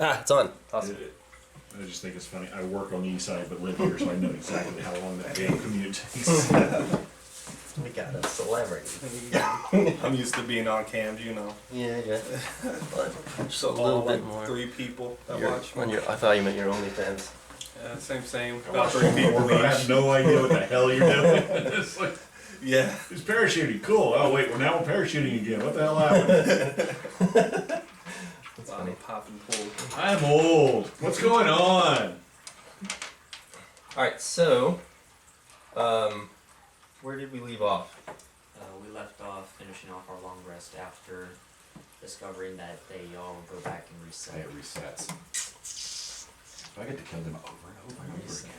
It's on. Awesome. I just think it's funny. I work on the east side but live here, so I know exactly how long that damn commute takes. We got a celebrity. I'm used to being on cams, you know. Yeah. Just a All little bit like more. 3 people that You're- watch. on your, I thought you meant your OnlyFans. Same. About 3 people I have each. no idea what the hell you're doing. It's like, Yeah. it's parachuting. Cool. Oh wait, we're now parachuting again. What the hell happened? That's funny. Pop and pull. I'm old. What's going on? Alright, so, where did we leave off? We left off finishing off our long rest after discovering that they all go back and reset. It resets. I get to kill them over and over and over again.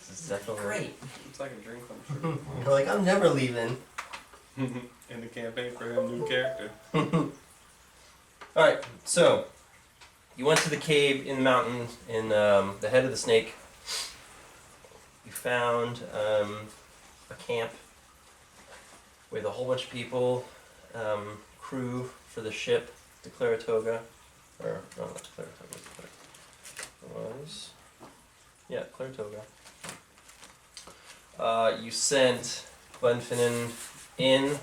This is definitely Great. It's like a dream come true. You're like, I'm never leaving. In the campaign for him, new character. Alright, so, you went to the cave in the mountain in the head of the snake. You found a camp with a whole bunch of people, crew for the ship, the Clara Toga, or no, not Clara Toga. It was, yeah, Clara Toga. You sent Glenfinnan in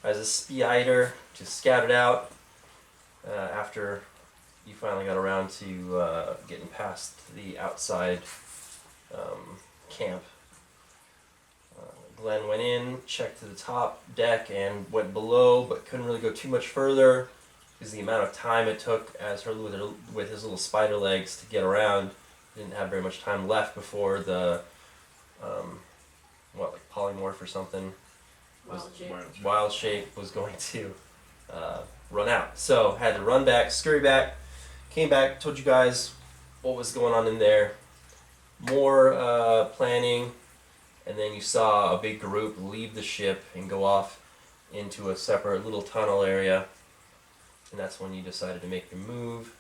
as a spider to scout it out after you finally got around to getting past the outside camp. Glenn went in, checked to the top deck, and went below, but couldn't really go too much further because the amount of time it took as with his little spider legs to get around. Didn't have very much time left before the like polymorph or something. Wild shape was going to run out. So had to run back, scurry back, came back, told you guys what was going on in there. More planning, and then you saw a big group leave the ship and go off into a separate little tunnel area, and that's when you decided to make your move.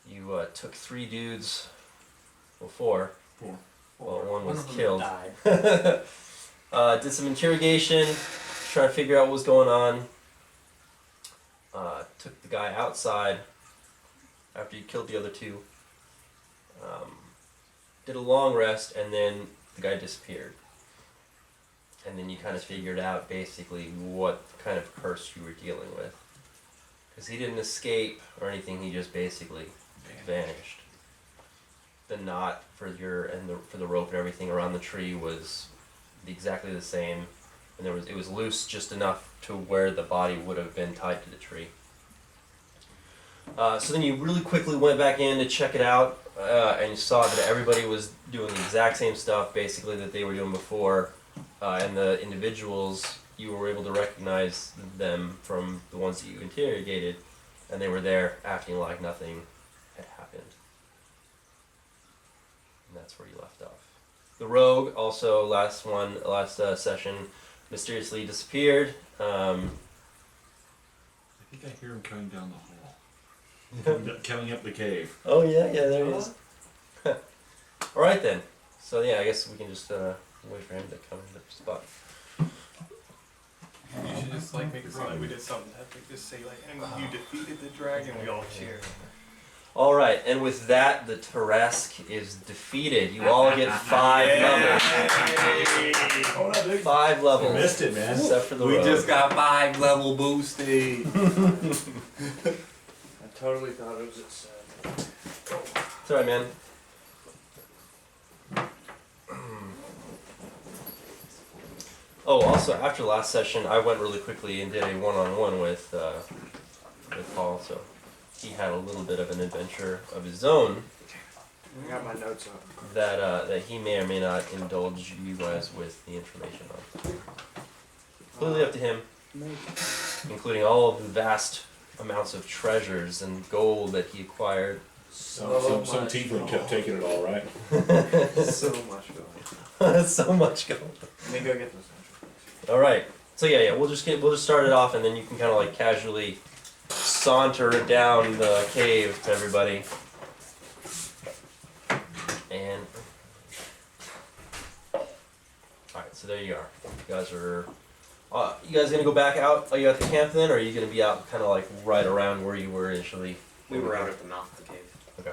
You took 3 dudes, well 4. 4. Well, one was of them killed. died. Did some interrogation, trying to figure out what was going on. Took the guy outside after you killed the other 2. Did a long rest, and then the guy disappeared. And then you kind of figured out basically what kind of curse you were dealing with. Because he didn't escape or anything, he just basically vanished. The knot for for the rope and everything around the tree was exactly the same, and it was loose just enough to where the body would have been tied to the tree. So then you really quickly went back in to check it out, and you saw that everybody was doing the exact same stuff basically that they were doing before, and the individuals, you were able to recognize them from the ones that you interrogated, and they were there acting like nothing had happened. And that's where you left off. The rogue also last session mysteriously disappeared. I think I hear him coming down the hall. Coming up the cave. Oh yeah, there he is. All right then. So yeah, I guess we can just wait for him to come in the spot. You should just like make it sound like we did something epic. Just say like, and you defeated the dragon. We all cheer. All right, and with that, the Tarrasque is defeated. You all get 5 levels. Oh, no, dude. 5 levels. You missed it, man. Except for the We rogue. just got 5 level boosted. I totally thought it was at 7. It's alright, man. Oh, also, after last session, I went really quickly and did a one-on-one with Paul, so he had a little bit of an adventure of his own I got my notes up. that he may or may not indulge you guys with the information on. Completely up to him, including all of the vast amounts of treasures and gold that he acquired. Some tiefling kept taking it all, right? So much going. So much gold. Let me go get those notes. All right. So yeah, we'll just start it off, and then you can kind of like casually saunter down the cave to everybody. And all right, so there you are. You guys are. You guys gonna go back out? Are you at the camp then, or are you gonna be out kind of like right around where you were initially? We were out at the mouth of the cave. Okay.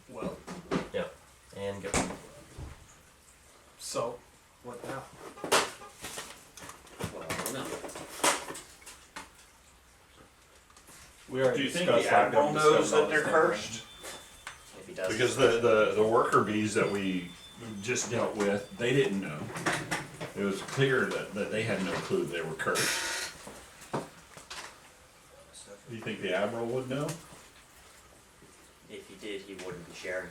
Well, Yeah. And go. so, what now? Well, I don't know. We already Do you think discussed the Admiral discussed knows all that they're this cursed? If he does. Because the worker bees that we just dealt with, they didn't know. It was clear that they had no clue they were cursed. Do you think the Admiral would know? If he did, he wouldn't be sharing.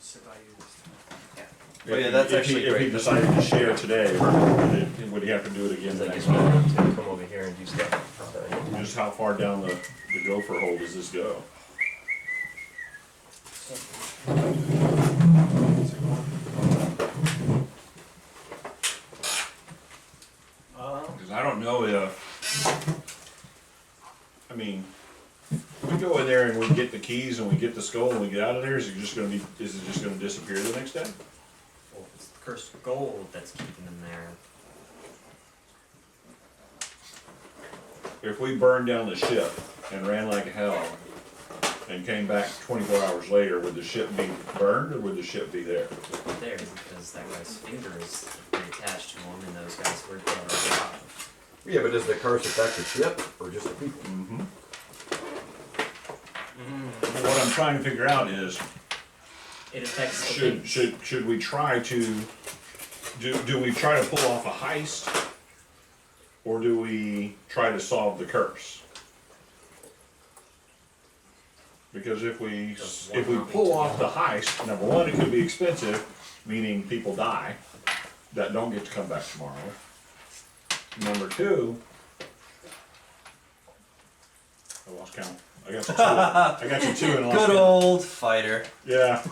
Sit by you this time. Yeah. Oh, yeah, that's actually If he great. decided to share today, would he have to do it again Because the I next just wanted day? them to come over here and do stuff. So, Just how far down the gopher hole does this go? Because I don't know I mean, we go in there and we get the keys and we get the skull and we get out of there, is it just gonna disappear the next day? Well, it's the cursed gold that's keeping them there. If we burned down the ship and ran like hell and came back 24 hours later, would the ship be burned or would the ship be there? There, because that guy's finger is attached to him, and those guys were dead or alive. Yeah, but does the curse affect the ship or just the people? Mm-hmm. What I'm trying to figure out is, It affects the things. should we try to, do we try to pull off a heist? Or do we try to solve the curse? Because if we pull off the heist, number one, it could be expensive, meaning people die that don't get to come back tomorrow. Number two, I lost count. I got you two and lost good count. old fighter. Yeah.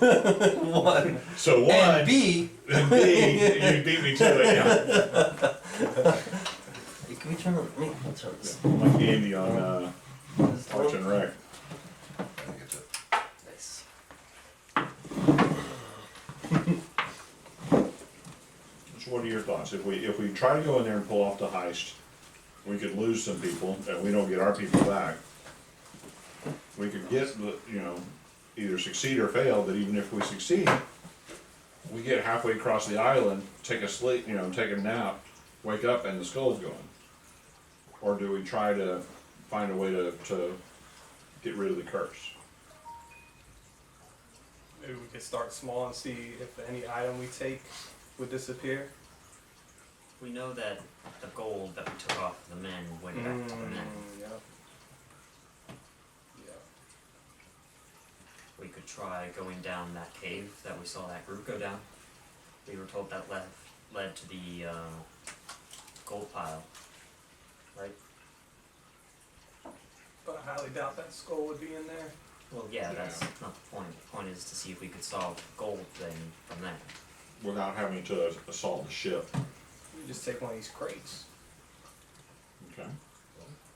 One. So one, And B. and B, you beat me to it. Yeah. Can we turn on me? I'll turn this. Like Andy on Parks and Rec. Nice. So what are your thoughts? If we try to go in there and pull off the heist, we could lose some people and we don't get our people back. We could get either succeed or fail, but even if we succeed, we get halfway across the island, take a sleep, take a nap, wake up and the skull's gone. Or do we try to find a way to get rid of the curse? Maybe we could start small and see if any item we take would disappear. We know that the gold that we took off the men went back to the men. Yeah. Yeah. We could try going down that cave that we saw that group go down. We were told that led to the gold pile, right? But I highly doubt that skull would be in there. Well, yeah, that's not the point. The point is to see if we could solve the gold thing from there. Without having to assault the ship. You just take one of these crates. Okay.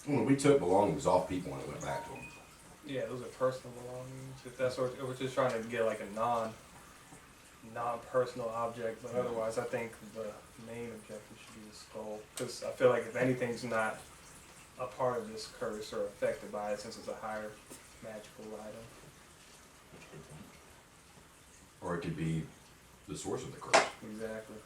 When we took belongings off people when it went back to them. Yeah, those are personal belongings. If that's what we're just trying to get, like a non-personal object. But otherwise, I think the main objective should be the skull. Because I feel like if anything's not a part of this curse or affected by it, since it's a higher magical item. Or it could be the source of the curse. Exactly.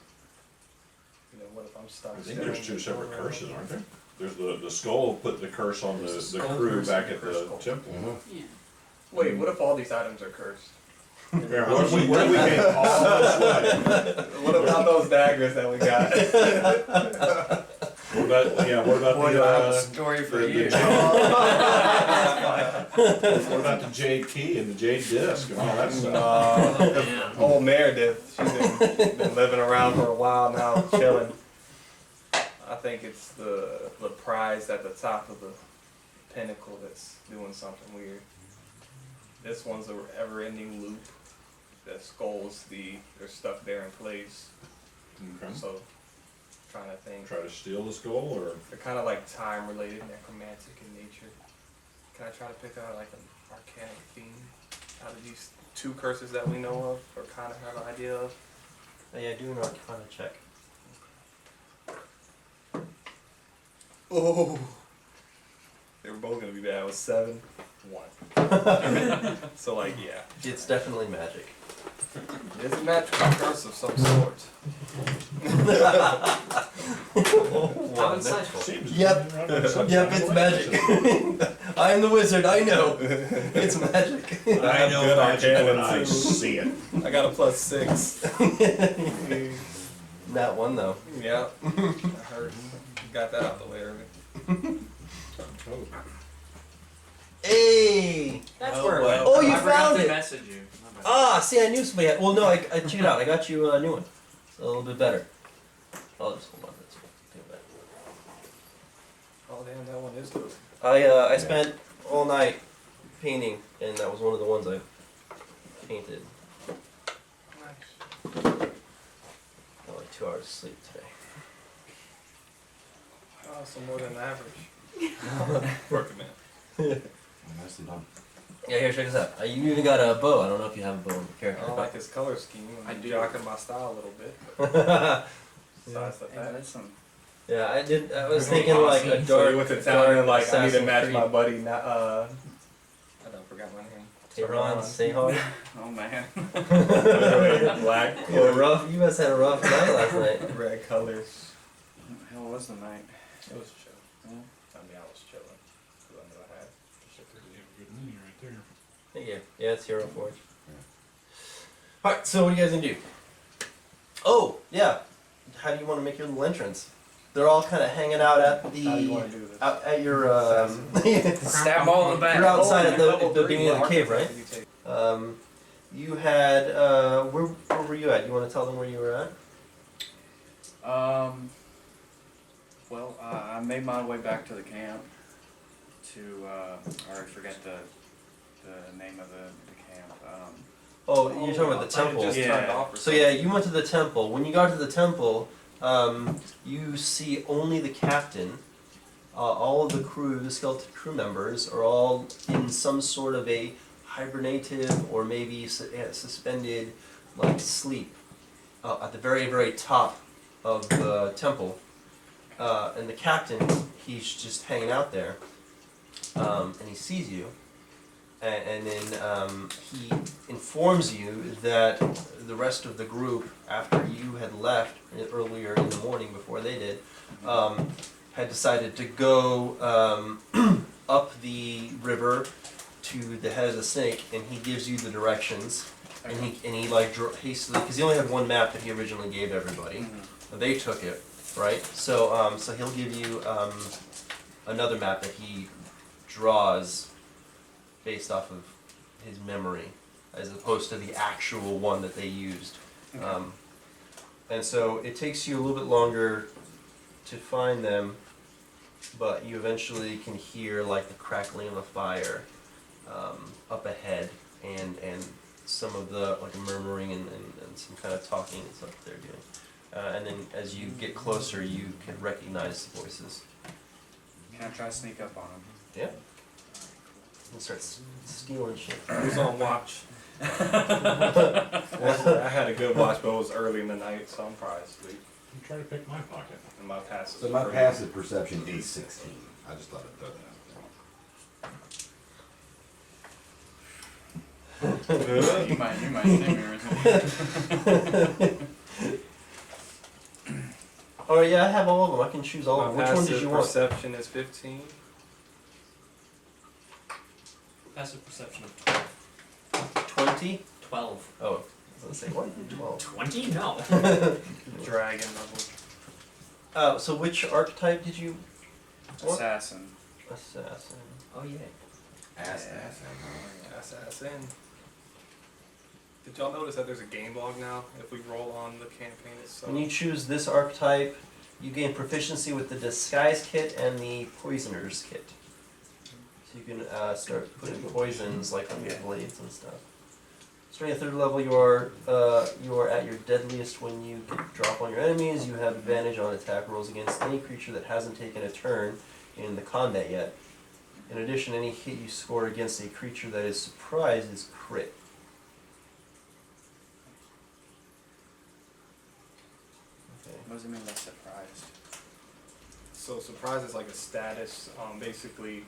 What if I'm stuck? I think there's two staring separate at the curses, door? aren't there? There's the skull put the curse on the skull crew curse back and at the the curse skull. temple. Mm-hmm. Wait, what if all these items are cursed? Yeah, what if we came all this way? What about those daggers that we got? What about Boy, do I have a story for you. What about the jade key and the jade disc and all that stuff? Oh, man. Old Meredith, she's been living around for a while now, chilling. I think it's the prize at the top of the pinnacle that's doing something weird. This one's a ever-ending loop. The skull's they're stuck there in place. Okay. So, trying to think. Try to steal the skull, or They're kind of like time-related, necromantic in nature. Can I try to pick out like an arcanic theme out of these two curses that we know of, or kind of have an idea of? Oh, yeah, do an arcana check. Oh. They were both gonna be bad. It was 7-1. So like, yeah. It's definitely magic. It's a magical curse of some sort. How insightful. Seems Yep. right on some Yep, sort it's of magic. way. I'm the wizard, I know. It's magic. I know good Magic and I arcana too. see it. I got a +6. Not one though. Yeah. I heard. Got that out the way early. Hey! That's Oh, where it well. went. Oh, you I forgot found to it. message you. My bad. Ah, see, I knew somebody had. Well, no, I checked it out. I got you a new one. It's a little bit better. I'll just hold on to this one. Take it back. Oh damn, that one is good. I spent all night painting, and that was one of the ones I painted. Nice. Got like 2 hours of sleep today. Oh, so more than average. Working man. Nicely done. Yeah, here, check this out. You even got a bow. I don't know if you have a bow in the I character. don't like his color scheme. I I'm do. jocking my style a little bit. Besides the Yeah, fact. that's some. Yeah, I did. I was thinking like a dark. So you went to town and like, I need to Assassin's match Creed. my buddy. I don't forgot my name. Tehran, Sehar. Oh man. Black. You had a rough. You guys had a rough night last night. Red colors. What the hell was the night? It was chill. Yeah. I mean, I was chilling. Cause I knew I had. Thank you. Yeah, it's Hero Forge. Alright, so what are you guys gonna do? Oh, yeah. How do you want to make your little entrance? They're all kind of hanging out at How do you want the to do this? out at your Stab them all in the back. You're outside at the Level 3 beginning of the mark. cave, right? You take- You had where were you at? You want to tell them where you were at? Well, I made my way back to the camp to, I already forget the name of the camp. Oh, you're talking about the I thought it temple. just Yeah. turned off or So yeah, you went to the temple. When you got to the temple, you see only the captain. All of the crew, the skeleton crew members, are all in some sort of a hibernative or maybe suspended like sleep at the very, very top of the temple. And the captain, he's just hanging out there, and he sees you. And then he informs you that the rest of the group, after you had left earlier in the morning before they did, had decided to go up the river to the head of the snake, and he gives you the directions. And he like hastily, because he only had one map that he originally gave everybody. And they took it, right? So so he'll give you another map that he draws based off of his memory, as opposed to the actual one that they used. And so it takes you a little bit longer to find them, but you eventually can hear like the crackling of a fire up ahead, and some of the like murmuring and some kind of talking and stuff they're doing. And then as you get closer, you can recognize the voices. Can I try to sneak up on them? Yeah. And start stealing shit. Who's on watch? I had a good watch, but it was early in the night, so I'm probably asleep. You try to pick my pocket. And my passive. So my passive perception is 16. I just thought I'd throw that out there. You might see me or something. Oh yeah, I have all of them. I can choose all of them. Which one did you want? Perception is 15. Passive perception of 20? 12. Oh, I was gonna say what? 12. 20? No. Dragon level. So which archetype did you want? Assassin. Assassin. Oh yeah. Assassin. Did y'all notice that there's a game log now if we roll on the campaign itself? When you choose this archetype, you gain proficiency with the disguise kit and the poisoner's kit. So you can start putting poisons like on your blades and stuff. Starting at 3rd level, you are at your deadliest when you get drop on your enemies. You have advantage on attack rolls against any creature that hasn't taken a turn in the combat yet. In addition, any hit you score against a creature that is surprised is crit. Okay. What does it mean by surprised? So surprise is like a status, basically,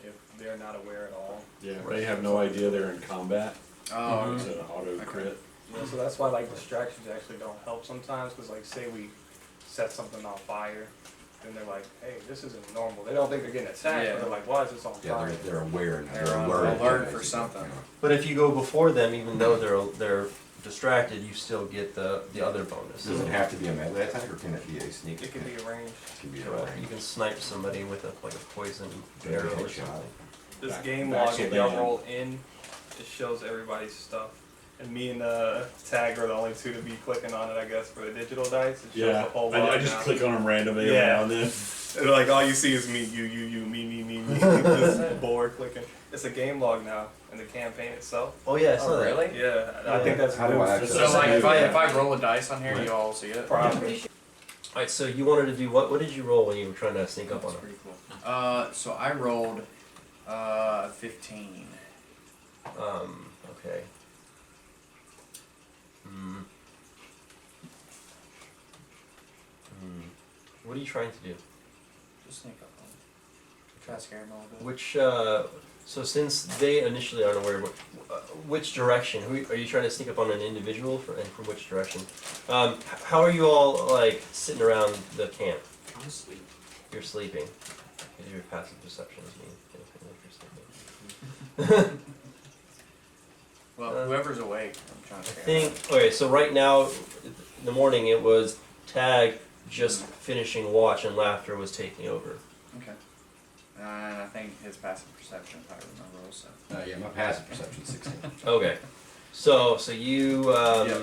if they're not aware at all. Yeah, they have no idea they're in combat. Oh, It's okay. an auto crit. Yeah, so that's why like distractions actually don't help sometimes, because like say we set something on fire, then they're like, hey, this isn't normal. They don't think they're getting attacked, Yeah. but they're like, why is this on Yeah, fire? they're aware and They're they're on alerted. alert for something. But if you go before them, even though they're distracted, you still get the other bonus. Does it have to be a melee attack or can it be a sneak It can be attack? arranged. It can be a Correct. You range. can snipe somebody with a poison Maybe a arrow or headshot. something. This Back- game back log, so if y'all bad. roll in, it shows everybody's stuff. And me and Tag are the only two to be clicking on it, I guess, for the digital dice. It shows Yeah, the whole log I just now. click on them randomly every Yeah. now and then. And like all you see is me, you, me. Just bored clicking. It's a game log now in the campaign itself. Oh yeah, I saw Oh, that. really? Yeah, I think that's How do new. I access So like, if Yeah. I roll a dice on here, you all see it? Probably. All right, so you wanted to do what? What did you roll when you were trying to sneak up on That's them? pretty cool. So I rolled 15. Okay. Hmm. What are you trying to do? Just sneak up on them. Try to scare them a little bit. Which, so since they initially aren't aware, which direction? Are you trying to sneak up on an individual and from which direction? How are you all, like, sitting around the camp? I'm asleep. You're sleeping. Because your passive perception is mean. If you're sleeping. Well, whoever's awake, I'm trying to I scare think, okay, so right now, in the morning, it was Tag just finishing watch and Laughter was taking over. them. Okay. And I think his passive perception, if I remember, also. Yeah, my passive perception's 16. Okay. So you, Yep.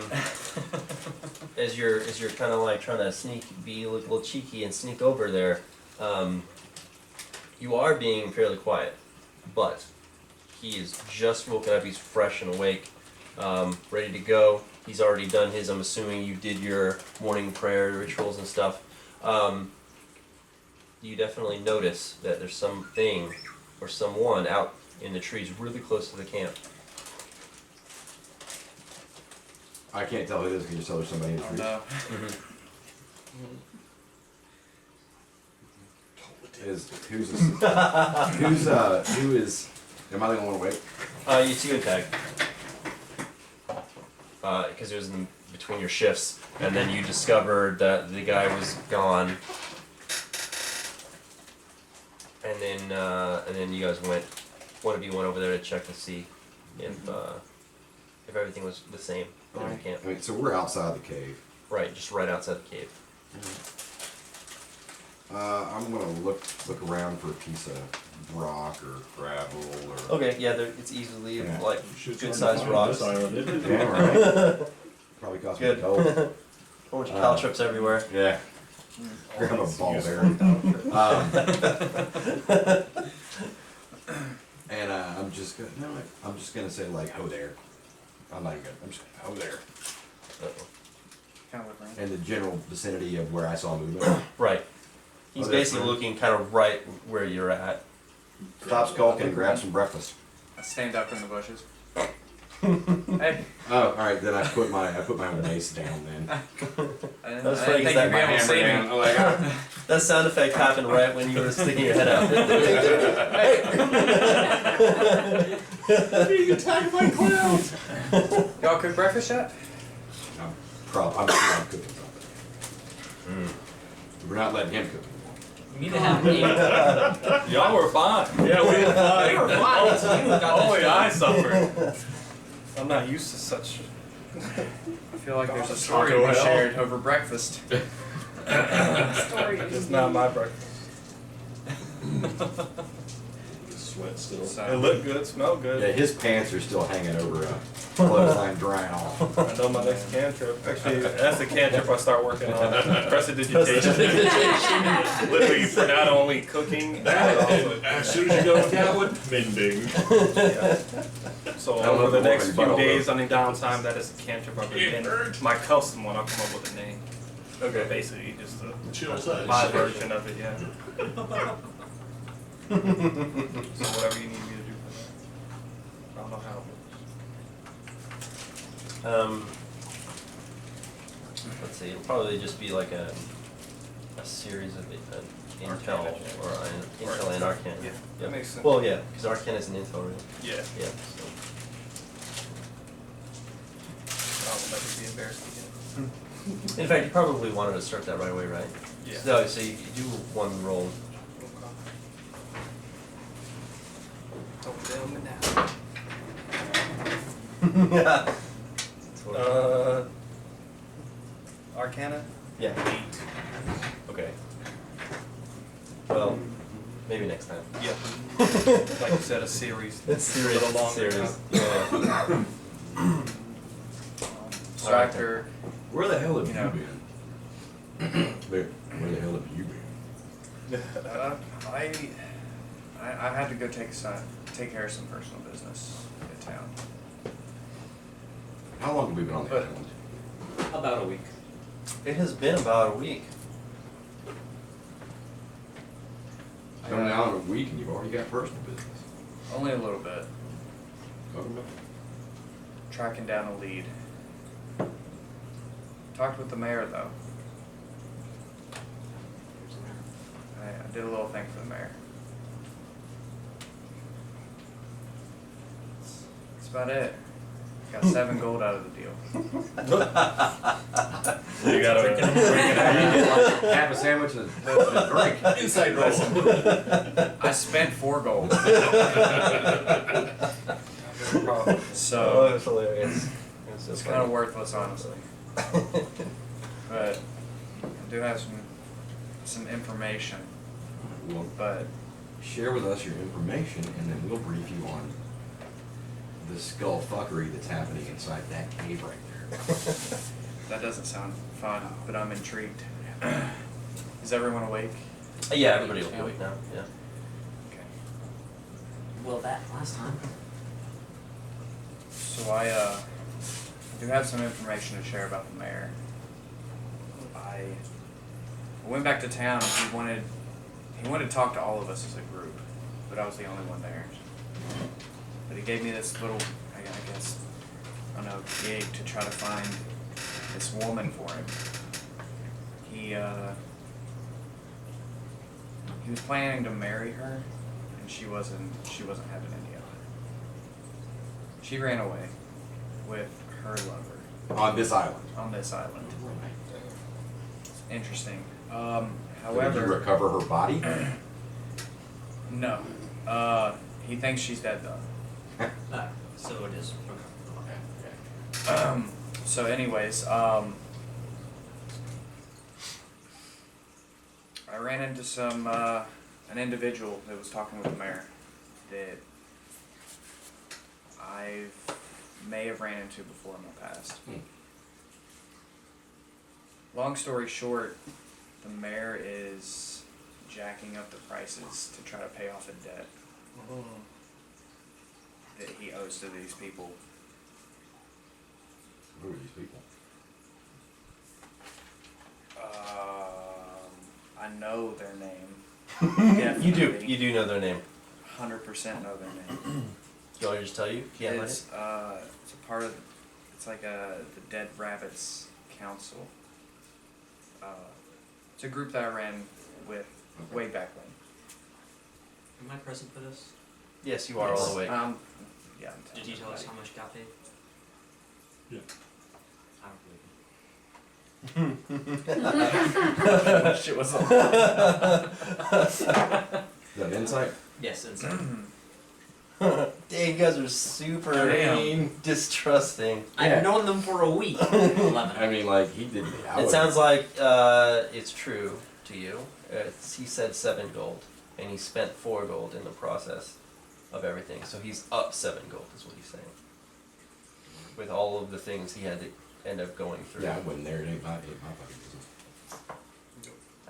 as you're kind of like trying to be a little cheeky and sneak over there, you are being fairly quiet, but he is just woken up. He's fresh and awake, ready to go. He's already done his. I'm assuming you did your morning prayer rituals and stuff. You definitely notice that there's something or someone out in the trees really close to the camp. I can't tell who it is, can you tell there's somebody in the Oh trees? no. Who is, am I the only one awake? You two and Tag. Because it was in between your shifts, and then you discovered that the guy was gone. And then you guys one of you went over there to check to see if everything was the same in the camp. I mean, so we're outside the cave. Right, just right outside the cave. I'm gonna look around for a piece of rock or gravel or. Okay, yeah, it's easily Yeah. like Shit's good hard to sized find rocks. this island, isn't it? Damn right. Probably cost me Good. gold. A whole bunch of caltrops everywhere. Yeah. Grab a ball bearing. And I'm just gonna say like, oh there. I'm not even gonna. I'm just oh there. Uh-oh. Kind of look around. In the general vicinity of where I saw movement. Right. He's Oh, that's basically right. looking kind of right where you're at. Stop skulking and grab some breakfast. I stand up in the bushes. Hey. Oh, all right. Then I put my own mace down. Then I didn't, That's I funny, didn't think 'cause you'd be that able to see me. Oh, like, ah. That sound effect happened right when you were sticking your head out. Being attacked by clowns! Y'all cook breakfast yet? I'm sure I'm cooking something. We're not letting him cook. You need to have me. Y'all were fine. Yeah, we were fine. We were fine until you got that Only I stuff. suffered. I'm not used to such. I feel like there's a story to Taco be hell. shared over breakfast. It's not my breakfast. Sweat still. It So, looked good, smelled good. Yeah, his pants are still hanging over a clothesline drying off. I know my next cantrip. Actually, that's the cantrip I start working on. Prestidigitation. Literally for not only cooking, but also. As soon as you go with that one, mending. Yeah. So I don't know over the if next I'm few working, but days on the downtime, that is the cantrip I've been in. My custom one, I'll come up with a name. Okay. Basically, just Chill my version of it, yeah. So whatever you need me to do for that. I don't know how it works. Let's see, it'll probably just be like a series of Intel Arcana. or Intel and Arcana. Yeah, that makes sense. Well, yeah, because Arcana is an Intel, right? Yeah. Yeah. So. I'll let it be embarrassed again. In fact, you probably wanted to start that right away, right? Yeah. So you do one roll. Don't fail me now. Yeah. Arcana? Yeah. 8. Okay. Well, maybe next time. Yeah. Like you said, a series. It's serious. A little longer. Serious. Huh? Yeah. So Alright. after, Where the hell have You you know. been? Where the hell have you been? I had to go take care of some personal business in town. How long have we been on the But- island? About a week. It has been about a week. Coming out in a week and you've already got personal business. Only a little bit. Talking about Tracking down a lead. Talked with the mayor though. I did a little thing for the mayor. That's about it. Got 7 gold out of the deal. You gotta half a sandwich and a drink. inside roll. I spent 4 gold. Oh, So that's hilarious. it's kind of worthless, honestly. But I do have some information. Well, But share with us your information and then we'll brief you on the skull fuckery that's happening inside that cave right there. that doesn't sound fun. But I'm intrigued. Is everyone awake? Yeah, everybody will be awake now. Yeah. Okay. Well, that last time. So I do have some information to share about the mayor. I went back to town. He wanted to talk to all of us as a group, but I was the only one there. But he gave me this little, I guess, I don't know, gig to try to find this woman for him. He was planning to marry her, and she wasn't having any of it. She ran away with her lover On this island. on this island. Interesting. Did However, you recover her body? no. He thinks she's dead though. So it is. So anyways, I ran into an individual that was talking with the mayor that I may have ran into before in my past. Long story short, the mayor is jacking up the prices to try to pay off a debt that he owes to these people. Who are these people? I know their name. You do know their name. 100% know their name. Do you want me to just tell you? Yeah. It's a part of, it's like the Dead Rabbits Council. It's a group that I ran with way back when. Am I present for this? Yes, you are all awake. Yeah. I'm Did you tell us how much got paid? Yeah. I don't believe you. Shit was Is that insight? Yes, inside. Dang, you guys are super Damn. distrusting. I've known them for a week. 11. I mean, like, he did. It sounds like it's true to you. He said 7 gold, and he spent 4 gold in the process of everything. So he's up 7 gold, is what he's saying. With all of the things he had to end up going through. Yeah, I wasn't there. It ain't my fucking business.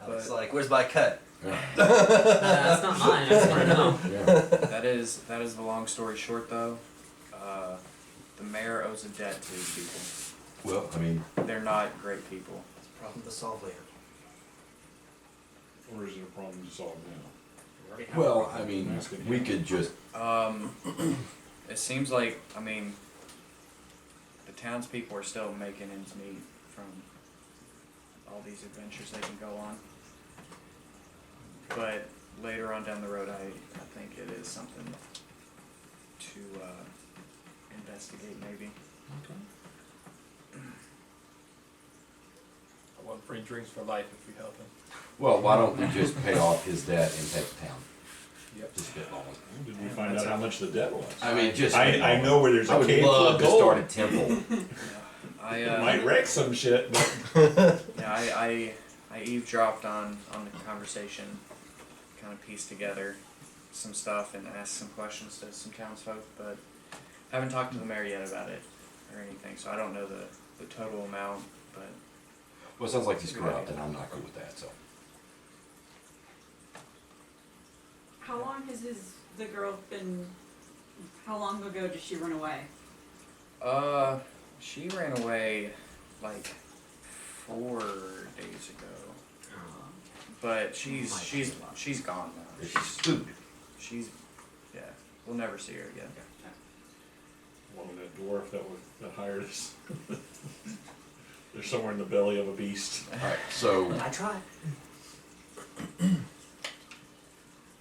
It's like, where's my cut? Yeah. That's not mine. I just want to know. Yeah. That is the long story short though. The mayor owes a debt to these people. Well, I mean, They're not great people. It's a problem to solve later. Or is it a problem to solve now? well, I mean, we could just. It seems like, I mean, the townspeople are still making ends meet from all these adventures they can go on. but later on down the road, I think it is something to investigate maybe. I want free drinks for life if we help him. Well, why don't we just pay off his debt and take the town? Yep. Just spitballing. Did we find out how much the debt was? I mean, just. I know where there's I a would cave full love of to start a gold. temple. It might wreck some shit, but I eavesdropped on the conversation, kind of pieced together some stuff and asked some questions to some townsfolk, but haven't talked to the mayor yet about it or anything, so I don't know the total amount, but Well, it sounds like he's corrupt, and I'm not good with that, so. How long has the girl been, how long ago did she run away? she ran away like 4 days ago, but she's gone now. If she's spooked. She's, yeah, we'll never see her again. one of that dwarf that hired us. They're somewhere in the belly of a beast. Alright, so, I tried.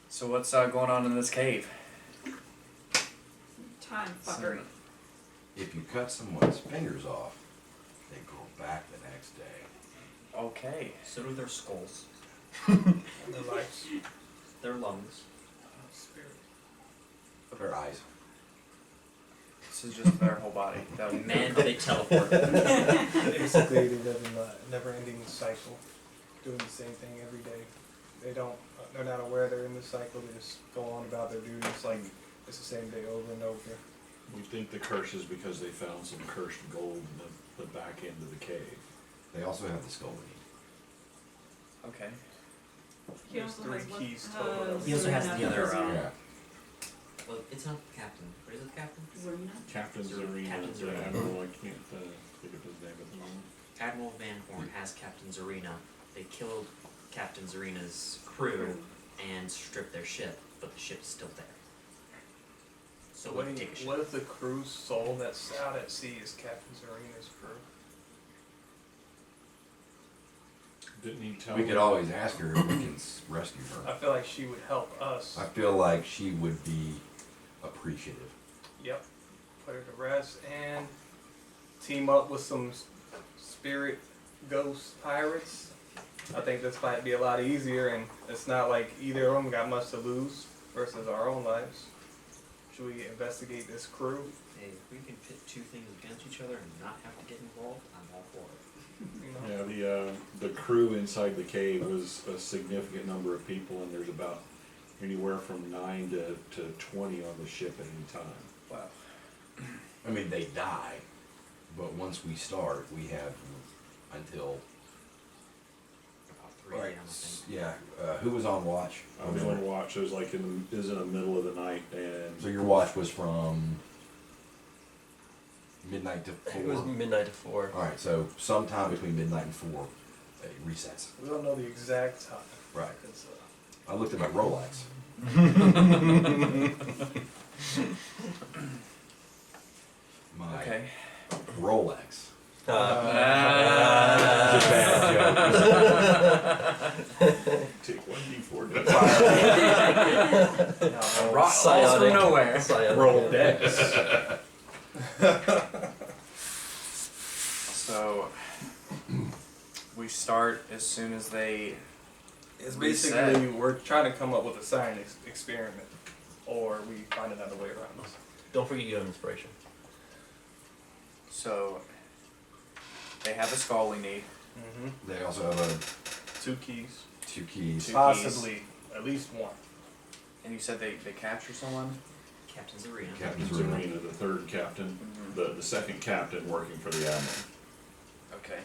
So what's going on in this cave? Time fuckery. if you cut someone's fingers off, they grow back the next day. Okay. So do their skulls, Their lives. their lungs. Their eyes. This is just their whole body. That would Man, do they teleport. Basically, they live in a never-ending cycle, doing the same thing every day. They're not aware they're in this cycle. They just go on about their duties like it's the same day over and over. We think the curse is because they found some cursed gold in the back end of the cave. They also have the skull beneath. Okay. He There's also 3 has keys what, total. He also has Zarina, the other, prisoner. Yeah. Well, it's not the captain. What is it, the captain? Zarina? Captain Captain Zarina, the Zarina. Admiral, I can't think of his name at the moment. Admiral Van Horne has Captain Zarina. They killed Captain Zarina's crew and stripped their ship, but the ship's still there. So we can take a ship. What if the crew's soul that's out at sea is Captain Zarina's crew? Didn't he tell We me? could always ask her if we can rescue I her. feel like she would help us. I feel like she would be appreciative. Yep. Put her to rest and team up with some spirit ghost pirates. I think this might be a lot easier, and it's not like either of them got much to lose versus our own lives. Should we investigate this crew? Hey, if we can pit two things against each other and not have to get involved, I'm all for it. You know? Yeah, the crew inside the cave was a significant number of people, and there's about anywhere from 9 to 20 on the ship at any time. Wow. I mean, they die, but once we start, we have until. About 3 a.m. I think. Yeah, who was on watch? I was on watch. It was like it was in the middle of the night, and So your watch was from midnight to 4? It was midnight to 4. Alright, so sometime between midnight and 4, it resets. We don't know the exact time. Right. It's, I looked at my Rolex. My Okay. Rolex. Uh, It's a bad joke. take 1d4 Rock falls from Psionic. nowhere. Psionic. roll decks. So we start as soon as they. It's Reset. basically we're trying to come up with a science experiment, or we find another way around this. Don't forget you have inspiration. So they have the skull we need. Mm-hmm. They also have 2 keys. 2 keys. Two- Possibly at least 1. And you said they capture someone? Captain Zarina. Captain Captain Zarina. Zarina, the third captain, Mhm. the second captain working for the Admiral. Okay.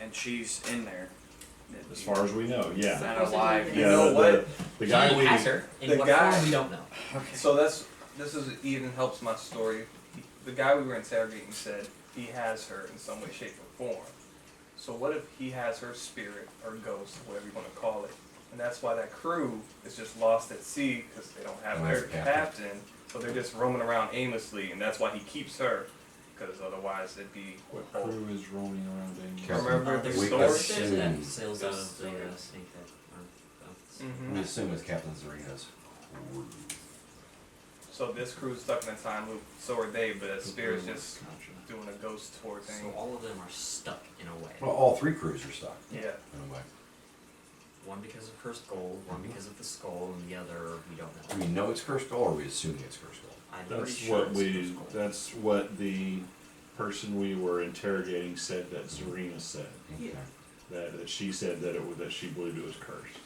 And she's in there. As far as we know, yeah. Not alive. You Yeah, know what? The guy He we has her. In the what guy- form, we don't know. Okay. So this is even helps my story. The guy we were interrogating said he has her in some way, shape, or form. So what if he has her spirit or ghost, whatever you want to call it, and that's why that crew is just lost at sea because they don't have Don't their have a captain. captain, so they're just roaming around aimlessly, and that's why he keeps her, because otherwise it'd be. What crew is roaming around in? Captain- Remember There's the we story? there's that assume- sails out of the Story. snake that We assume it's Captain Zarina's crew. So this crew's stuck in a time loop, so are they, but Spear's just Gotcha. doing a ghost tour So thing. all of them are stuck in a way. Well, all three crews are stuck Yeah. in a way. One because of cursed gold, one because of the skull, and the other we don't Do know. we know it's cursed gold, or are we assuming it's cursed gold? I'm pretty That's sure what it's we, cursed gold. that's what the person we were interrogating said that Zarina said. Yeah. That she said that that she believed it was cursed.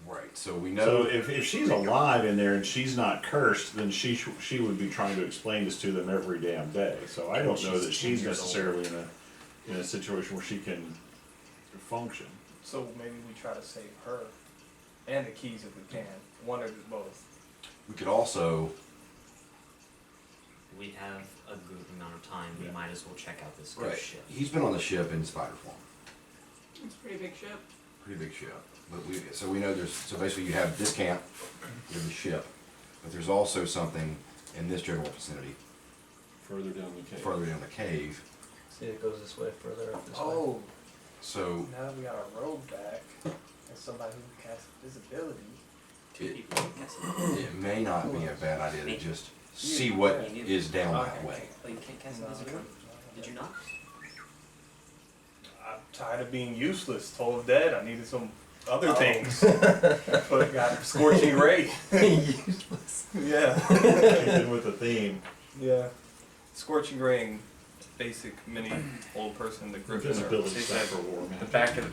Right, so we So know. if she's alive in there and she's not cursed, then she would be trying to explain this to them every damn day. So I don't know that She's 10 she's years old. necessarily in a situation where she can function. So maybe we try to save her and the keys if we can. One or both. We could also, We have a good amount of time. We Yeah. might as well check out this right, ghost ship. he's been on the ship in spider form. It's a pretty big ship. Pretty big ship. But so we know so basically you have this camp, you have the ship, but there's also something in this general vicinity, Further down the cave. further down the cave. See, it goes this way, further up this way. Oh, So now that we got our road back, and somebody who casts visibility. Two It- people. Yes. it may not be a bad idea to just see Yeah. what is down that Okay. way. Oh, you can't cast No, invisibility? Did you not? I'm tired of being useless, told dead. I needed some other Oh. things. But got scorching ray. Useless. Yeah. Keeping with the theme. Yeah. Scorching ray and basic mini old person, the griffin. Invisibility Or- stuff for war, man. The back of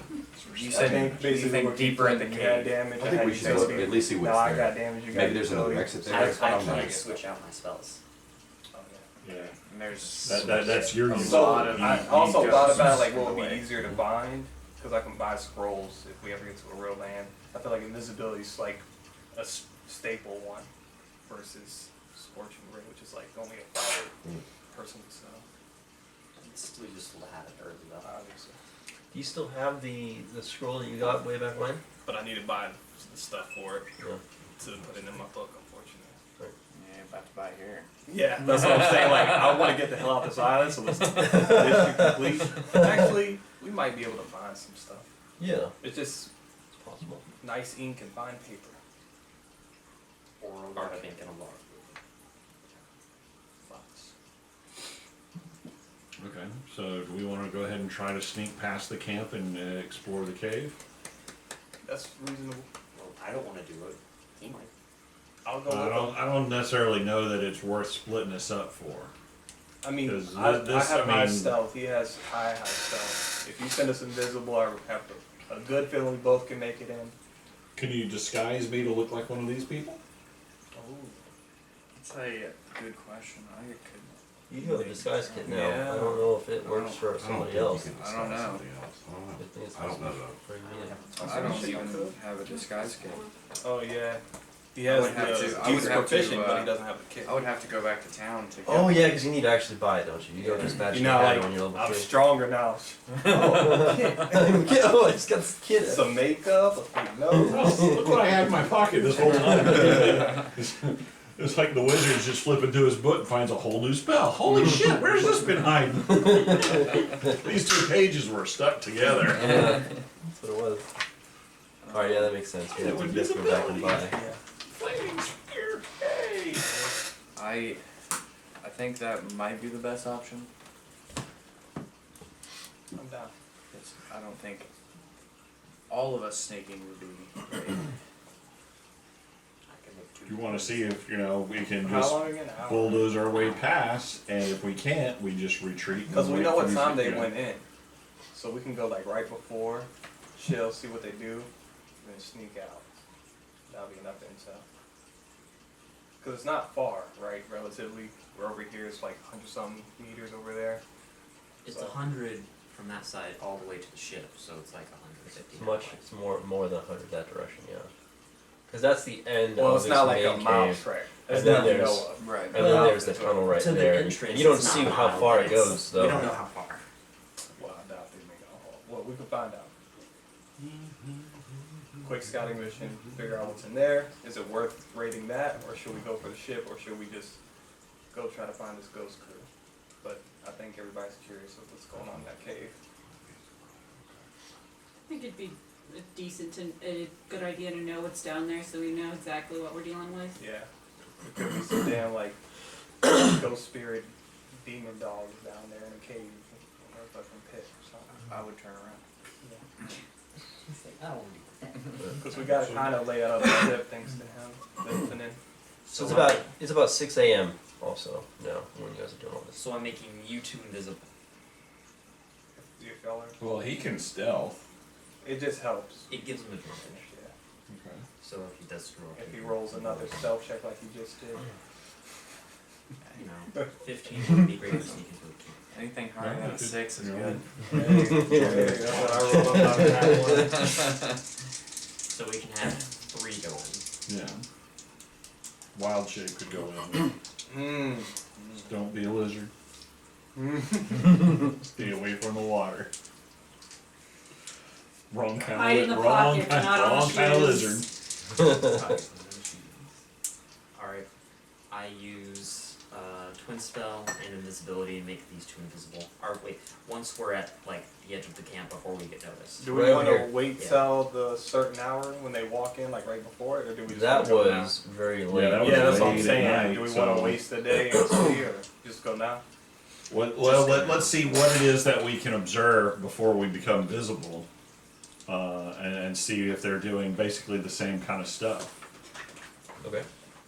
you I said think you basically think what deeper in the you had cave. damage. I think we had should visibility. at least see No, what's I there. got damage. You got Maybe there's another visibility. exit there. I don't know. can't switch out my spells. Oh, yeah. Yeah. And there's That's your a use. So lot of I also unique thought ghosts about like in what the would be way. easier to bind because I can buy scrolls if we ever get to a real land. I feel like invisibility is like a staple one versus scorching ray, which is like only a fire person can sell. It's still useful to have it early though. Obviously, Do you still have the scroll that you got way back when? but I need to buy the stuff for it Yeah. to put it in my book. Unfortunately. Yeah, about to buy here. Yeah, that's what I'm saying. Like, I want to get the hell out of this island, so let's mission complete. Actually, we might be able to find some stuff. Yeah, It's just it's possible. nice ink and fine paper. Or a lot of ink and a lot. Lots. Okay, so do we want to go ahead and try to sneak past the camp and explore the cave? That's reasonable. Well, I don't want to do it. He might. I'll go with them. I don't necessarily know that it's worth splitting us up for. I mean, 'Cause I this- have I high mean- stealth. He has high stealth. If you send us invisible, I have a good feeling we both can make it in. Can you disguise me to look like one of these people? Oh. That's a good question. I could. You have a disguise kit now. Yeah. I don't know if it works for I don't somebody think you else. can I don't disguise know. somebody else. I don't know. I think it's I don't know possible though. for you. I don't even have a disguise kit. Oh yeah. He I has would have to- I would he's have to, proficient, but he uh, doesn't have the kit. I would have to go back to town to get Oh yeah, because you need to actually buy it, don't you? You don't just You magically know, have like, it when you're level I'm 3. stronger now. Oh, I just got this kit. Some makeup, a fake nose. Look what I had in my pocket this whole time. It's like the wizard's just flipping through his book and finds a whole new spell. Holy shit, where's this been hiding? These two pages were stuck together. Yeah, that's what it was. Alright, yeah, that makes sense. Yeah, we just go back and buy. Yeah. Flaming spear, hey! I think that might be the best option. I'm down. It's, I don't think all of us sneaking would be great. I can look too. You wanna see if, we can How just long again? Hour? bulldoze our way past, and if we can't, we just retreat. and Because we wait know for what these- time they went in. So we can go like right before, chill, see what they do, and then sneak out. That'll be enough intel. Because it's not far, right? Relatively. We're over here, it's like 100-something meters over there. It's So- 100 from that side all the way to the ship, so it's like 150. It's much. It's more than 100 that direction. Yeah. Because that's the end Well, of it's this not like a main mile cave. trek. And As then that we there's- know of. Right. And then Well, there's the tunnel right to the there. entrance, And you don't it's see not how mild, far it it's- goes, though. We don't know how far. Well, I doubt they make a whole. Well, we can find out. Quick scouting mission, figure out what's in there. Is it worth raiding that, or should we go for the ship, or should we just go try to find this ghost crew? But I think everybody's curious of what's going on in that cave. I think it'd be a good idea to know what's down there so we know exactly what we're dealing with? Yeah. There could be some damn like ghost spirit demon dogs down there in a cave or a fucking pit or something. I would turn around. I don't want to do that. Because we gotta kind of lay out a zip thanks to him listening. So it's about 6 a.m. also now when you guys are doing all this. So I'm making you two invisible. You feel her? Well, he can stealth. It just helps. It gives him advantage. Yeah. Okay. So if he does screw up, If he rolls another stealth check like he just did. you know, 15 would be great for sneaking through a camp. Anything higher than a 6 is Yeah. good. That's what I rolled up on that one. So we can have 3 going. Yeah. Wild shape could go in. Mm. Just don't be a lizard. Stay away from the water. Wrong kind Hide in of the wrong, pocket, but not on the wrong kind of shoes. lizard. Alright, I use Twin Spell and Invisibility and make these 2 invisible. Or wait, once we're at like the edge of the camp before we get noticed. Do we Right want over to here. wait Yeah. till the certain hour when they walk in, like right before it, or do we just That wanna go now? was very late. that was Yeah, that's what I'm late at saying. night, Do we want so- to waste the day and see, or just go now? Well, let's see what it is that we can observe before we become visible, and see if they're doing basically the same kind of stuff. Okay.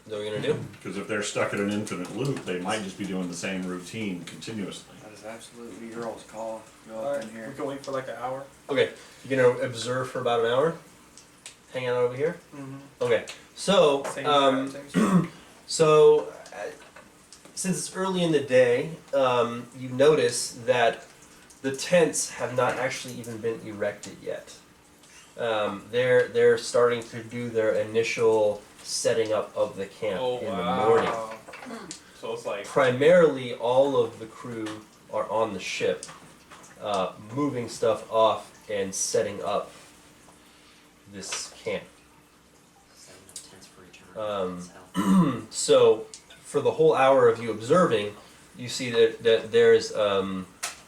What are we gonna do? Because if they're stuck in an infinite loop, they might just be doing the same routine continuously. That is absolutely your all's call. Go All up right, in here. we can wait for like an hour. Okay. You're gonna observe for about an hour. Hang out over here. Mm-hmm. Okay. So Same So, since it's early in the day, you notice that the tents have not actually even been erected yet. They're starting to do their initial setting up of the camp in the morning. So it's like Primarily, all of the crew are on the ship, moving stuff off and setting up this camp. Setting up tents for eternity. That's hell. So, for the whole hour of you observing, you see that there's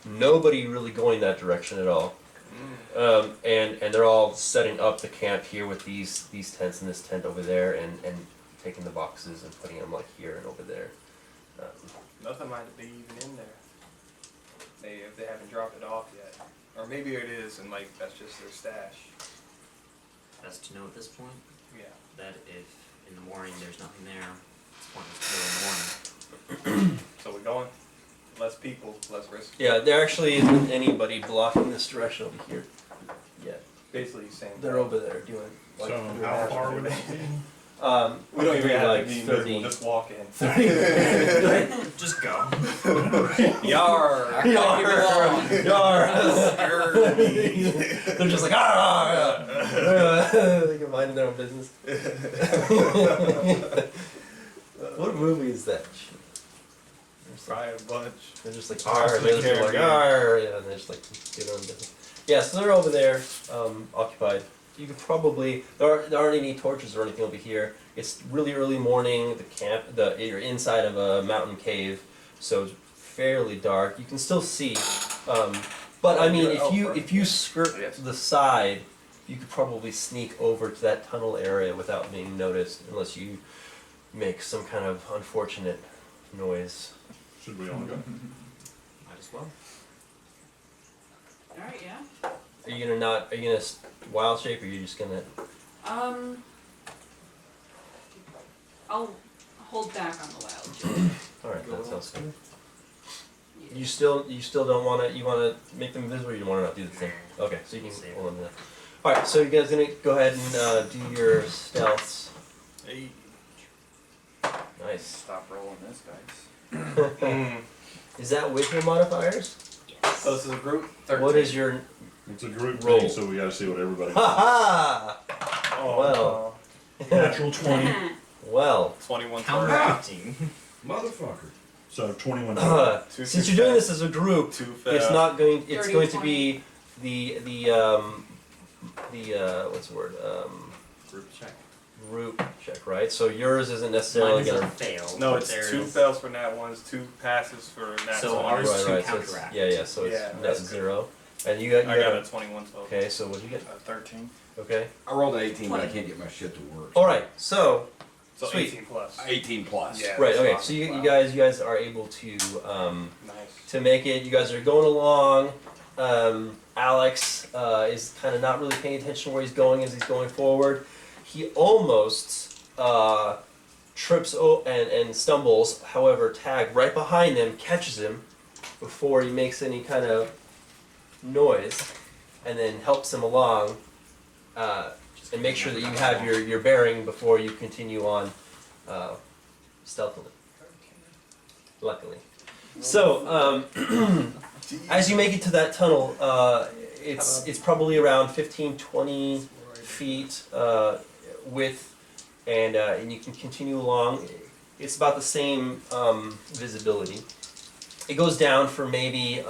nobody really going that direction at all. And they're all setting up the camp here with these tents and this tent over there, and taking the boxes and putting them like here and over there. nothing might be even in there. If they haven't dropped it off yet, or maybe it is, and like that's just their stash. Best to know at this point Yeah. that if in the morning there's nothing there, it's pointless to go in the morning. So we're going. Less people, less risk. Yeah, there actually isn't anybody blocking this direction over here yet. Basically, saying They're over there doing like. So how far would it be? we don't even maybe have like to be 30. invisible. Just walk in. 30. Just go. Yar. Yar. They're just like they can mind their own business. What movie is that? Probably a bunch. They're just like Pirates of the they're just like Caribbean. yeah, and they just like get on business. Yeah, so they're over there, occupied. You could probably there aren't any torches or anything over here. It's really early morning. You're inside of a mountain cave, so it's fairly dark. You can still see, but I mean, if you skirt Yes. the side, you could probably sneak over to that tunnel area without being noticed, unless you make some kind of unfortunate noise. Should we all go? Might as well. Alright, yeah. Are you gonna wild shape, or are you just gonna? I'll hold back on the wild shape. All right, that sounds good. Yeah. You still don't want to. You want to make them invisible, or you want to not do the thing? Okay, so you can hold on to that. All right, so you guys gonna go ahead and do your stealths. Hey. Nice. Stop rolling this dice. Is that with your modifiers? Yes. So this is a group. 13. What is your? It's a group Roll. thing, so we gotta see what everybody. Ha Oh, Well. Natural 20. Well, 21. Counteracting. Motherfucker. So 21. since you're doing this as a group, Two it's fail. not going. It's 30, going to 20. be the what's the word? Group check. Group check, right? So yours isn't necessarily Mine is a gonna. fail. No, but it's there 2 is- fails for nat ones, 2 passes for nat So 20. ours- Right, two right. So it's, counteract. yeah. So it's Yeah, net that's good. 0. And you got I got a 21 total. Okay, so what'd you get? 13. Okay. I rolled an 18, but I can't get my shit to work. All right. So So Sweet. 18 plus. 18 plus. Yeah. right. that's Okay. fine. So you Wow. guys are able to Nice. to make it. You guys are going along. Alex is kind of not really paying attention where he's going as he's going forward. He almost trips and stumbles. However, Tag right behind him catches him before he makes any kind of noise, and then helps him along. And make sure that you have your bearing before you continue on stealthily. Luckily. So, as you make it to that tunnel, it's probably around 15-20 feet width, and you can continue along. It's about the same visibility. It goes down for maybe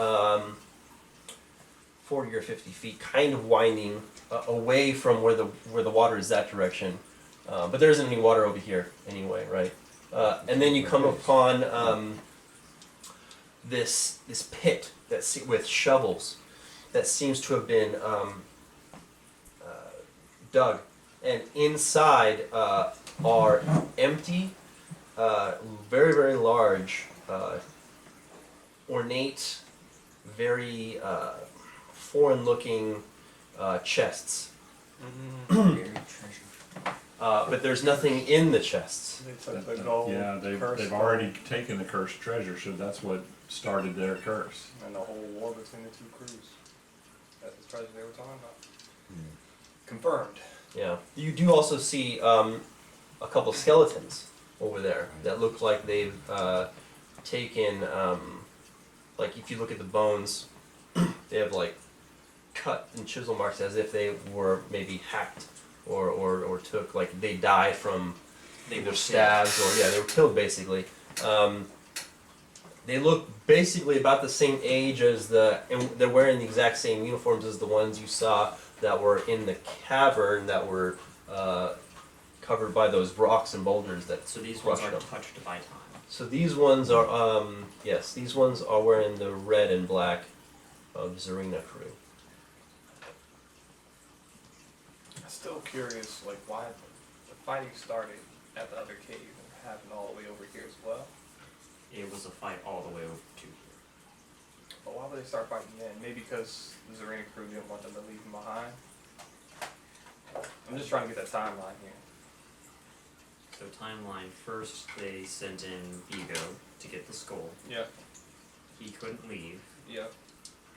40 or 50 feet, kind of winding away from where the water is that direction. But there isn't any water over here anyway, right? And then you come upon this pit with shovels that seems to have been dug, and inside are empty, very very large, ornate, very foreign-looking chests. But there's nothing in the chests. They took the gold. Yeah, curse they've gold, already taken the cursed treasure, so that's what started their curse. And the whole war between the two crews. That's the treasure they were talking about. Confirmed. Yeah. You do also see a couple skeletons over there that look like they've taken, like if you look at the bones, they have like cut and chisel marks as if they were maybe hacked or took, like they died from either stabs or, yeah, they were killed basically. They look basically about the same age as and they're wearing the exact same uniforms as the ones you saw that were in the cavern that were covered by those rocks and boulders that So these ones crushed are them. touched by time. So these ones are, yes, these ones are wearing the red and black of Zarina crew. I'm still curious, like why the fighting started at the other cave and happened all the way over here as well. It was a fight all the way over to here. But why would they start fighting then? Maybe because the Zarina crew didn't want them to leave them behind. I'm just trying to get that timeline here. So timeline, first they sent in Vigo to get the skull. Yep. He couldn't leave. Yep.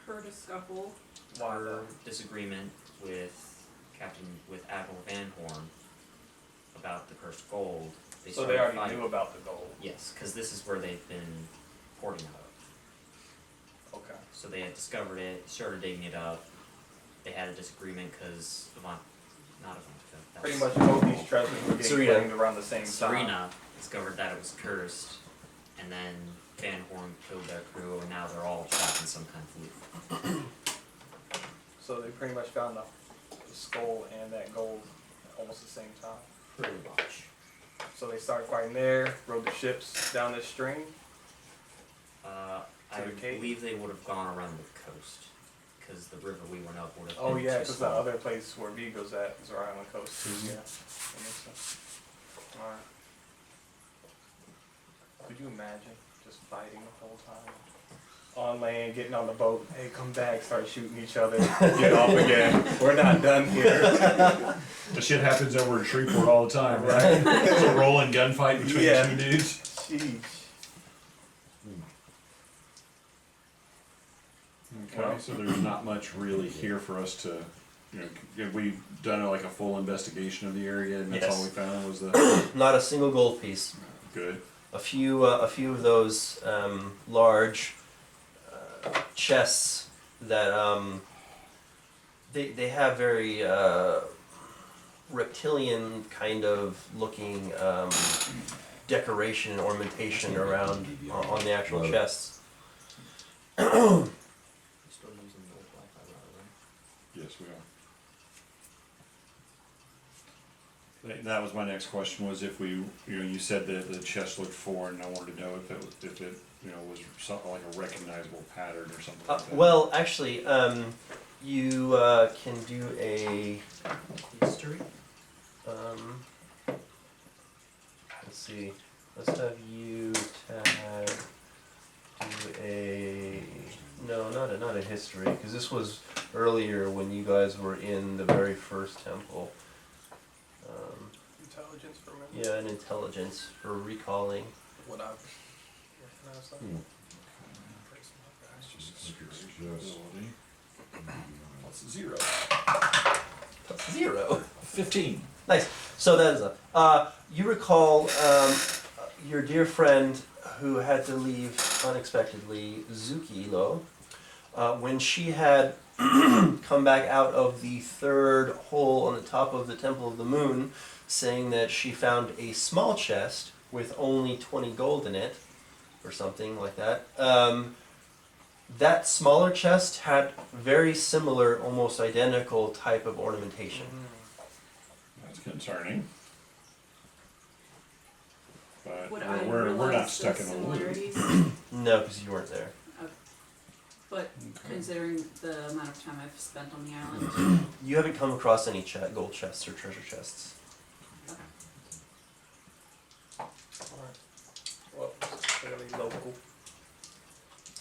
Heard a scuffle. Why Her though? disagreement with Admiral Van Horne about the cursed gold. So started they already fighting. knew about the gold. Yes, because this is where they've been hoarding out of. Okay. So they had discovered it, started digging it up. They had a disagreement because Pretty much both these treasures were getting Serena. claimed around the same time. Serena discovered that it was cursed, and then Van Horne killed their crew, and now they're all trapped in some kind of loop. So they pretty much found the skull and that gold at almost the same time. Pretty much. So they started fighting there, rode the ships down this stream. I To the cave? believe they would have gone around the coast, because the river we went up would have Oh been yeah, too because the small. other place where Vigo's at is right on the coast too. Yeah, that makes sense. All right. Could you imagine just fighting the whole time? On land, getting on the boat, hey, come back, start shooting each other, get off again. We're not done here. The shit happens over in Shreveport all the time, right? It's a rolling gunfight between Yeah. two dudes. Sheesh. Okay, so there's not much really here for us to, have we done like a full investigation of the area and that's all we Yes. found was the, Not a single gold piece. good. A few of those large chests that they have very reptilian kind of looking decoration and ornamentation around on the actual chests. You're still using the old Wi-Fi router, right? Yes, we are. That was my next question, was if we, you know, you said that the chest looked foreign, I wanted to know if it, you know, was something like a recognizable pattern or something like that. Well, actually, you can do a. History? Let's see. Let's have you tag. Do a. No, not a history, because this was earlier when you guys were in the very first temple. Intelligence for me. Yeah, an intelligence for recalling. What I've recognized something. Plus 0. Plus 0. 15. Nice. So that is you recall your dear friend who had to leave unexpectedly, Zukilo, when she had come back out of the third hole on the top of the Temple of the Moon, saying that she found a small chest with only 20 gold in it, or something like that. That smaller chest had very similar, almost identical type of ornamentation. That's concerning. But Would I we're not realize stuck the in a loop. similarities? No, because you weren't there. But considering the amount of time I've spent on the island, You haven't come across any gold chests or treasure chests. okay. Well, it's fairly local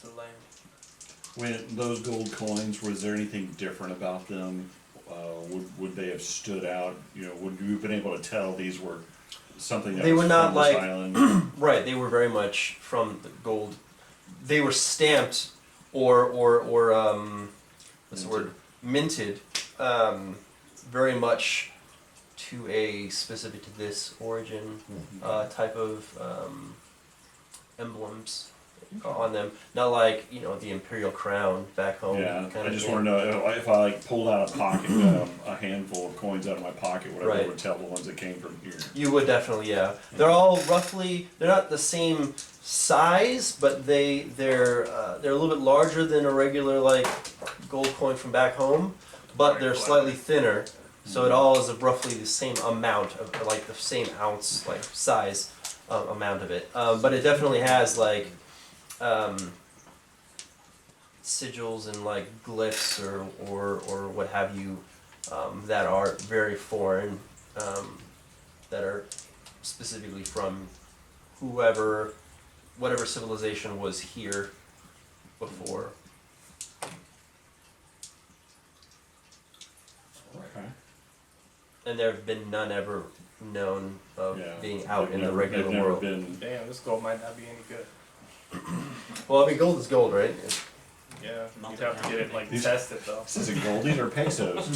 to land. When those gold coins, was there anything different about them? Would they have stood out? You know, would you have been able to tell these were something that They was were not from this like- island? Right, they were very much from the gold. They were stamped or what's the word? Minted, very much to a specific to this origin type of emblems on them. Not like, you know, the imperial crown back home. Yeah, kind I of just thing. want to know if I like pulled out a pocket, a handful of coins out of my pocket, would I be Right. able to tell the ones that came from here? You would definitely, yeah. They're all roughly. They're not the same size, but they're a little bit larger than a regular like gold coin from back home, but they're slightly thinner. So it all is of roughly the same amount of like the same ounce like size amount of it. But it definitely has like sigils and like glyphs or what have you that are very foreign, that are specifically from whatever civilization was here before. Okay. And there have been none ever known of Yeah. being out They've in the never- regular they've never world. been. Damn, this gold might not be any good. Well, I mean, gold is gold, right? Yeah, you'd have to get it like These- tested though. Is it goldies or pesos?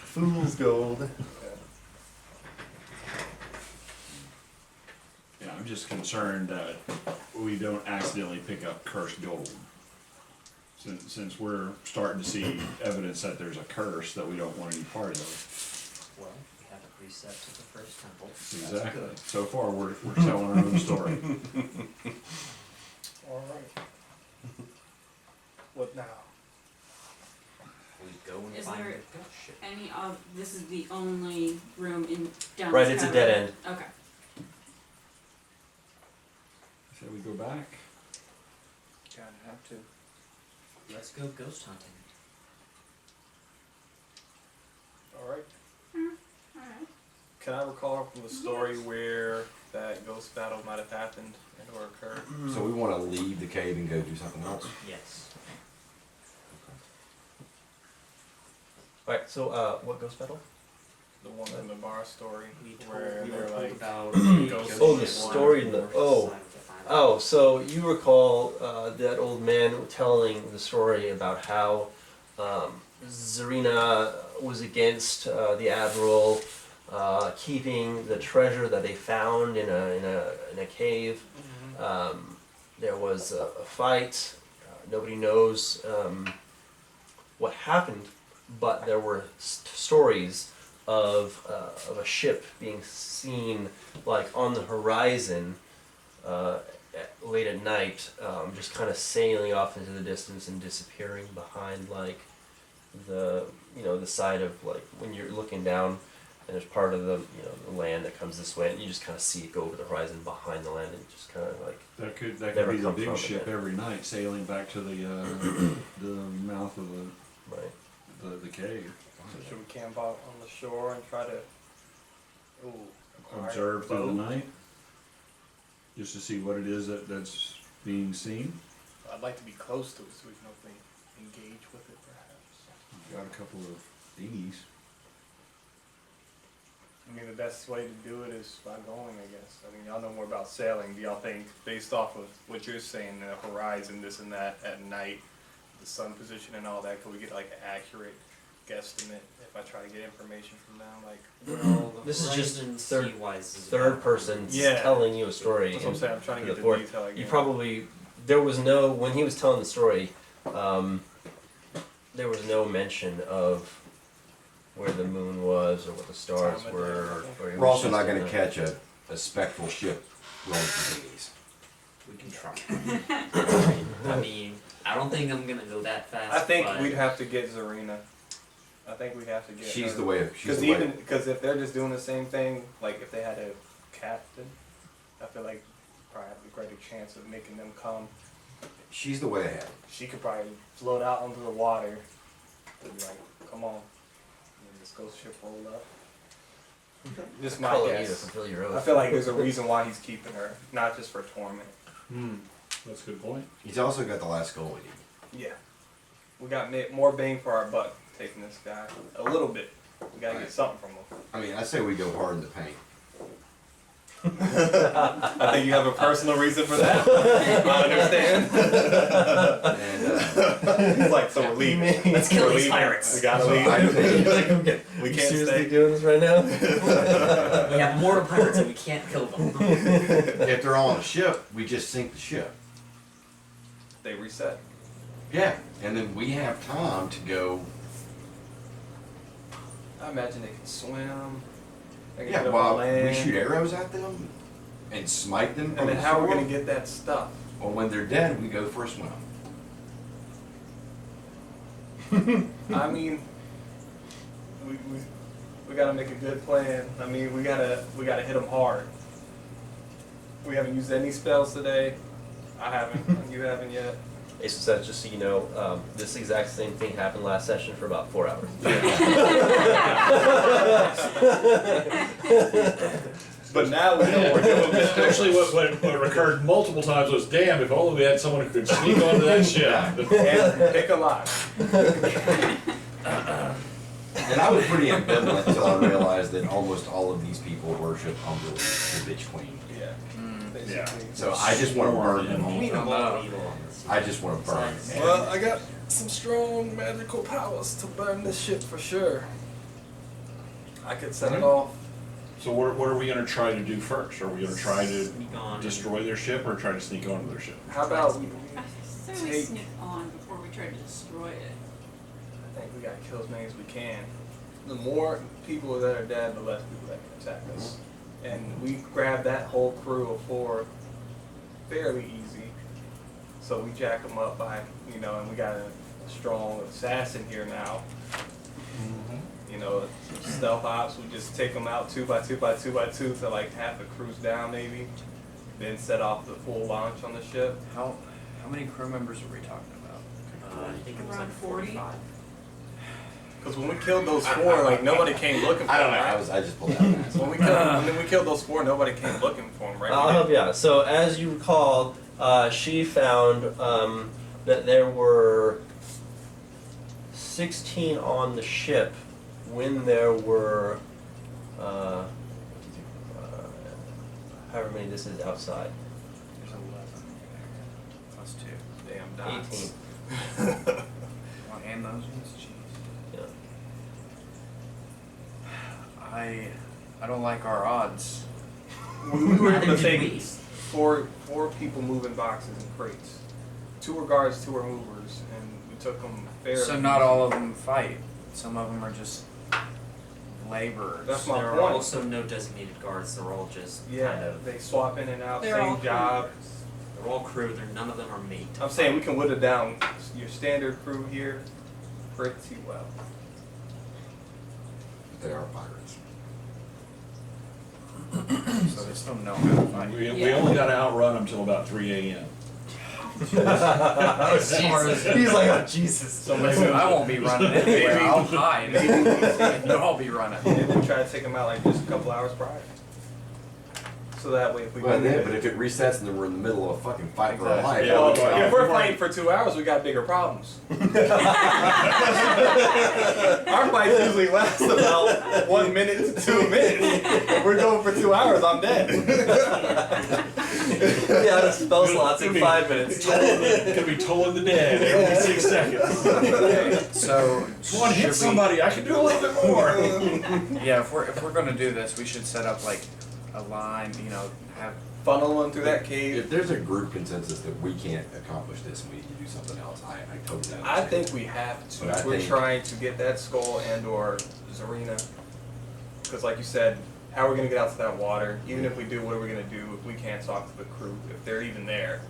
Fool's gold. Yeah, I'm just concerned that we don't accidentally pick up cursed gold. Since we're starting to see evidence that there's a curse that we don't want any part of. Well, we have a precept to the first temple. Exactly. So far, we're telling our own story. Alright. What now? We go and Is find there the ghost ship. Any of this is the only room in down. Right, this it's a cavern? dead end. Okay. Shall we go back? Gotta have to. Let's go ghost hunting. Alright. Alright. Can I recall from the story where that ghost battle might have happened and or occurred? So we wanna leave the cave and go do something else? Yes. Alright, so what ghost battle? The one in the bar story We where were they're told like about ghost Oh, the ship story in the- north oh. side of the fire. Oh, so you recall that old man telling the story about how Zarina was against the Admiral keeping the treasure that they found in a cave. There was a fight. Nobody knows what happened, but there were stories of a ship being seen like on the horizon late at night, just kind of sailing off into the distance and disappearing behind like the the side of like when you're looking down and there's part of the the land that comes this way and you just kind of see it go over the horizon behind the land and just kind of like That could Never be the come big from it, ship yeah. every night sailing back to the mouth of right. the cave. So should we camp out on the shore and try to acquire Observe a through the boat? night, just to see what it is that's being seen. I'd like to be close to it so we can hopefully engage with it perhaps. Got a couple of dinghies. I mean, the best way to do it is by going, I guess. I mean, y'all know more about sailing. Do y'all think, based off of what you're saying, the horizon, this and that, at night, the sun position and all that, could we get like an accurate guesstimate if I try to get information from them? Like, Well, the This is just horizon third- sea-wise is Third about- person Yeah. telling you a story. that's what I'm saying. I'm trying to the get the fourth. detail again. You probably there was no when he was telling the story. There was no mention of where the moon was or what the stars Time of were. day. Or it We're was also just not in gonna the- catch a spectral ship rolling through dinghies. We can try. I mean, I don't think I'm gonna go that fast. I think but we'd have to get Zarina. I think we'd have to get She's her. the way, she's Because the way. because if they're just doing the same thing, like if they had a captain, I feel like probably have a greater chance of making them come. She's the way ahead. She could probably float out onto the water and be like, come on. And then this ghost ship roll up. Just my Call it either, guess. fulfill your oath. I feel like there's a reason why he's keeping her, not just for torment. That's a good point. He's also got the last skull we need. Yeah. We got more bang for our buck taking this guy. A little bit. We gotta get something from him. I mean, I say we go hard in the paint. I think you have a personal reason for that. I understand. And, He's like, so we're leaving. Let's kill We're these leaving. pirates. We gotta So leave. I think- We You can't seriously stay. doing this right now? we have more pirates and we can't kill them. if they're all on a ship, we just sink the ship. They reset. Yeah, and then we have time to go. I imagine they can swim. They can Yeah, get up while on land. we shoot arrows at them and smite them from And then the how are we shore. gonna get that stuff? Well, when they're dead, we go for a swim. I mean, we gotta make a good plan. I mean, we gotta hit them hard. We haven't used any spells today. I haven't. You haven't yet. Ace of Sets, just so you know, this exact same thing happened last session for about 4 hours. But now we know what we're doing. Actually, what recurred multiple times was, damn, if only we had someone who could sneak onto that ship. And pick a lock. And I was pretty ambivalent until I realized that almost all of these people worship Umberly, the bitch queen. Yeah. Basically. So I just want to burn them all. We know all evil on this. I just want to burn them. Well, I got some strong magical powers to burn this ship for sure. I could set it off. So what are we gonna try to do first? Are we gonna try to Sneak on. destroy their ship or try to sneak onto their ship? How about we? I say we Take- sneak on before we try to destroy it. I think we gotta kill as many as we can. The more people that are dead, the less people that can attack us. And we grabbed that whole crew of 4 fairly easy. So we jack them up by, and we got a strong assassin here now. Stealth ops, we just take them out 2 by 2 by 2 by 2 to like half the crew's down maybe. Then set off the full launch on the ship. How many crew members are we talking about? I think it was Around like 40? 45. Because when we killed those 4, like nobody came looking for I don't them. know. right? I just pulled out an ass. When we killed those 4, nobody came looking for them, right? I'll help you out. So as you recall, she found that there were 16 on the ship when there were however many this is outside. There's 11 there. Plus 2. Damn dots. 18. Want to hand those ones? Jeez. Yeah. I don't like our odds. We were able Neither to did take we. 4 people moving boxes and crates. 2 were guards, 2 were movers, and we took them fairly. So not all of them fight. Some of them are just laborers. That's my There are point. also no designated guards. They're all just kind Yeah, of. they swap in and out, They're all same job. They're all crew. None of them are mate. I'm saying we can whittle down your standard crew here pretty well. They are pirates. So they still know how to fight. We only gotta outrun them till about 3 a.m. He's like, oh Jesus. I won't be running anywhere. I'll hide. You'll all be running. Maybe we try to take them out like just a couple hours prior. So that way if we But do then, but if it resets and then we're in the middle of a fucking fight for our life. Yeah, well, well, if we're fighting for 2 hours, we got bigger problems. Our fights usually last about 1 minute to 2 minutes. If we're going for 2 hours, I'm dead. Yeah, the spell slots in 5 minutes. Could be tolling the dead every 6 seconds. So Come on, hit should we- somebody. I can do a little bit more. Yeah, if we're gonna do this, we should set up like a line. You know, have Funnel them through that cave. If there's a group consensus that we can't accomplish this and we need to do something else, I totally understand. I think we have to. But I We're think- trying to get that skull and or Zarina. Because like you said, how are we going to get out to that water? Even if we do, what are we going to do if we can't talk to the crew, if they're even there?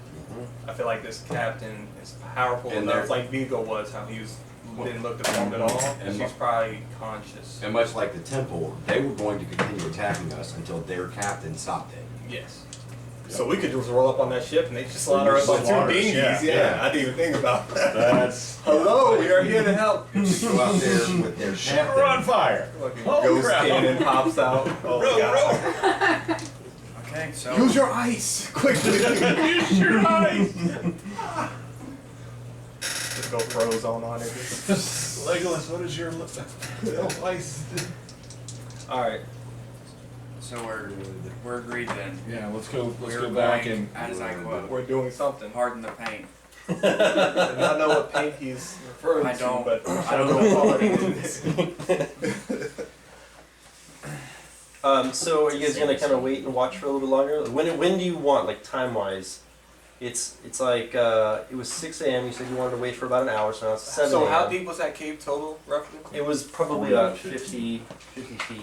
I feel like this captain is powerful And enough, they're- like Vigo was, how he was, didn't look deformed at all. And She's probably conscious. And much like the temple, they were going to continue attacking us until their captain stopped it. Yes. So we could just roll up on that ship and they just slaughter us like two Slaughter us, dinghies. yeah. Yeah, I didn't even think about that. That's. Hello, we are here to help. Go out there with their Ship captain. are on fire. Fucking Holy ghost crap. cannon pops out. Oh Row, god. okay. So Use your ice quickly. Use your eyes. Just go Frozone on it. Legolas, what is your ice? All right. so we're agreed then. Yeah, let's go We're back going, and as I quote, We're doing something. harden the paint. I do not know what paint he's referring I to, don't- but I don't know know. what color it is. So are you guys gonna kind of wait and watch for a little bit longer? When do you want, like time wise? It's like it was 6 a.m. You said you wanted to wait for about an hour, so now it's 7 So how a.m. deep was that cave total, roughly? It was probably about 50 feet.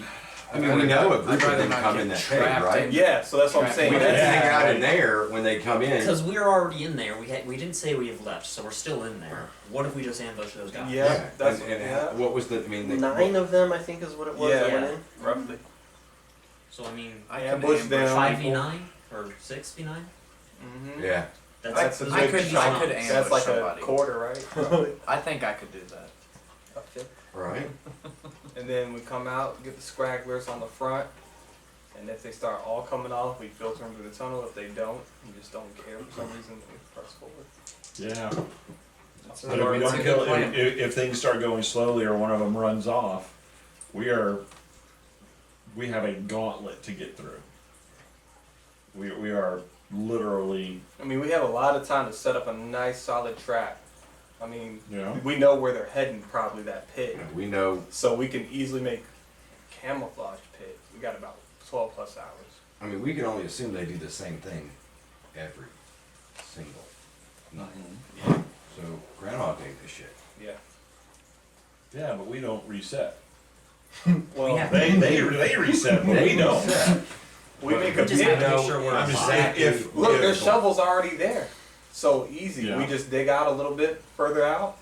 I mean, we know a group I'd of rather them not come get in that cave, trapped right? in- Yeah, so that's what I'm saying. We can That's- hang out in there when they come in. Because we're already in there. We didn't say we have left, so we're still in there. What if we just ambush those guys? Yeah, that's and yeah. what was the? I mean, 9 of them, I think, is what it was that went in. roughly. So I mean, I Ambush could them. 5v9 or 6v9. Mm-hmm. Yeah. That's a I good could shot. ambush That's like somebody. a quarter, right? Roughly. I think I could do that. A fifth. Right. And then we come out, get the scragglers on the front, and if they start all coming off, we filter them through the tunnel. If they don't, we just don't care for some reason, we press forward. Yeah. That's But if we That's don't a kill, good plan. if things start going slowly or one of them runs off, we have a gauntlet to get through. We are literally, I mean, we have a lot of time to set up a nice solid trap. I mean, you know, we know where they're heading, probably that pit. We know. So we can easily make camouflage pit. We got about 12 plus hours. I mean, we can only assume they do the same thing every single night. So Groundhog Day this shit. Yeah. yeah, but we don't reset. Well, We have- They reset, but we don't. we make a We just have pit. to make sure we're I'm just alive. saying, if Look, their shovel's already there. So easy. Yeah. We just dig out a little bit further out,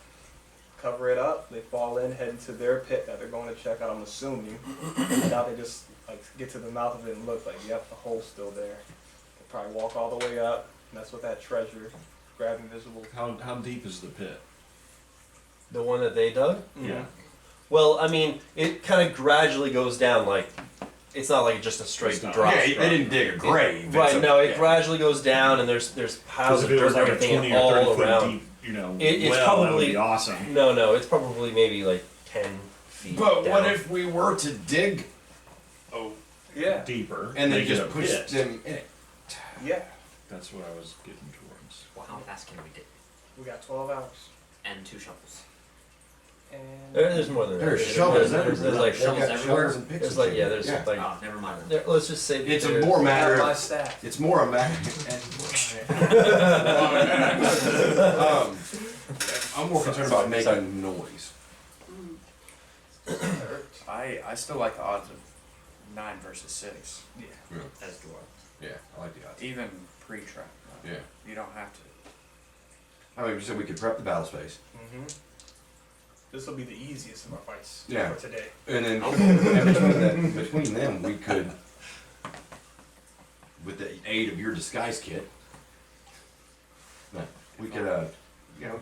cover it up. They fall in, head into their pit that they're going to check out, I'm assuming. And now they just like get to the mouth of it and look like, yep, the hole's still there. They probably walk all the way up, mess with that treasure, grab invisible. how deep is the pit? The one that they dug? Yeah. Well, I mean, it kind of gradually goes down. Like it's not like just a straight It's not- drop. Yeah, they didn't dig a grave. Right, It's a- no, it yeah. gradually goes down, and there's piles Because of if it dirt was and like a everything 20 or 30 all foot around. deep, you know, It's well, that probably would be awesome. No, it's probably maybe like 10 feet. But what down. if we were to dig Yeah. Deeper, and they then get just a push pit. them in it? Yeah. That's what I was getting towards. Well, how fast can we dig? We got 12 hours. And 2 shovels. And There's more than that. There's shovels There's everywhere. like Shovels They've got everywhere? shovels and picks there's and like shit. yeah, there's Yeah. like Oh, never mind. let's just say It's a there's- more matter my of. staff. It's more a matter. I'm more concerned about making noise. I still like the odds of 9 versus 6. Yeah. As do I. Yeah, I like the idea. Even pre-trap. Yeah. You don't have to. I mean, you said we could prep the battle space. Mm-hmm. This will be the easiest of our fights Yeah. for today. And then and between them, we could, with the aid of your disguise kit, we could,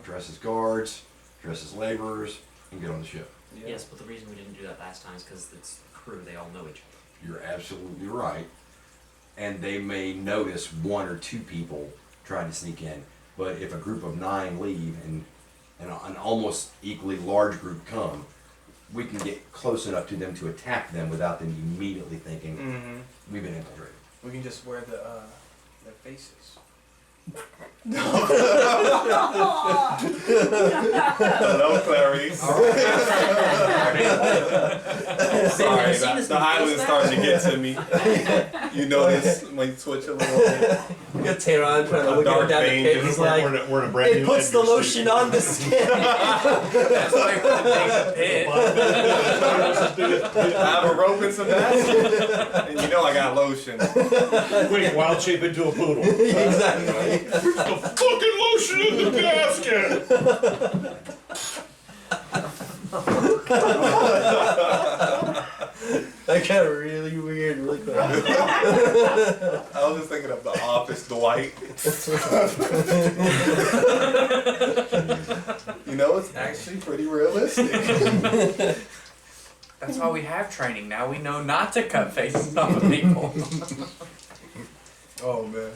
dress as guards, dress as laborers, and get on the ship. Yeah. Yes, but the reason we didn't do that last time is because it's the crew, they all know each other. You're absolutely right. And they may notice one or two people trying to sneak in. But if a group of 9 leave and an almost equally large group come, we can get close enough to them to attack them without them immediately thinking Mm-hmm. we've been infiltrated. We can just wear their faces. Oh. Hello, Clarice. Sorry, seen this the before, island's Smash? starting to get to me. You notice when you twitch a little bit. You got Tehran trying to look Dark her down the vein, pit. just He's We're like, in a brand new. it puts the Edgar lotion on the skin. That's why we take the pit. I have a rope and some matches, and you know I got lotion. Quick, wild shape into a poodle. Exactly. The fucking lotion in the basket! That got really weird really quick. I was just thinking of The Office, Dwight. You know, it's actually pretty realistic. That's why we have training. Now we know not to cut faces off of people. Oh man.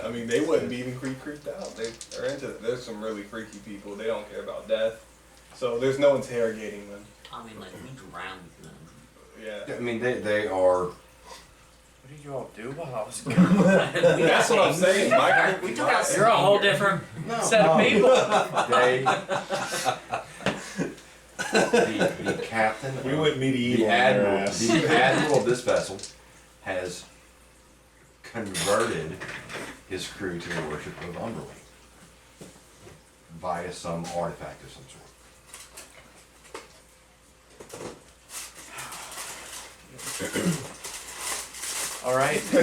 I mean, they wouldn't be even creeped out. They're into it. There's some really freaky people. They don't care about death. So there's no interrogating them. I mean, like, we drowned them. Yeah. I mean, they are. What did you all do while I was gone? That's what I'm saying. My We took out You're a whole different set of people. The captain. We went medieval The on their admiral. ass. The admiral of this vessel has converted his crew to the worship of Umberly via some artifact of some sort. All right. She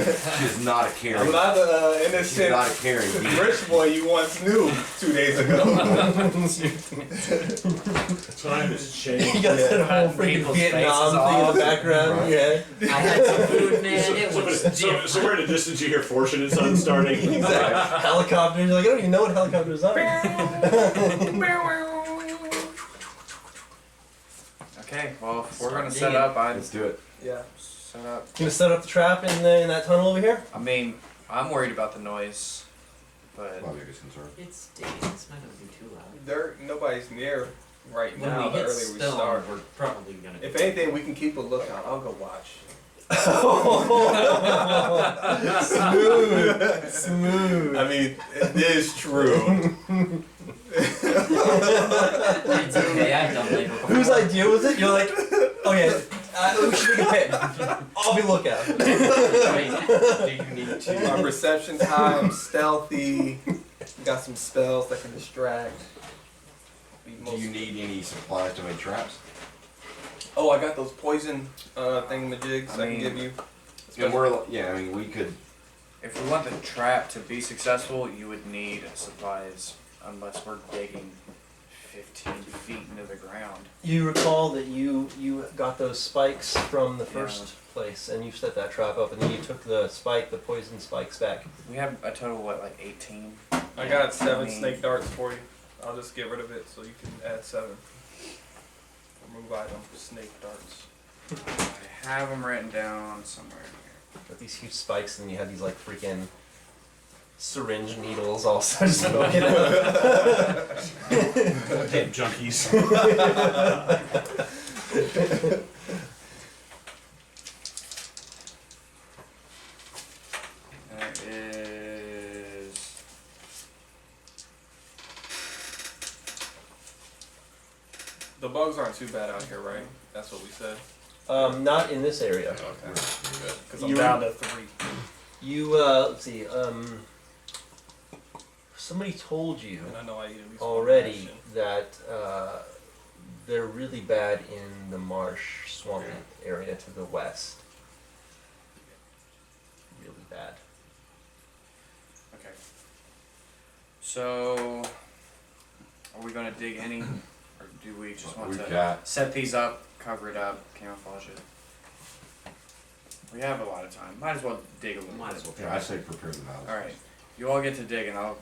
is not a caring. I'm not She's innocent not a caring. rich boy you once knew 2 days ago. Time has You changed. got that whole Cutting freaking people's Vietnam faces thing in off. the background. Right. Yeah. I had some food, man. It was different. So we're in a distance, you hear Fortune and Son starting. Exactly. Helicopters. You're like, I don't even know what helicopters are. Okay. Well, if we're gonna Start set digging. up, I'd Let's do it. Yeah. set up. Gonna set up the trap in that tunnel over here? I mean, I'm worried about the noise, but My biggest concern. It's digging. It's not gonna be too loud. Nobody's near right When now. we The hit earlier we stone, start. we're probably gonna. If anything, we can keep a lookout. I'll go watch. Smooth. Smooth. I mean, it is true. It's okay. I've done labor before. Whose idea was it? You're like, okay, we should make a pit. I'll be lookout. Wait, do you need to? Our reception time, stealthy. Got some spells that can distract. Do you need any supplies to make traps? Oh, I got those poison thingamajigs I can give you. I mean, we could. if we want the trap to be successful, you would need supplies unless we're digging 15 feet into the ground. You recall that you got those spikes from the Yeah. first place, and you set that trap up, and then you took the poison spikes back. We have a total of what, like 18? I got 7 20. snake darts for you. I'll just get rid of it so you can add 7. Remove item, snake darts. I have them written down somewhere in here. Got these huge spikes, and then you had these like freaking syringe needles also just poking out. Damn junkies. That is... The bugs aren't too bad out here, right? That's what we said. Not in this area. Okay. Because I'm You- down to 3. You let's see. Somebody told you And I know I eat at least one already ration. that they're really bad in the marsh, swampy area to the west. Really bad. Okay. So... Are we gonna dig any, or do we just want We've to got set these up, cover it up, camouflage it? We have a lot of time. Might as well dig a little Might bit. as well yeah, try. I say prepare the house. All right, you all get to dig, and I'll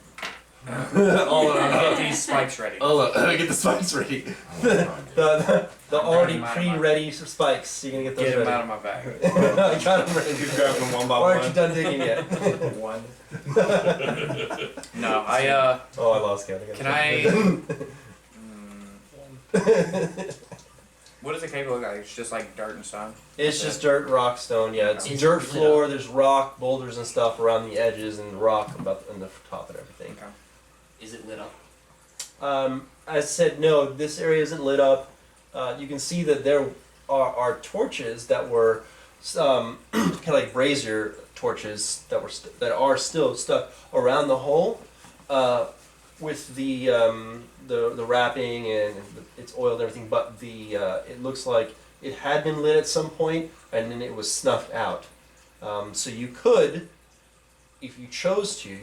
All get these spikes ready. get the spikes ready. I don't know what I'm doing. The I'm already grabbing mine. pre-ready spikes. You're gonna get those Get them ready. out of my bag. I got them ready. You grab them one by Why aren't you one. done digging yet? One. No, Oh, I lost count. can I? What does the cave look like? It's just like dirt and stone. It's just dirt, rock, stone. Yeah, it's It's dirt lit floor. up. There's rock, boulders, and stuff around the edges, and rock about in the top and everything. Okay. Is it lit up? I said no. This area isn't lit up. You can see that there are torches that were kind of like brazier torches that were that are still stuck around the hole, with the wrapping and it's oiled and everything. But it looks like it had been lit at some point and then it was snuffed out. So you could, if you chose to,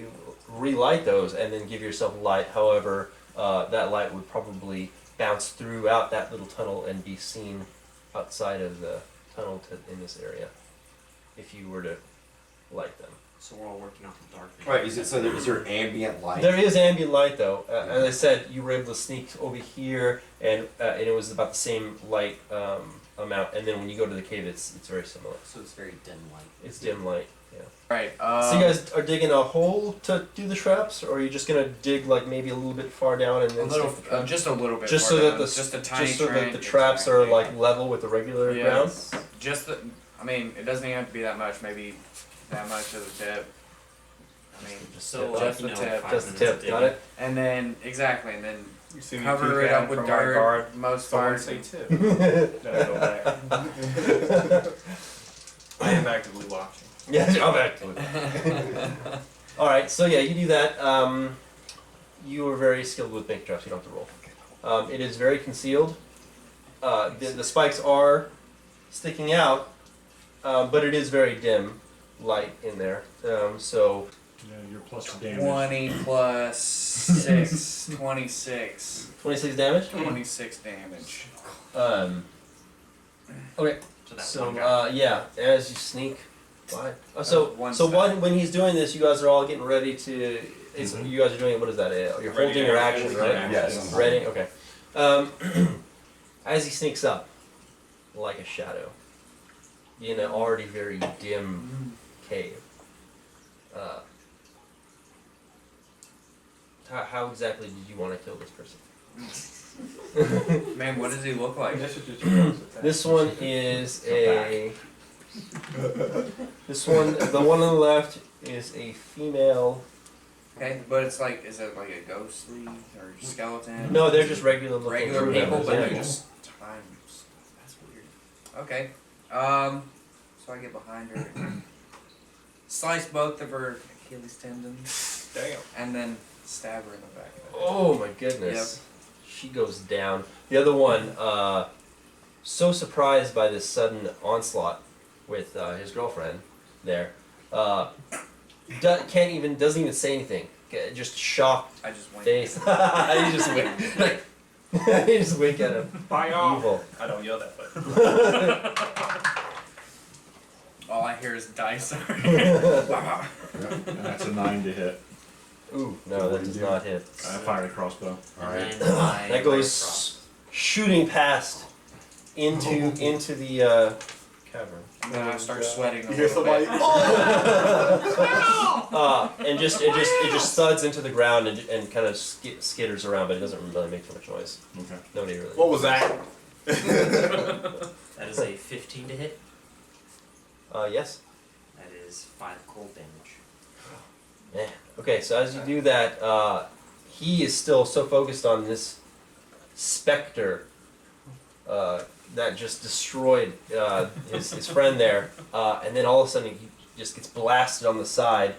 relight those and then give yourself light. However, that light would probably bounce throughout that little tunnel and be seen outside of the tunnel in this area if you were to light them. So we're all working off the dark vision. Right, is there ambient light? There is ambient light though. As I said, you were able to sneak over here and it was about the same light amount. And then when you go to the cave, it's very similar. So it's very dim light. It's dim light. Yeah. Right. So you guys are digging a hole to do the traps, or are you just gonna dig like maybe a little bit far down and a then little, stick the traps? just a little bit. Just far so that down. the just a tiny just so that trench, the it's traps fine, are yeah. like level with the regular Yeah. ground. Just the. I mean, it doesn't even have to be that much. Maybe that much of the tip. I mean, So just you the know, tip. 5 Just the minutes tip. of Got digging. it. and then exactly, and then You see me cover it peek up at with from my dirt. guard. Most Someone fires. say tip. Then I go back. I am actively watching. Yeah, I'm back to it. All right, so yeah, you do that. You are very skilled with bank traps. You don't have to roll. It is very concealed. The spikes are sticking out, but it is very dim light in there. So Yeah, you're plus the damage. 20 plus 6, 26. 26 damage. 26 damage. Okay. So that's So one guy. yeah, as you sneak by. So one so step. when he's doing this, you guys are all getting ready to. You guys are doing what is that? You're Ready holding to your go. action, Holding right? your Yes. Ready? Okay. As he sneaks up, like a shadow, in an already very dim cave. How exactly did you want to kill this person? Man, what does he look like? This one is a. This one, the one on the left, is a female. Okay, but it's like, is it like a ghostly or skeleton? No, they're just regular looking Regular crew people, members, but yeah. they're just times. That's weird. Okay. So I get behind her, slice both of her Achilles tendons, Damn. and then stab her in the back. of the head. Oh my goodness. She goes down. The other one, so surprised by this sudden onslaught with his girlfriend there, doesn't even say anything. Just shocked I just went. face. You just wink. You just wink at him. Fire off. Evil. I don't yell that, but All I hear is dice. And that's a 9 to hit. Ooh, no, that does not hit. I fired a crossbow. Alright. And then I That goes shooting past into the cavern. And then I start sweating a You hear little bit. And it just thuds into the ground and kind of skitters around, but it doesn't really make too much noise. Okay. Nobody really. What was that? that is a 15 to hit. Yes. That is 5 cold damage. Yeah. Okay, so as you do that, he is still so focused on this specter that just destroyed his friend there, and then all of a sudden he just gets blasted on the side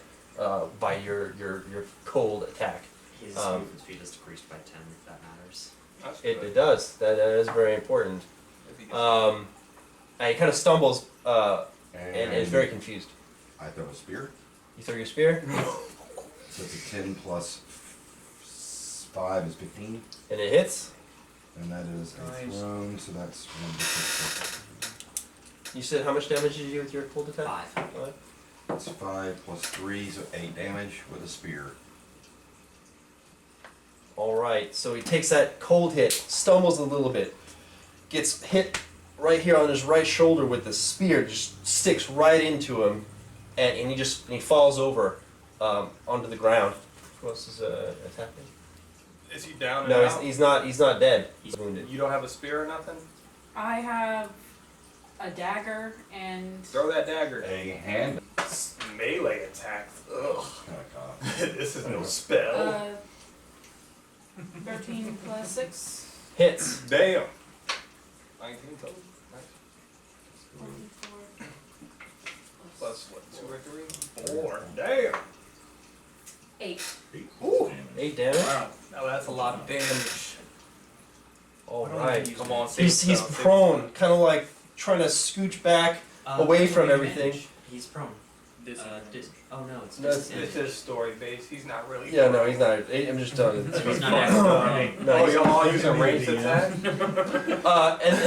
by your cold attack. His Um, movement speed is decreased by 10, if that matters. that's It good. does. That is very important. If he gets- And he kind of stumbles and is very confused. I throw a spear. You throw your spear. So it's a 10 plus 5 is 15. And it hits. And that is a Nice. thrown, so that's 1d6. You said how much damage did you do with your cold attack? 5. 5. That's 5 plus 3, so 8 damage with a spear. Alright, so he takes that cold hit, stumbles a little bit, gets hit right here on his right shoulder with the spear, just sticks right into him, and he falls over onto the ground. Who else is attacking? Is he down and No, out? he's not dead. He's wounded. You don't have a spear or nothing? I have a dagger and Throw that dagger. A hand. Melee attack. Ugh. Oh my god. This is no spell. 13 plus 6. Hits. Damn. 19 total. Nice. 24 Plus what? 2 or 3? 4. Damn. 8. Ooh. 8 damage. Wow. Now that's a lot of damage. Alright. Come on. He's prone, kind of like trying to scooch back. Away from what do you everything. manage? He's prone. Oh no, it's No, it's- This is story based. He's not really. Yeah, no, he's not. I'm just telling you. He's not actually. No, Oh, he's you're all using ranged attack? and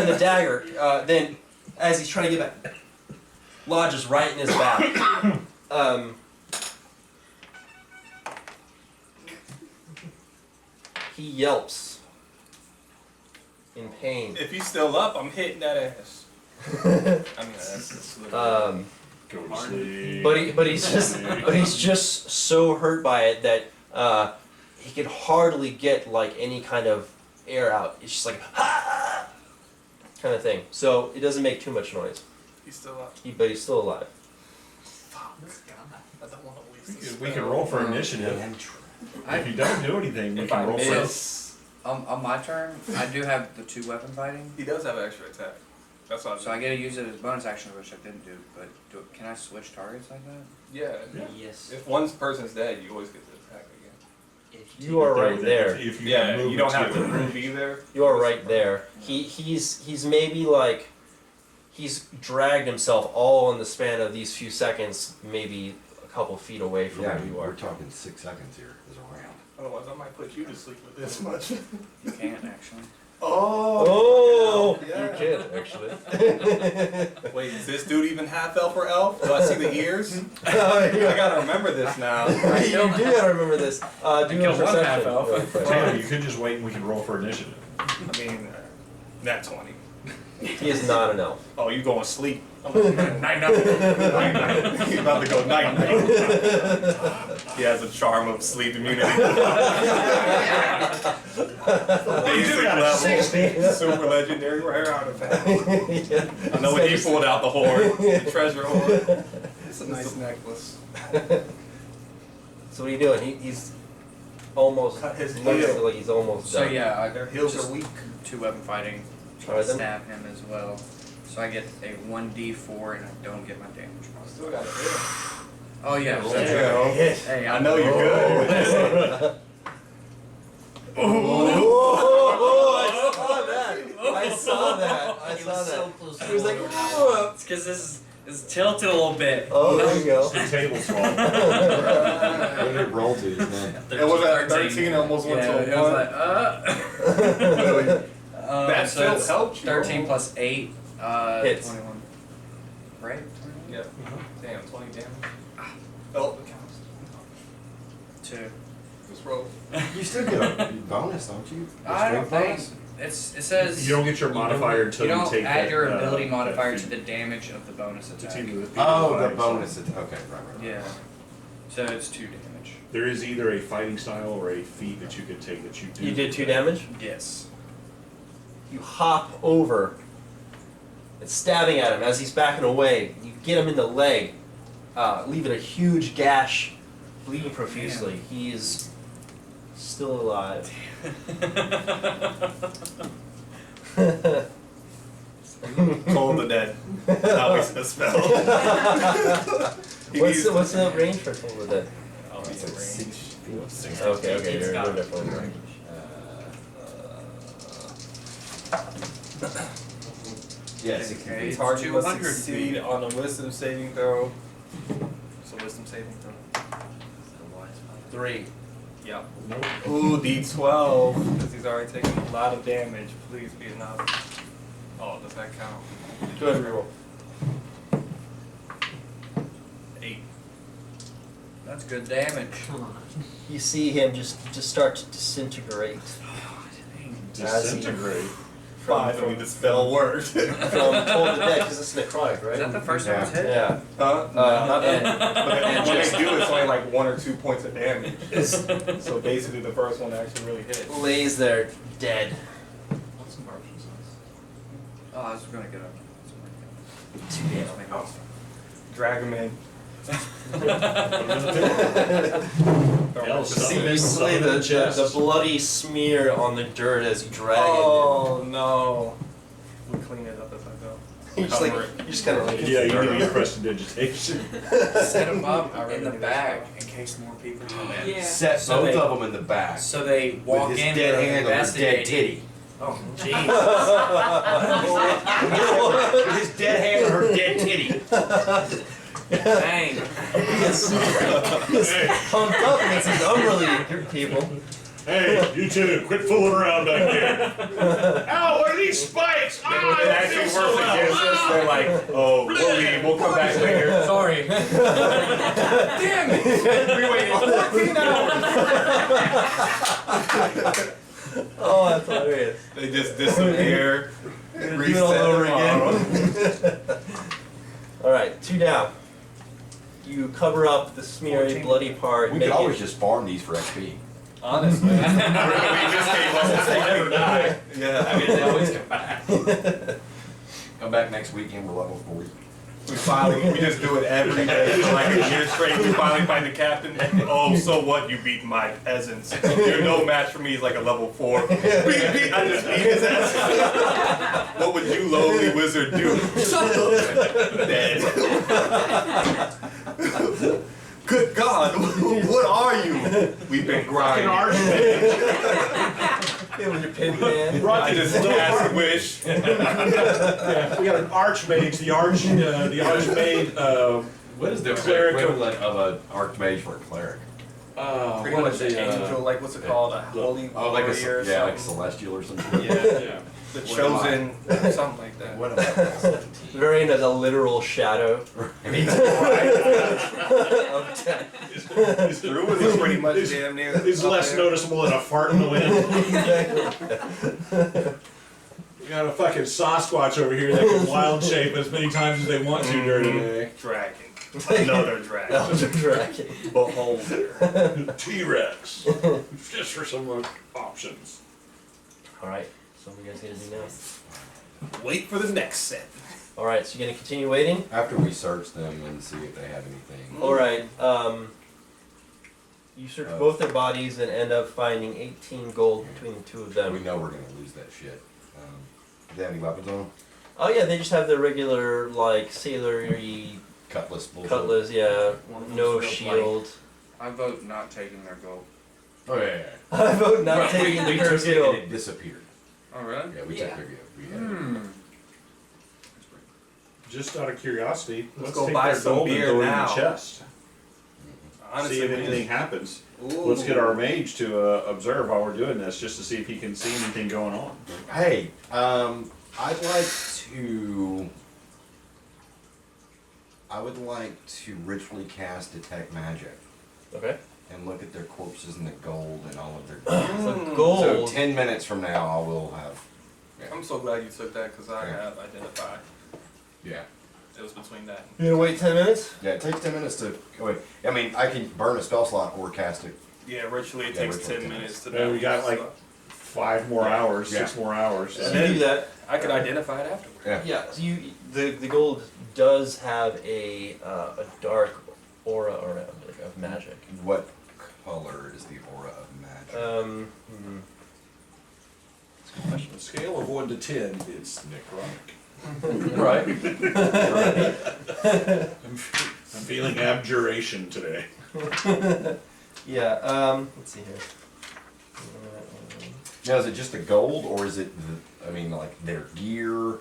the dagger, then, as he's trying to get back, lodges right in his back. He yelps in pain. If he's still up, I'm hitting that ass. I mean, that's literally. Go to sleep. But he's just so hurt by it that he can hardly get like any kind of air out. It's just like ah! kind of thing. So it doesn't make too much noise. He's still up. But he's still alive. Fuck. I don't want to waste this We can spell. roll for initiative. If you don't do anything, we If can I roll miss, On my turn, I do have the 2 weapon fighting, he does have extra attack. That's what so I get to use it as bonus action, which I didn't do. But can I switch targets like that? Yeah. Yes. If one person's dead, you always get to attack again. If You are right there. If you Yeah, have you movement don't have to it. move either. You are right there. He's maybe like he's dragged himself all in the span of these few seconds, maybe a couple feet away from Yeah, where you we're are. talking 6 seconds here is a round. Otherwise, I might put you to sleep with this much. You can't actually. Oh, yeah. you can actually. Wait, is this dude even half elf or elf? Do I see the ears? Oh, I yeah. gotta remember this now. You do gotta remember this. Do a killed one perception. half-elf. really quick. Taylor, you could just wait and we can roll for initiative. I mean, nat 20. He is not an elf. Oh, you going to sleep? I'm like, night night. He's about to go night night. He has a charm of sleep immunity. Basic level, super legendary rare artifact. Yeah. I know when he pulled out the hoard, the treasure hoard. It's a nice necklace. So what are you doing? He's almost. Cut his looks heel. like he's almost So done. yeah, Their heels just are weak. 2 weapon fighting. Alright then. Stab him as well. So I get a 1d4 and I don't get my damage bonus. Still got a hit. Oh yeah, There that's you right. go. Hey, I know you're good. I saw that. I He saw was that. so close to He was like, rolling "Oh." It's because this is tilted a little bit. Oh, there you go. The table's fault. What did it roll to? Then? It was at 13, almost went Yeah, to it a was 1. like, That so still it's helped you. 13 plus 8, Hits. 21. Right? Yeah. Damn, 20 damage. Oh, it counts. 2. Just roll. You still get a bonus, don't you? A I don't strength think. bonus? It says You don't get your modifier until you you don't take add that, your ability that modifier to feat. the damage of the bonus It's attack. either the feat Oh, or the fighting bonus. style. Okay, right. Yeah. So it's 2 damage. There is either a fighting style or a feat that you could take that you do. You did 2 damage? Yes. You hop over and stabbing at him as he's backing away. You get him in the leg, leaving a huge gash, bleeding profusely. He is still alive. Toll the dead. Not wasting a spell. What's the range for Toll the Dead? Oh, he's in range. Okay, you're definitely in range. Yes. Okay, it's Target must 200 succeed feet. on a wisdom saving throw. So wisdom saving throw. 3. Yep. Nope. Ooh, D12. Because he's already taken a lot of damage. Please be a novice. Oh, does that count? Go ahead and reroll. 8. That's good damage. Come on. You see him just start to disintegrate. Disintegrate. 5. I mean, the spell worked. From Toll to Dead, because it's necrotic, right? Is that the first one hit? Yeah. Huh? Not and, and- but and when just- they do, it's only like 1 or 2 points of damage. So basically, the first one actually really hit. Lays there dead. What's the margin size? Oh, I was gonna get a. Drag him in. Hell, See, Summon- you see summon the chest. bloody smear on the dirt as you drag Oh no. We clean it up as I go. it in. You just like, Cover it. you just kind of like. Yeah, you need to get prestidigitation. Set them up I really in the need bag in case more people come in. Yeah. Set So both they- of them in the back So they walk with his in dead with hand on his dead investigating. titty. Oh, jeez. With his dead hand on her dead titty. Dang. He gets pumped up and he says, I'm really good people. Hey, you two, quit fooling around back there. Ow, what are these spikes? It actually works against us. They're like, oh, we'll leave. We'll come back later. Sorry. Damn it! We waited 14 hours. Oh, that's hilarious. They just disappear. Do it all over again. Alright, 2 down. You cover up the smeary, 14. bloody part. We make could always it- just farm these for XP. Honestly. We just gave up. They never die. Yeah. I mean, they always come back. Come back next weekend, we're level 40. We just do it every day for like a year straight. We finally find the captain. Oh, so what? You beat my peasants. You're no match for me. He's like a level 4. Beat. I just beat his ass. What would you, lowly wizard, do? Shut up. Dead. Good God, what are you? We've been grinding. Yeah, with your pin man. I just asked wish. Yeah, we got an archmage, the archmaid, What is the Cleric of- equivalent of an archmage for a cleric? Pretty much an angel, like what's it called? A holy Oh, like warrior or yeah, like something. celestial or something. yeah. The chosen, something like that. What am I? Variant as a literal shadow of death. It's true. It's pretty much damn near. It's up less there. noticeable than a fart in the wind. Exactly. We got a fucking Sasquatch over here that can wild shape as many times as they want to during the day. Dragon. Another dragon. Elder dragon. Beholder. T-Rex. Just for some options. Alright, so what are you guys gonna do now? Wait for the next set. Alright, so you're gonna continue waiting? After we search them and see if they have anything. Alright, you search both their bodies and end up finding 18 gold between the two of We them. know we're gonna lose that shit. Do they have any weapons on them? Oh yeah, they just have their regular, like, sailor-y Cutlass bullshit. cutlass, yeah, One of them's no real shield. I vote not taking their gold. Oh yeah. I vote not Right, taking we the took curse it shield. and it disappeared. Oh, really? Yeah, we Yeah. took their gift. We had it. Hmm. Just out of curiosity, let's go take buy their some gold and beer throw it in now. the chest. Honestly, See if we anything just- happens. Ooh. Let's get our mage to observe while we're doing this, just to see if he can see anything going on. Hey, I'd like to. I would like to ritually cast detect magic Okay. and look at their corpses and the gold and all of their. So gold. So 10 minutes from now, I will have. I'm so glad you took that because I have identified. Yeah. It was between that. You gonna wait 10 minutes? Yeah, it takes 10 minutes to go in. I mean, I can burn a spell slot or cast it. Yeah, virtually it Yeah, takes virtually 10 10 minutes to Yeah, we got like 5 more hours, Yeah. 6 more hours. So And you do then, that. I could identify it afterwards. Yeah. Yeah, so the gold does have a dark aura of magic. What color is the aura of magic? That's a good question. on a scale of 1 to 10, it's necrotic. Right. I'm feeling abjuration today. Yeah, let's see here. Now, is it just the gold, or is it, I mean, like their gear?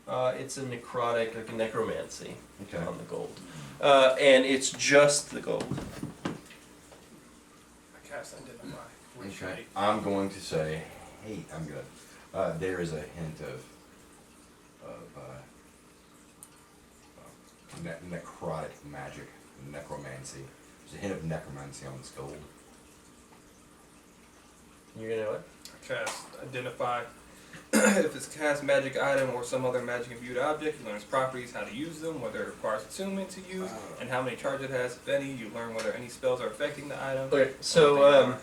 It's a necrotic, like a necromancy Okay. on the gold. And it's just the gold. cast identify. Okay. I'm going to say, hey, I'm good. There is a hint of necrotic magic, necromancy. There's a hint of necromancy on this gold. You're gonna what? Cast identify. If it's cast magic item or some other magic imbued object, you learn its properties, how to use them, whether it requires attunement to use, and how many charge it has, if any. You learn whether any spells are affecting the item. Okay, so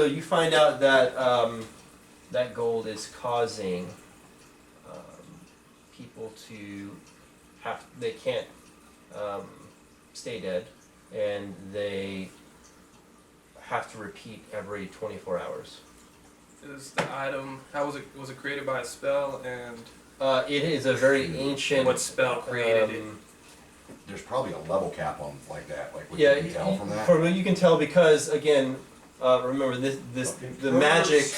you find out that that gold is causing people to they can't stay dead, and they have to repeat every 24 hours. Is the item, how was it created by a spell, and It is a very ancient. what spell created it? There's probably a level cap on like that, like what Yeah, you can tell from that. from what you can tell, because again, remember the magic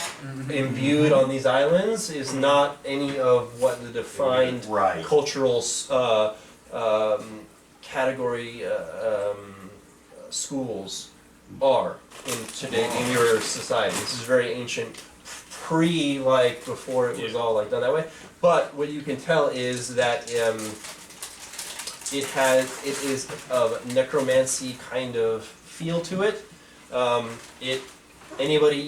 imbued on these islands is not any of what the defined Right. cultural category schools are in today in your society. This is very ancient, before it was all like done that way. But what you can tell is that it is a necromancy kind of feel to it. You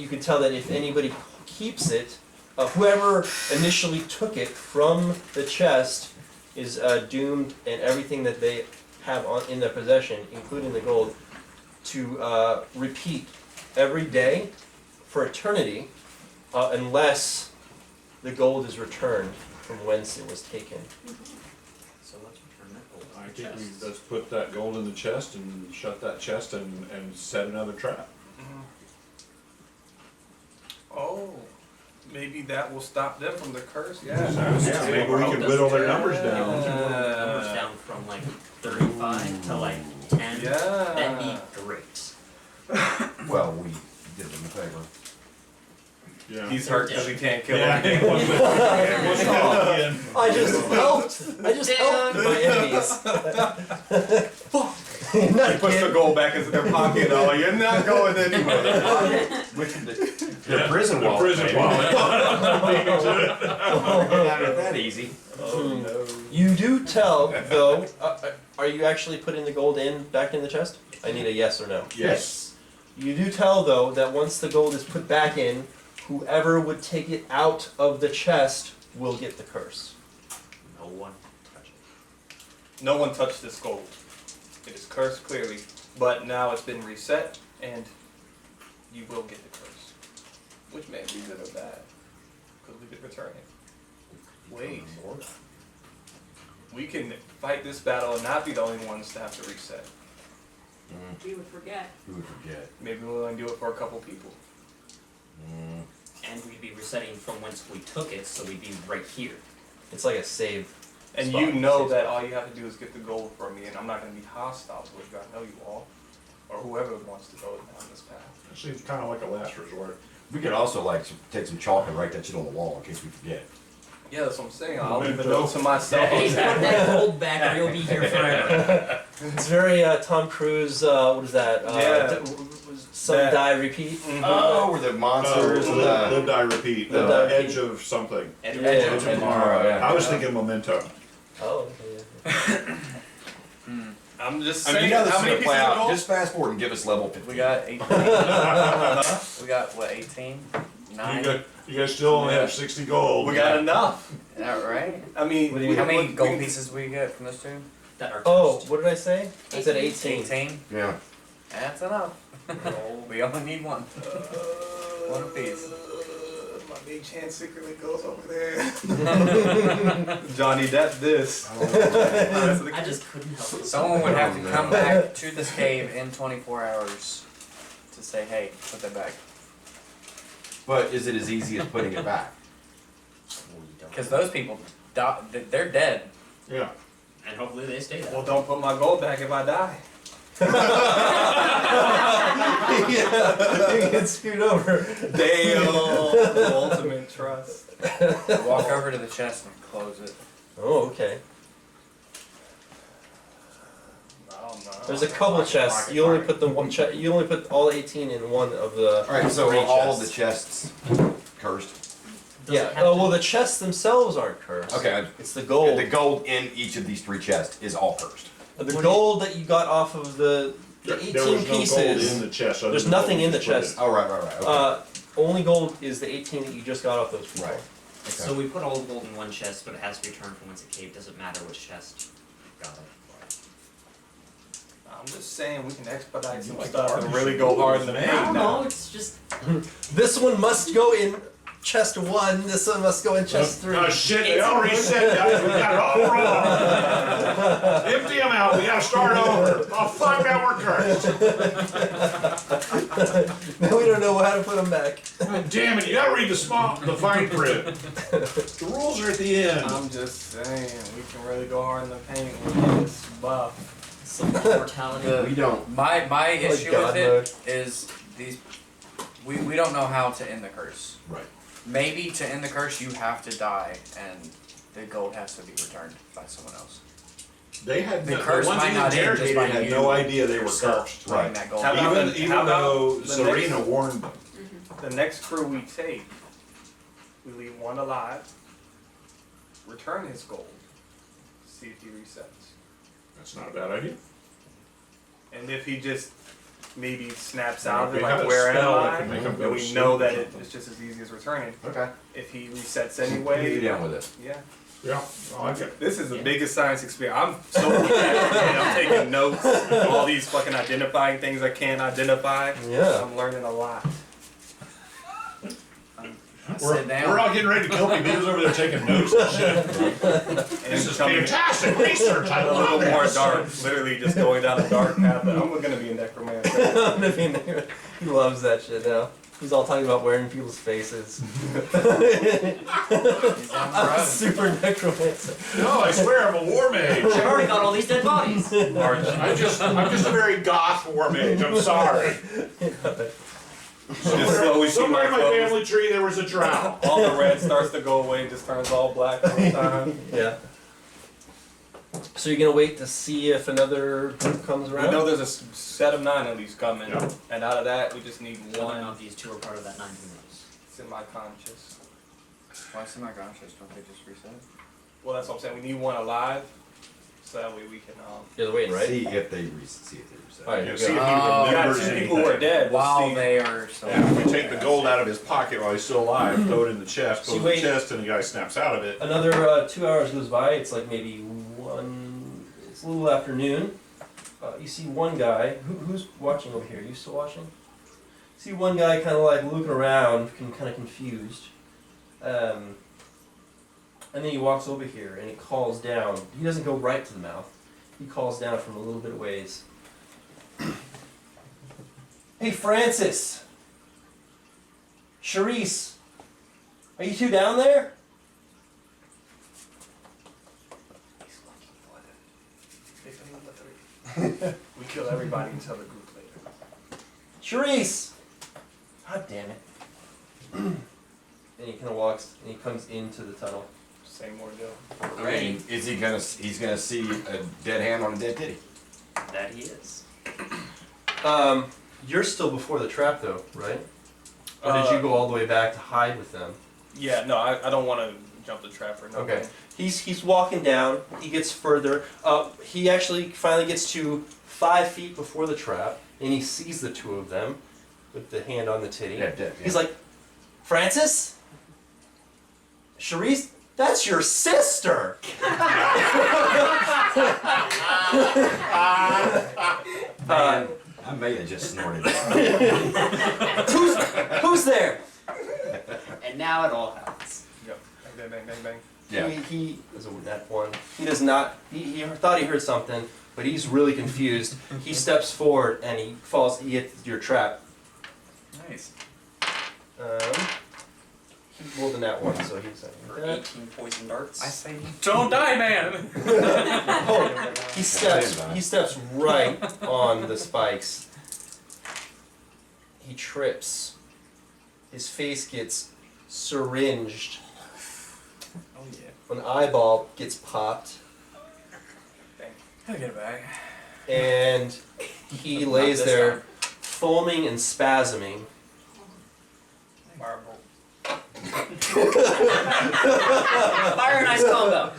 can tell that if anybody keeps it, whoever initially took it from the chest is doomed, and everything that they have in their possession, including the gold, to repeat every day for eternity, unless the gold is returned from whence it was taken. So let's return that gold to I the think chest. let's put that gold in the chest and shut that chest and set another trap. Oh, maybe that will stop them from the curse. Yeah. Yeah, maybe we can whittle their numbers down. Numbers down from like 35 to like 10. Yeah. That'd be great. Well, we did them a favor. Yeah. He's hurt because he can't kill Yeah. him. I just helped my enemies. He puts the gold back into their pocket. Oh, you're not going anywhere. The prison The wallet. prison baby. wallet. Not that easy. Oh no. You do tell, though. Are you actually putting the gold back in the chest? I need a yes or no. Yes. You do tell, though, that once the gold is put back in, whoever would take it out of the chest will get the curse. No one touch it. No one touched this gold. It is cursed clearly, but now it's been reset, and you will get the curse. Which may be good or bad, because we could return it. Wait. We can fight this battle and not be the only ones to have to reset. We would forget. Who would forget? Maybe we'll only do it for a couple people. And we'd be resetting from whence we took it, so we'd be right here. It's like a save. And spot. you know Save that spot. all you have to do is get the gold from me, and I'm not going to be hostile towards you. I know you all, or whoever wants to go down this path. It seems kind of like a last resort. We could also take some chalk and write that shit on the wall in case we forget. Yeah, that's what I'm saying. I'll Memento. leave a note to myself. Hey, put that gold back or you'll be here forever. It's very Tom Cruise. What is that? Yeah. Some That- die repeat. Oh, were the monsters and Live, die, repeat. Live, die, Edge of something. And Yeah. Edge of Tomorrow, yeah. I was thinking Memento. Oh. Okay. I'm just I saying. mean, you know this how is many gonna play pieces of out. gold? Just fast forward and give us level 15. We got 18. We got what, 18? 9? You guys still only have 60 gold. We got enough. Is that right? I mean, What do you mean? How many we gold can- pieces we get from this too? that are Oh, toast. what did I say? I said 18. 18? Yeah. That's enough. We only need one. One apiece. My big chance secretly goes over there. Johnny Depp this. I just couldn't help it. Someone would have to Oh, come no. back to this cave in 24 hours to say, hey, put that back. But is it as easy as putting it back? Well, you don't. Because those people, they're dead. Yeah. And hopefully they stay there. Well, don't put my gold back if I die. Yeah, you get screwed over. Damn. The ultimate trust. Walk over to the chest and close it. Oh, okay. I don't There's a couple chests. You only put the one chest. You only put all 18 in one of the. All right, so three all of the chests. chests cursed. Does Yeah. it have Oh to- well, the chests themselves aren't cursed. Okay. It's the gold. The gold in each of these 3 chests is all cursed. The gold that you got off of the 18 There was no gold pieces. in the chest. other There's than what nothing we in the just put chest. Oh, right. Okay. Only gold is the 18 that you just got off those people. Right. So we put all the gold in one chest, but it has to be returned from whence it came. Doesn't matter which chest. Got it. I'm just saying we can expedite some like stuff and barbecue really go hard in the man. paint I don't now. know. It's just This one must go in chest 1. This one must go in chest 3. Oh shit, they all reset, guys. We got it all wrong. Empty them out. We gotta start over. Oh fuck, that we're cursed. Now we don't know how to put them back. God damn it, you gotta read the fine print. The rules are at the end. I'm just saying we can really go hard in the paint with this buff. some mortality. The- we don't. My issue God with mode. it is these. We don't know how to end the curse. Right. Maybe to end the curse you have to die and the gold has to be returned by someone else. They had The the curse ones might who not end just interrogated by had you no idea they were yourself cursed. playing Right. that gold. How about Even the- even how about though the Serena next- warned them. The next crew we take, we leave one alive, return his gold, see if he resets. That's not a bad idea. And if he just maybe snaps Yeah, out if of it, we had like a where am spell that I? could make him And go we sleep know or that something. it's just as easy as returning. Okay. If he resets Be anyway, down with it. yeah. Yeah, I like it. This is the Yeah. biggest science experience. I'm so good at it. I'm taking notes, all these fucking identifying things I can't identify. Yeah. I'm learning a lot. Sit down. We're all getting ready to kill people. He was over there taking notes and shit. This is fantastic research. I A love little more this. dark, literally just going down a dark path. But I'm gonna be a necromancer. I mean, he loves that shit now. He's all talking about wearing people's faces. He's down the I'm a road. super necromancer. No, I swear I'm a war mage. I've already got all these dead bodies. I'm just a very goth war mage. I'm sorry. Just slowly see Somewhere in my my clothes. family tree there was a drow. All the red starts to go away, just turns all black all the time. Yeah. So you're gonna wait to see if another group comes We around? know there's a set of 9 at least coming, Yeah. and out of that we just need Whether or one. not these two are part of that 9 who knows. It's in my conscious. Why semi-conscious? Don't they just reset? Well, that's what I'm saying. We need one alive, so that way we can. You're waiting, right? See if they reset. Alright, Yeah, you see if he go. Oh. We got remembers 2 anything. people who are dead. We'll While see. they are still. Yeah, if we take the gold out of his pocket while he's still alive, throw it in the chest, See, close the wait. chest, and the guy snaps out of it. Another 2 hours goes by. It's like maybe one. It's a little afternoon. You see one guy. Who's watching over here? You still watching? See one guy kind of like looking around, kind of confused. And then he walks over here and he calls down. He doesn't go right to the mouth. He calls down from a little bit of ways. Hey, Francis! Charisse! Are you two down there? We kill everybody and tell the group later. Charisse! God damn it. And he kind of walks and he comes into the tunnel. Same ordeal. I mean, is he gonna? He's gonna see a dead hand on a dead titty. That he is. You're still before the trap though, right? Or did you go all the way back to hide with them? Yeah, no, I don't want to jump the trap or nothing. Okay. He's walking down. He gets further. He actually finally gets to 5 feet before the trap, and he sees the two of them with the hand on the titty. Yeah, dead. He's like, Francis? Charisse? That's your sister! Man, I may have just snorted. Who's there? And now it all happens. Yep. Bang, bang, bang, bang. Yeah. He is a net one. He does not. He thought he heard something, but he's really confused. He steps forward and he falls. He hits your trap. Nice. He rolled a nat one, so he's For 18 poison darts. I say, don't die, man. Oh, he steps right on the spikes. He trips. His face gets syringed. Oh yeah. An eyeball gets popped. Bang. I'll get it back. and he lays this there, time. foaming and spasming. Marble. Fire and ice combo.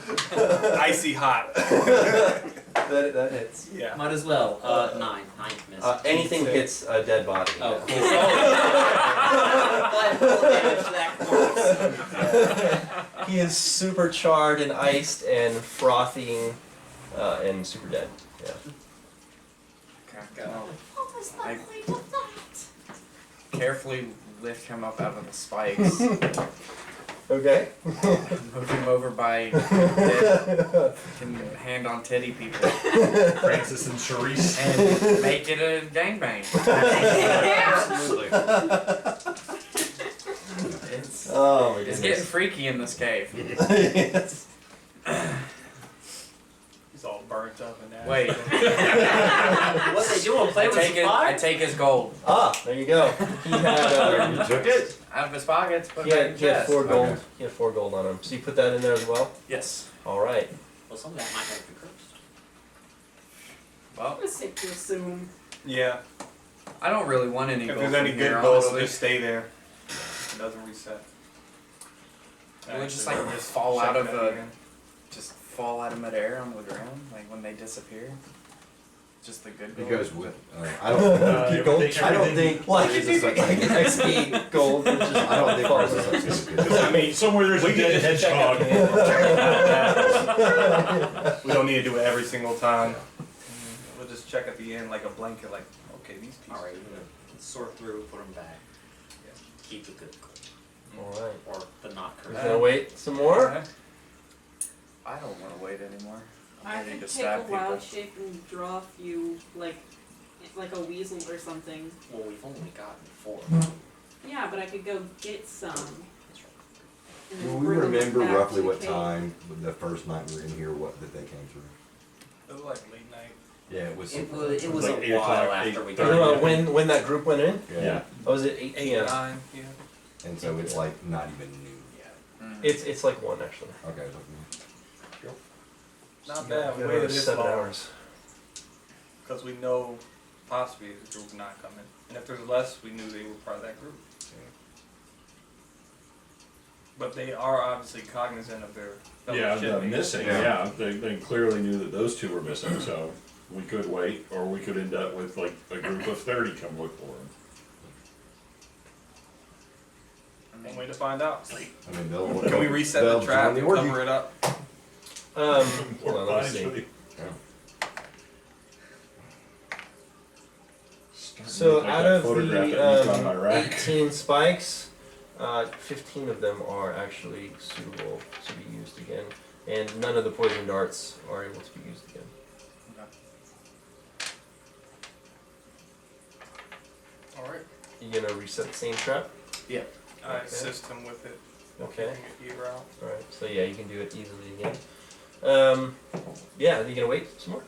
Icy hot. That hits. Yeah. Might as well. 9. 9 miss. Anything hits a dead body. Oh, yeah. cool. But full damage to that corpse. He is super charred and iced and frothing and super dead. Yeah. Okay. What was the I- point of that? Carefully lift him up out of the spikes, Okay. move him over by dead, can hand on teddy people, Francis and Charisse. and make it a gangbang. Absolutely. It's, Oh my it's goodness. getting freaky in this cave. Yes. He's all burnt up and that. Wait, What they doing? Play I with take some it. fire? I take his gold Ah, there you go. He had You took it? out of his pockets, put he it back had, in he had chest. 4 gold. Okay. He had 4 gold on him. So you put that in there as well. Yes. All right. Well, some of that might have been cursed. Well, It's safe to assume. Yeah. I don't really want any If gold. there's any from good here, gold, it'll honestly. just stay there. It doesn't reset. It would just like just fall out of just fall out of midair on the ground, like when they disappear. Just the good It gold. goes with. I don't. Keep gold. everything- I don't think. Like there's a such thing. XP gold. Which is I don't think falls there's a out. such thing as good. I mean, somewhere there's a dead hedgehog. We don't need to do it every single time. We'll just check at the end like a blanket, like, okay, these pieces. Alright, we're gonna sort through, put them back. Keep the good gold. All right. Or the not We're cursed. gonna wait some more. I don't want to wait anymore. I I'm ready could to take stab a people. wild shape and draw a few, like a weasel or something. Well, we've only gotten 4. Yeah, but I could go get some. That's right. And Do then we bring them remember back roughly to what cave. time the first night we were in here? What that they came through? It was like late night. Yeah, it was. It was Like a 8 o'clock, while after we 8:30. got When that group went in? Yeah. Oh, was it 8 p.m.? 9, yeah. And so it's like not even noon yet. Mm. It's like 1 actually. Okay. It's like noon. Not bad. We Yeah, waited this 7 long. hours. Because we know possibly the group not coming. And if there's less, we knew they were part of that group. But they are obviously cognizant of their Yeah, fellowship the being- missing, Yeah. yeah, they clearly knew that those 2 were missing, so we could wait, or we could end up with like a group of 30 come look for them. One way to find out. I mean, they'll. Can we reset they'll the trap join and orgy. cover it up? Hold More on, let me bodies see. for the- So Like out that of photograph that we found in the Iraq. 18 spikes, 15 of them are actually suitable to be used again, and none of the poison darts are able to be used again. Alright. You gonna reset the same trap? I assist him with it. Okay. Keeping it either out. All right. So yeah, you can do it easily again. Yeah. Are you gonna wait some more?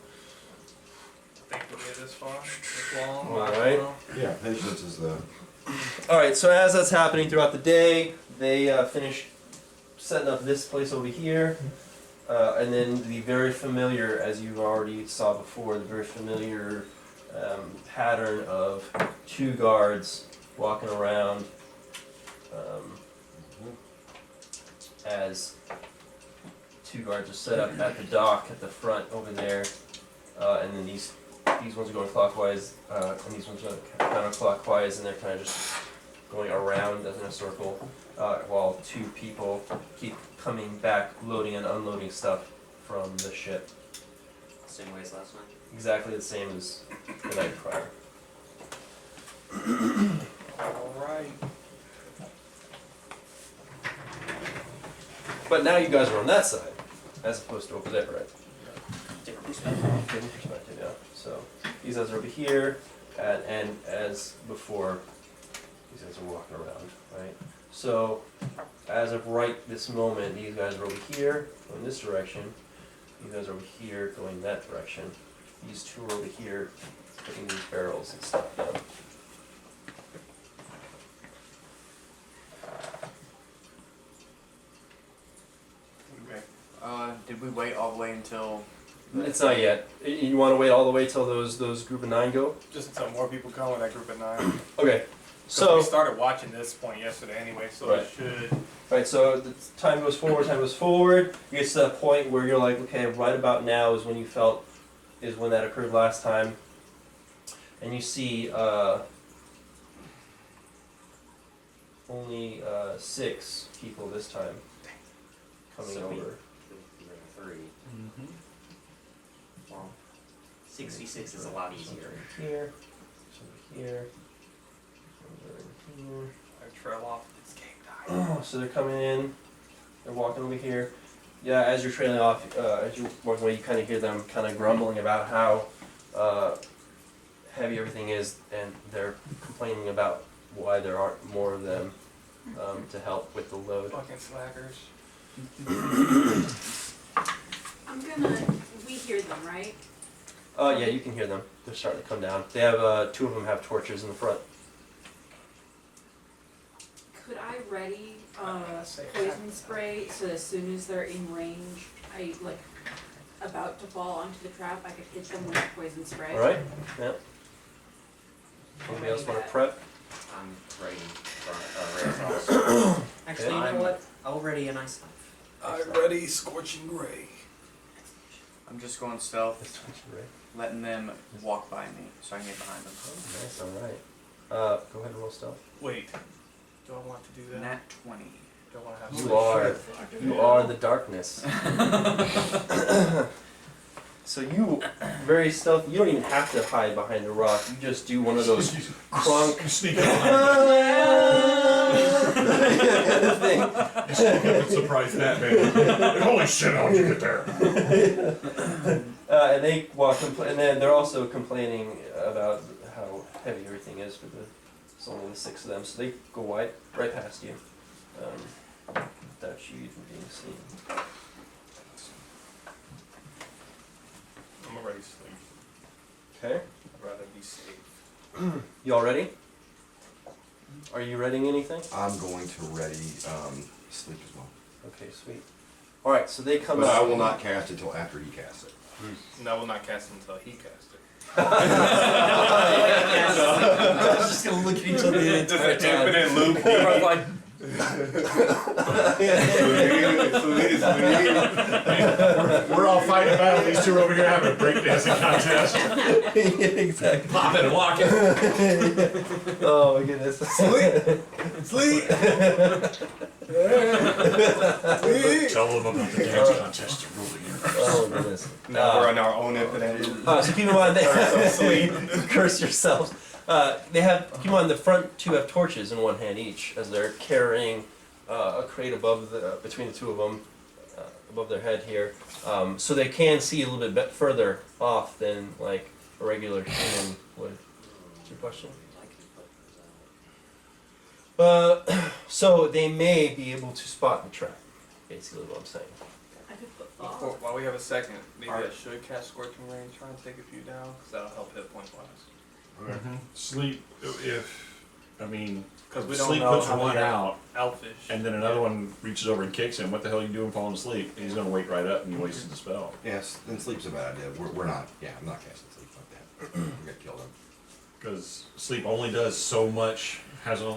I think we made this far, this long. Alright. Yeah, patience is the. All right. So as that's happening throughout the day, they finish setting up this place over here, and then the very familiar, as you already saw before, the very familiar pattern of 2 guards walking around as 2 guards are set up at the dock at the front over there, and then these ones are going clockwise, and these ones are counterclockwise, and they're kind of just going around as in a circle, while 2 people keep coming back, loading and unloading stuff from the ship. Same way as last night. Exactly the same as the night prior. Alright. But now you guys are on that side, as opposed to over there, right? Different perspective. Different perspective, yeah. So these guys are over here, and as before, these guys are walking around, right? So as of right this moment, these guys are over here, going this direction. These guys are over here, going that direction. These 2 are over here, putting these barrels and stuff down. Okay. Did we wait all the way until It's not yet. You want to wait all the way till those group of 9 go? Just until more people come with that group of 9. Okay. So So we started watching this point yesterday anyway, so Right. it should. right, so the time goes forward. Time goes forward. You get to that point where you're like, okay, right about now is when you felt is when that occurred last time, and you see only 6 people this time coming So we- over. 3. Well, 66 is a lot easier. Here, over here, over here. I trail off. It's game time. So they're coming in, they're walking over here. Yeah, as you're trailing off, as you're walking away, you kind of hear them kind of grumbling about how heavy everything is, and they're complaining about why there aren't more of them to help with the load. Fucking slackers. We hear them, right? Yeah, you can hear them. They're starting to come down. They have 2 of them have torches in the front. Could I ready Say poison spray so as soon as they're in range, about to fall onto the trap, I could hit them with poison spray? All right. Yeah. Anybody else want to prep? I'm ready for ray frost. Actually, you Okay. know what? I'll ready an ice knife. I'm ready, scorching ray. I'm just going stealth, letting them walk by me so I can get behind them. Nice. All right. Go ahead and roll stealth. Wait, do I want to do that? Nat 20. Do I want to have You are the darkness. So you very stealthy. You don't even have to hide behind a rock. You just do one of those crunk You sneak up behind thing. You sneak up and surprise that man. Holy shit, how'd you get there? And they walk, and then they're also complaining about how heavy everything is for it's only the 6 of them. So they go right past you, without you even being seen. I'm already asleep. Okay. I'd rather be safe. You all ready? Are you readying anything? I'm going to ready sleep as well. Okay, sweet. All right, so they come But out. I will not cast it until after he casts it. And I will not cast it until he casts it. I was just gonna look at each other the entire time. Infinite loop. You're both like, We're all fighting a battle. These 2 are over here having a breakdancing contest. Exactly. Popping and locking. Oh my goodness. sleep. Tell them about the dance contest you're ruling here. Oh goodness. Now we're on our own infinite loop. So keep in mind they Sleep. curse yourselves. They have keep in mind the front 2 have torches in one hand each as they're carrying a crate above between the 2 of them above their head here, so they can see a little bit further off than like a regular human would. What's your question? So they may be able to spot the trap. Basically, what I'm saying. I could put fog. While we have a second, maybe Alright. I should cast Scorching Ray and try and take a few down, because that'll help hit point wise. Sleep, Because we don't Sleep know puts how one many out, elfish. and then another one reaches over and kicks him. What the hell are you doing falling asleep? He's gonna wake right up and you wasted the spell. Yes, then sleep's a bad idea. We're not, I'm not casting sleep like that. We're gonna kill them. Because sleep only does so much, has a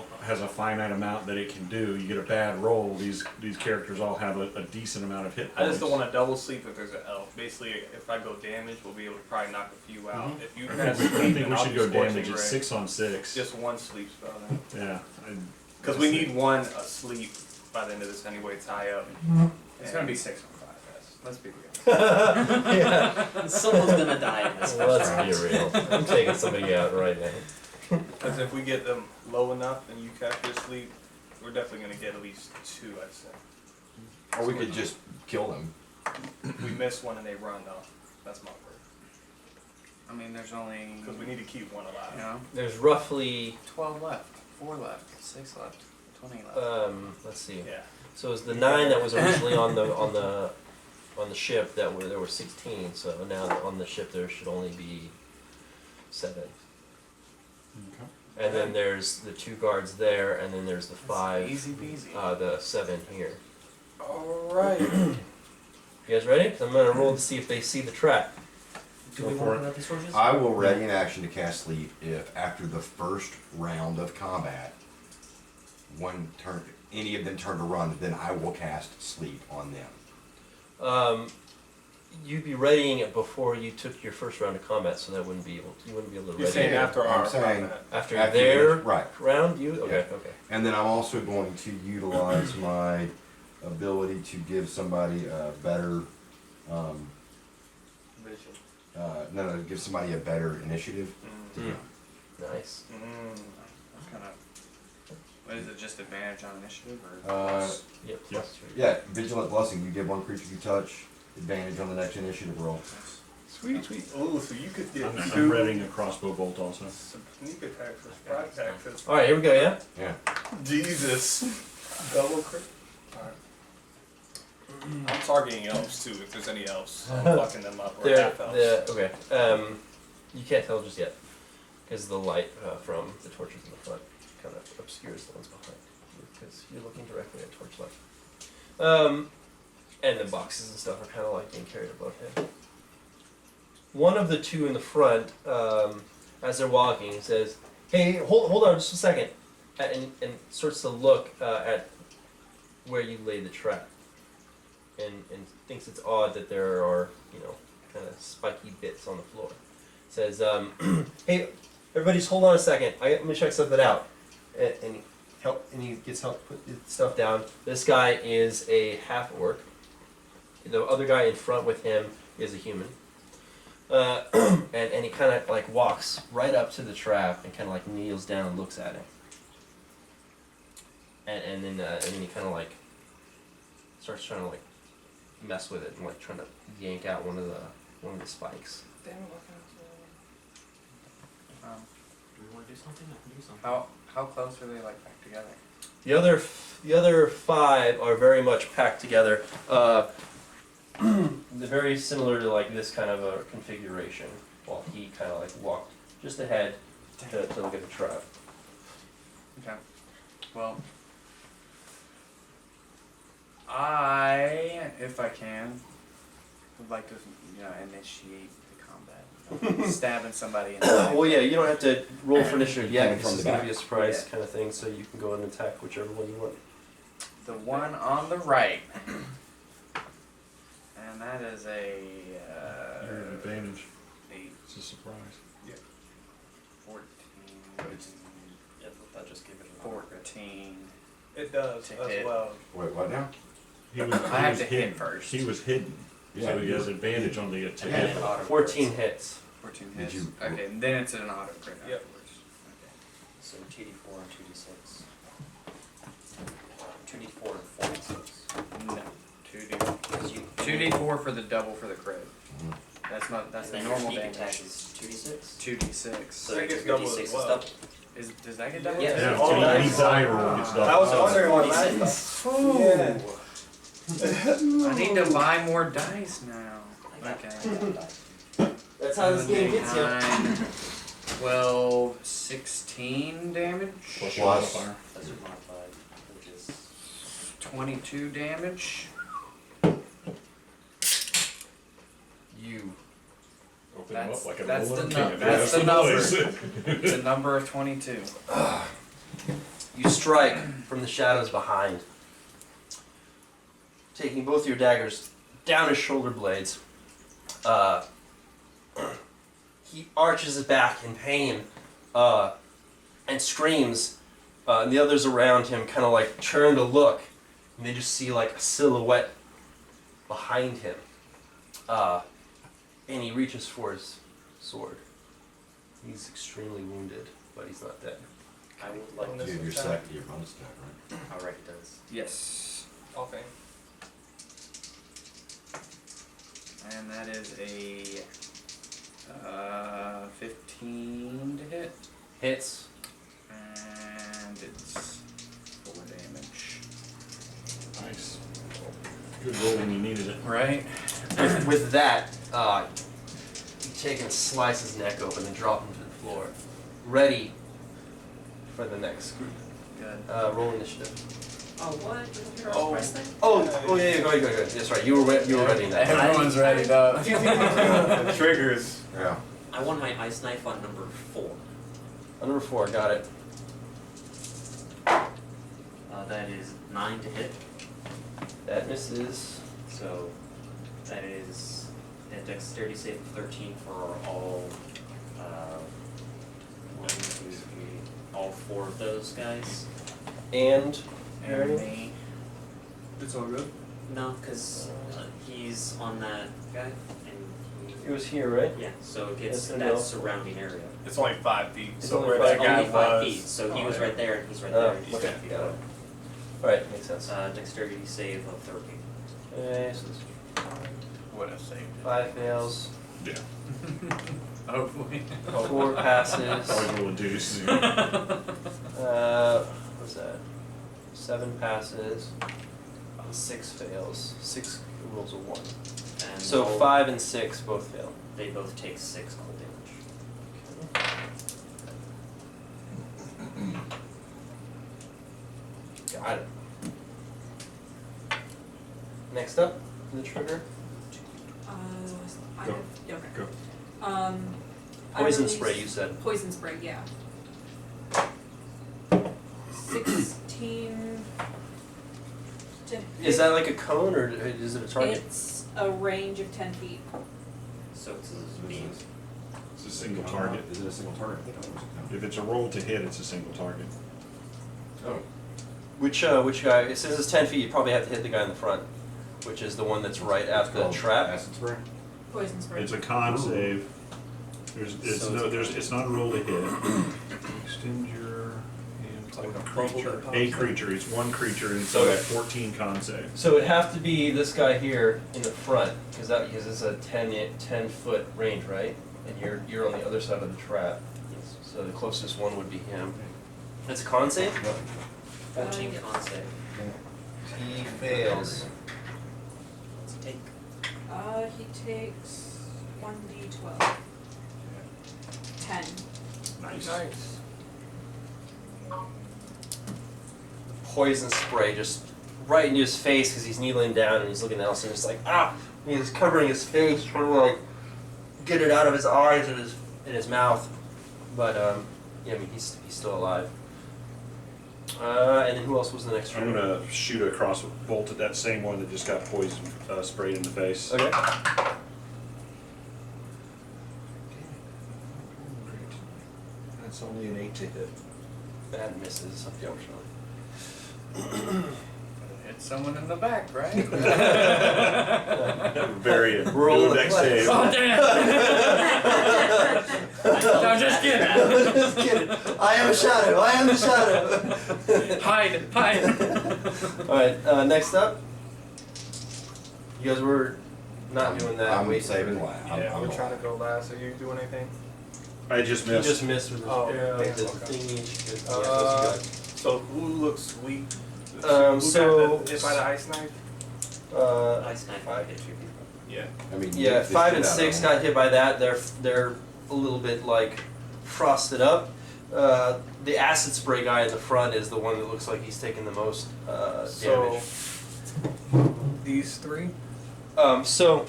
finite amount that it can do. You get a bad roll, these characters all have a decent amount of hit I points. just don't want to double sleep if there's an elf. Basically, if I go damage, we'll be able to probably knock a few out. If you cast I sleep, think then we I'll should do go Scorching damage. Ray. It's 6 on 6. Just one sleep spell then. Yeah. Because we need one asleep by the end of this anyway, tie up. It's gonna be 6 on 5, guys. Let's be real. Yeah. Someone's gonna die in this Let's first be round. real. I'm taking somebody out right now. Because if we get them low enough and you cast your sleep, we're definitely going to get at least 2, I'd say. Or we could just kill them. We miss one and they run though. That's my word. I mean, there's only, Because we need to keep one alive. you know, There's roughly 12 left, 4 left, 6 left, 20 left. let's see. Yeah. So it was the 9 that was originally on the ship there were 16. So now on the ship there should only be 7. And then there's the 2 guards there, and then there's the 5, Easy peasy. the 7 here. Alright. You guys ready? 'Cause I'm gonna roll to see if they see the trap. Do we Go for want it. to put these torches? I will ready an action to cast sleep if after the first round of combat, any of them turn to run, then I will cast sleep on them. You'd be readying it before you took your first round of combat, so that wouldn't be able. You wouldn't be able to You're ready saying it after I'm our saying- combat. after after their right. round. You okay? Okay. And then I'm also going to utilize my ability to give somebody a better, give somebody a better initiative. Mm. Nice. That's kind of. What is it? Just advantage on initiative, or? Yeah. Plus 3. Yeah, vigilant blessing. You give one creature you touch advantage on the next initiative roll. Sweet, sweet. Oh, so you could get I'm two readying a crossbow bolt also. sneak attacks or surprise attacks. All right, here we go. Yeah. Yeah. Jesus. Double crit. Alright. I'm targeting elves too, if there's any elves. I'm fucking them up, or half elves. Okay. You can't tell just yet because the light from the torches in the front kind of obscures the ones behind because you're looking directly at torchlight. And the boxes and stuff are kind of like being carried above him. One of the two in the front, as they're walking, says, "Hey, hold on just a second," and starts to look at where you laid the trap, and thinks it's odd that there are, kind of spiky bits on the floor. Says, "Hey, everybody, just hold on a second. Let me check something out." And he gets help put his stuff down. This guy is a half orc. The other guy in front with him is a human. And he kind of like walks right up to the trap and kind of like kneels down and looks at it. And then he kind of like starts trying to like mess with it and like trying to yank out one of the spikes. Damn, Do we want to do something? I can do something. How close are they like back together? The other 5 are very much packed together. They're very similar to like this kind of a configuration, while he kind of like walked just ahead to look at the trap. Okay. Well, I, if I can, would like to, initiate the combat. Stabbing somebody in the back. Well, yeah, you don't have to roll for initiative yet. Coming This from is the going to back. be a surprise Yeah. kind of thing, so you can go and attack whichever one you want. The one on the right. And that is a You're at advantage. 8, It's a surprise. 14, Yeah, that just gave it 14. It does To as hit. well. Wait, what now? He was, I have to hidden. hit first. He was hidden, so he has advantage on the I attack. got auto 14 crits. hits. 14 Did hits. you- Okay, and then it's an auto crit Yep. afterwards. So 2d4 and 2d6. 2d4 and 4d6. Okay. No. 2D. 'Cause you- 2d4 for the double for the crit. Mhm. That's and the then your normal sneak damage. attack is 2d6. 2d6. So That gets your double d6 as well. is double. Does that get double? Yeah. Yeah, Oh, any nice. die roll gets double. I was wondering what 46. that I need to buy more dice now. I got Okay. That's how this game gets you. 9, 12, 16 damage. Plus your Plus. modifier. Those are modified, which is 22 damage. You. Open them up like a That's roller the can. nu- that's the noise. The number of 22. You strike from the shadows behind, taking both your daggers down his shoulder blades. He arches his back in pain and screams, and the others around him kind of like turn to look, and they just see like a silhouette behind him. And he reaches for his sword. He's extremely wounded, but he's not dead. I would like Bonus You have your attack. second, your bonus attack, right? Alright, it does. Yes. Okay. And that is a 15 to hit. Hits. And it's 4 damage. Nice. Good roll when you needed it. Right? With that, you take and slice his neck open and drop him to the floor, ready for the next group. Good. Roll initiative. Oh, what? Is it your Oh. press thing? Oh, yeah, go ahead. That's right. You were ready now. Everyone's ready though. The triggers. Yeah. I won my ice knife on number 4. Number 4, got it. That is 9 to hit. That misses. So that is a dexterity save of 13 for all, 1, 2, 3, all 4 of those guys. And And me. It's all good. No, because he's on that guy, and it was here, right? yeah, so it gets Yes, I that know. surrounding area. It's only 5 feet. It's So only where five that guy Only 5 was. feet, so he Oh, was yeah. right there, and he's right Oh, there, and he's okay, 10 feet got it. away. Alright, makes sense. Dexterity save of 13. Okay, so this What a save. 5 fails, Yeah. Hopefully. 4 passes. Always roll a deuce. What's that? 7 passes, 6 fails. 6 rolls a 1. And So all- 5 and 6 both fail. They both take 6 cold damage. Got it. Next up, the trigger. I Go. have, yeah, okay. Go. I Poison released- spray, you said. Poison spray, yeah. 16 to Is that like a cone or is it a target? It's a range of 10 feet. So it's a beam. It's a single target. Is it a single target? If it's a roll to hit, it's a single target. Oh. Which guy? It says it's 10 feet. You probably have to hit the guy in the front, which is the one that's right at the trap. Acid spray? Poison spray. It's a con save. It's not a roll to hit. Extend your hand Like toward a a bubble creature. that pops A up. creature, it's one creature, and so Okay. 14 con save. So it'd have to be this guy here in the front, because it's a 10 foot range, right? And you're on the other side of the trap. So the closest one would be him. That's a con save? 14 yes. con save. He fails. What's it take? He takes 1d12. 10. Nice. Nice. Poison spray just right into his face because he's kneeling down and he's looking else and just like ah, and he's covering his face trying to like get it out of his eyes and his mouth, but yeah, I mean he's still alive. And then who else was the next I'm trigger? gonna shoot a cross bolt at that same one that just got poison sprayed in the face. Okay. That's only an 8 to hit. That misses, unfortunately. Hit someone in the back, right? Very Roll do a dex the save. Oh damn! No, I'm just kidding. Just kidding. I am a shadow. I am the shadow. Hide. All right. Next up, you guys were not doing that. I'm Wait, saving last. Yeah, we're trying to go last. Are you doing anything? I just He missed. just missed with his Oh, arrow. damn, The okay. thingy. So who looks weak? Um, Who so- got hit by the ice knife? Ice Knife five. hit 2 people. Yeah. I mean, Yeah, the 5 shit and out of 6 them. got hit by that. They're a little bit like frosted up. The acid spray guy in the front is the one that looks like he's taking the most So damage. these 3? So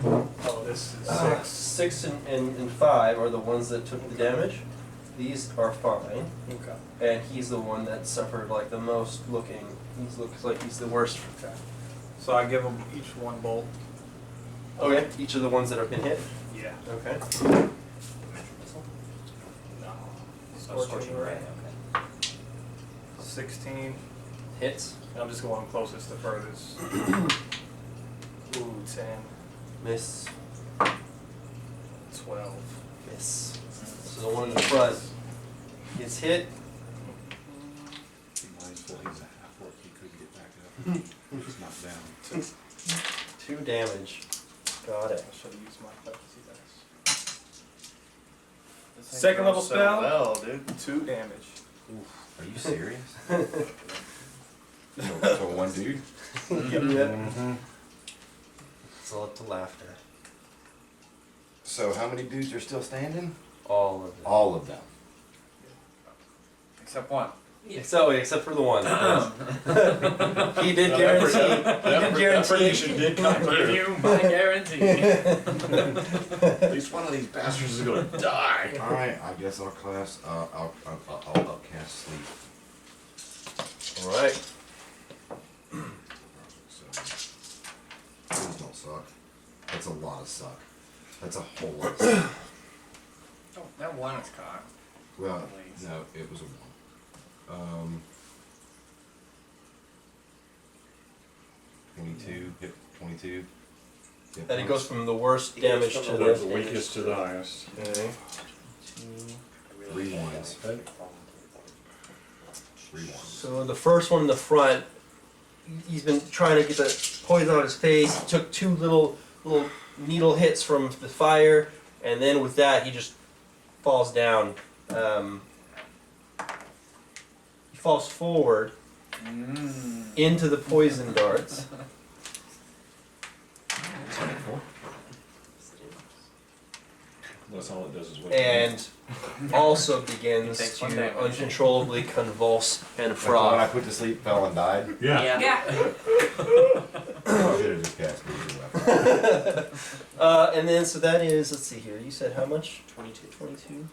Oh, this is 6. 6 and 5 are the ones that took the damage. These are fine, Okay. and he's the one that suffered like the most. Looking, he looks like he's the worst. Okay. So I give them each 1 bolt. Okay, each of the ones that have been hit. Yeah. Okay. Dimensional missile? No. Oh, scorching ray, okay. 16. Hits. And I'm just going closest to furthest. Ooh, 10, Miss. 12. Miss. So the one in the front gets hit. Be mindful, he's a half orc, he could get back up. He's knocked down. 2 damage. Got it. I should have used my legacy dice. Second level spell. Well, dude. 2 damage. Are you serious? So one dude? Yeah. It's all up to laughter. So how many dudes are still standing? All of them. All of them. Except one. Except for the one. He did guarantee. He did guarantee. prediction did come Give true. you my guarantee. At least one of these bastards is gonna die. All right, I guess I'll cast. I'll cast sleep. All right. So, please don't suck. That's a lot of suck. That's a whole lot of suck. Oh, that one is cocked. Well, Please. no, it was a 1. 22. Hit 22. Hit And it once. goes from the worst damage to The the. weakest to the highest. Okay. 3 ones. 3 ones. So the first one in the front, he's been trying to get the poison out of his face. He took 2 little needle hits from the fire, and then with that he just falls down. He falls forward into the poison darts, That's all it does is wait. and also He begins takes 1 to damage. uncontrollably convulse and Like the one I froth. put to sleep fell and died. Yeah. Yeah. I should have just cast Bleeding Weapon. And then so that is, let's see here. You said how much? 22. 22.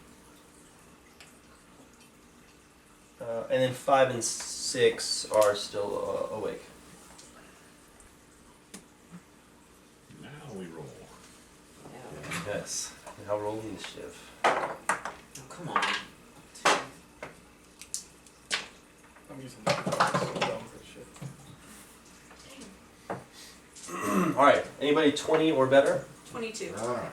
And then 5 and 6 are still awake. Now we roll. Yes. Now roll initiative. Oh, come on. I'm using that. So dumb for shit. All right. Anybody 20 or better? 22. Alright.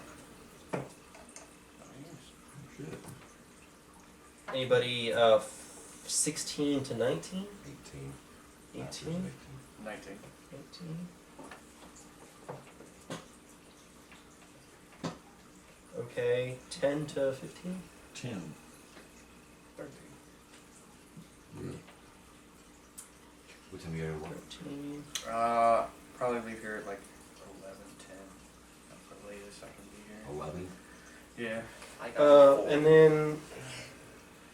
Anybody 16 to 19? 18. 18? 19. 18? Okay. 10 to 15? 10. 13. What time you gotta work? 13. Probably leave here at like 11, 10. That's the latest I can be here. 11. Yeah. I got 4. And then.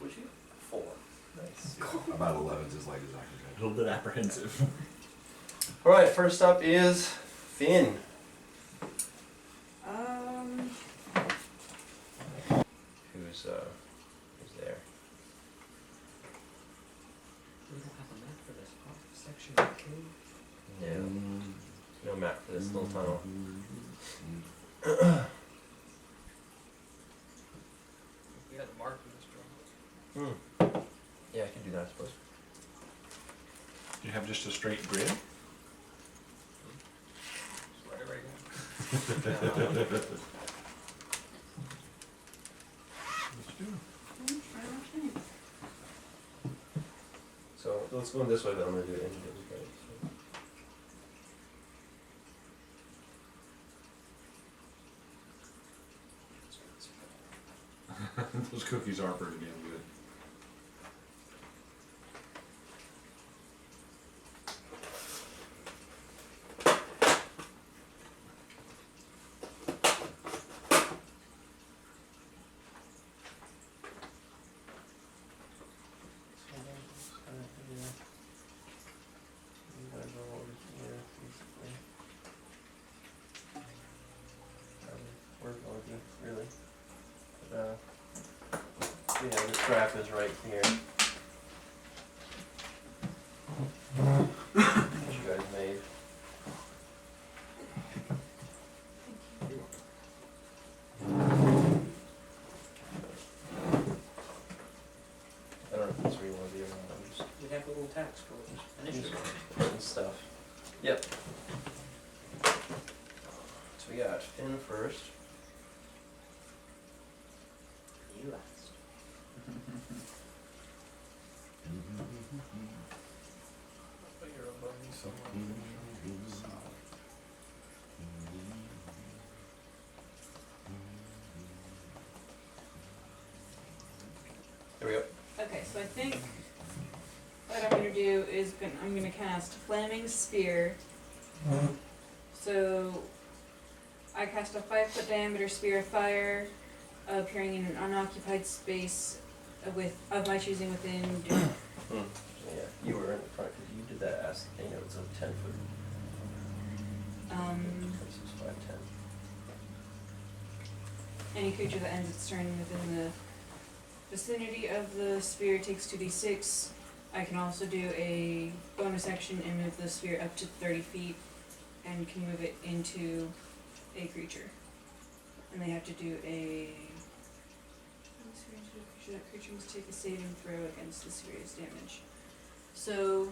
Would you? 4. Nice. About 11's as late as I A can little bit apprehensive. All right. First up is Finn. Who's there? We don't have a map for this section of the cave. No. No map for this little tunnel. We had to mark this drum. Yeah, I can do that, I suppose. Do you have just a straight grid? Just write it right now. So let's go in this way, but I'm gonna do it individually. Those cookies are pretty damn good. Really. But, yeah, the trap is right here. That you guys made. I don't know if that's where you want to be or not. I'm just We have a little tax for initiative. putting stuff. Yep. So we got Finn first. You last. But you're above me somewhere. There we go. Okay, so I think what I'm gonna do is I'm gonna cast Flaming Spear. So I cast a 5-foot diameter spear of fire, appearing in an unoccupied space of my choosing within. Yeah, you were in the front because you did that ass thing. It was a 10-foot. This is 5'10". Any creature that ends its turn within the vicinity of the sphere takes 2d6. I can also do a bonus action and move the sphere up to 30 feet and can move it into a creature. And they have to do a... That creature must take a saving throw against the sphere's damage. So,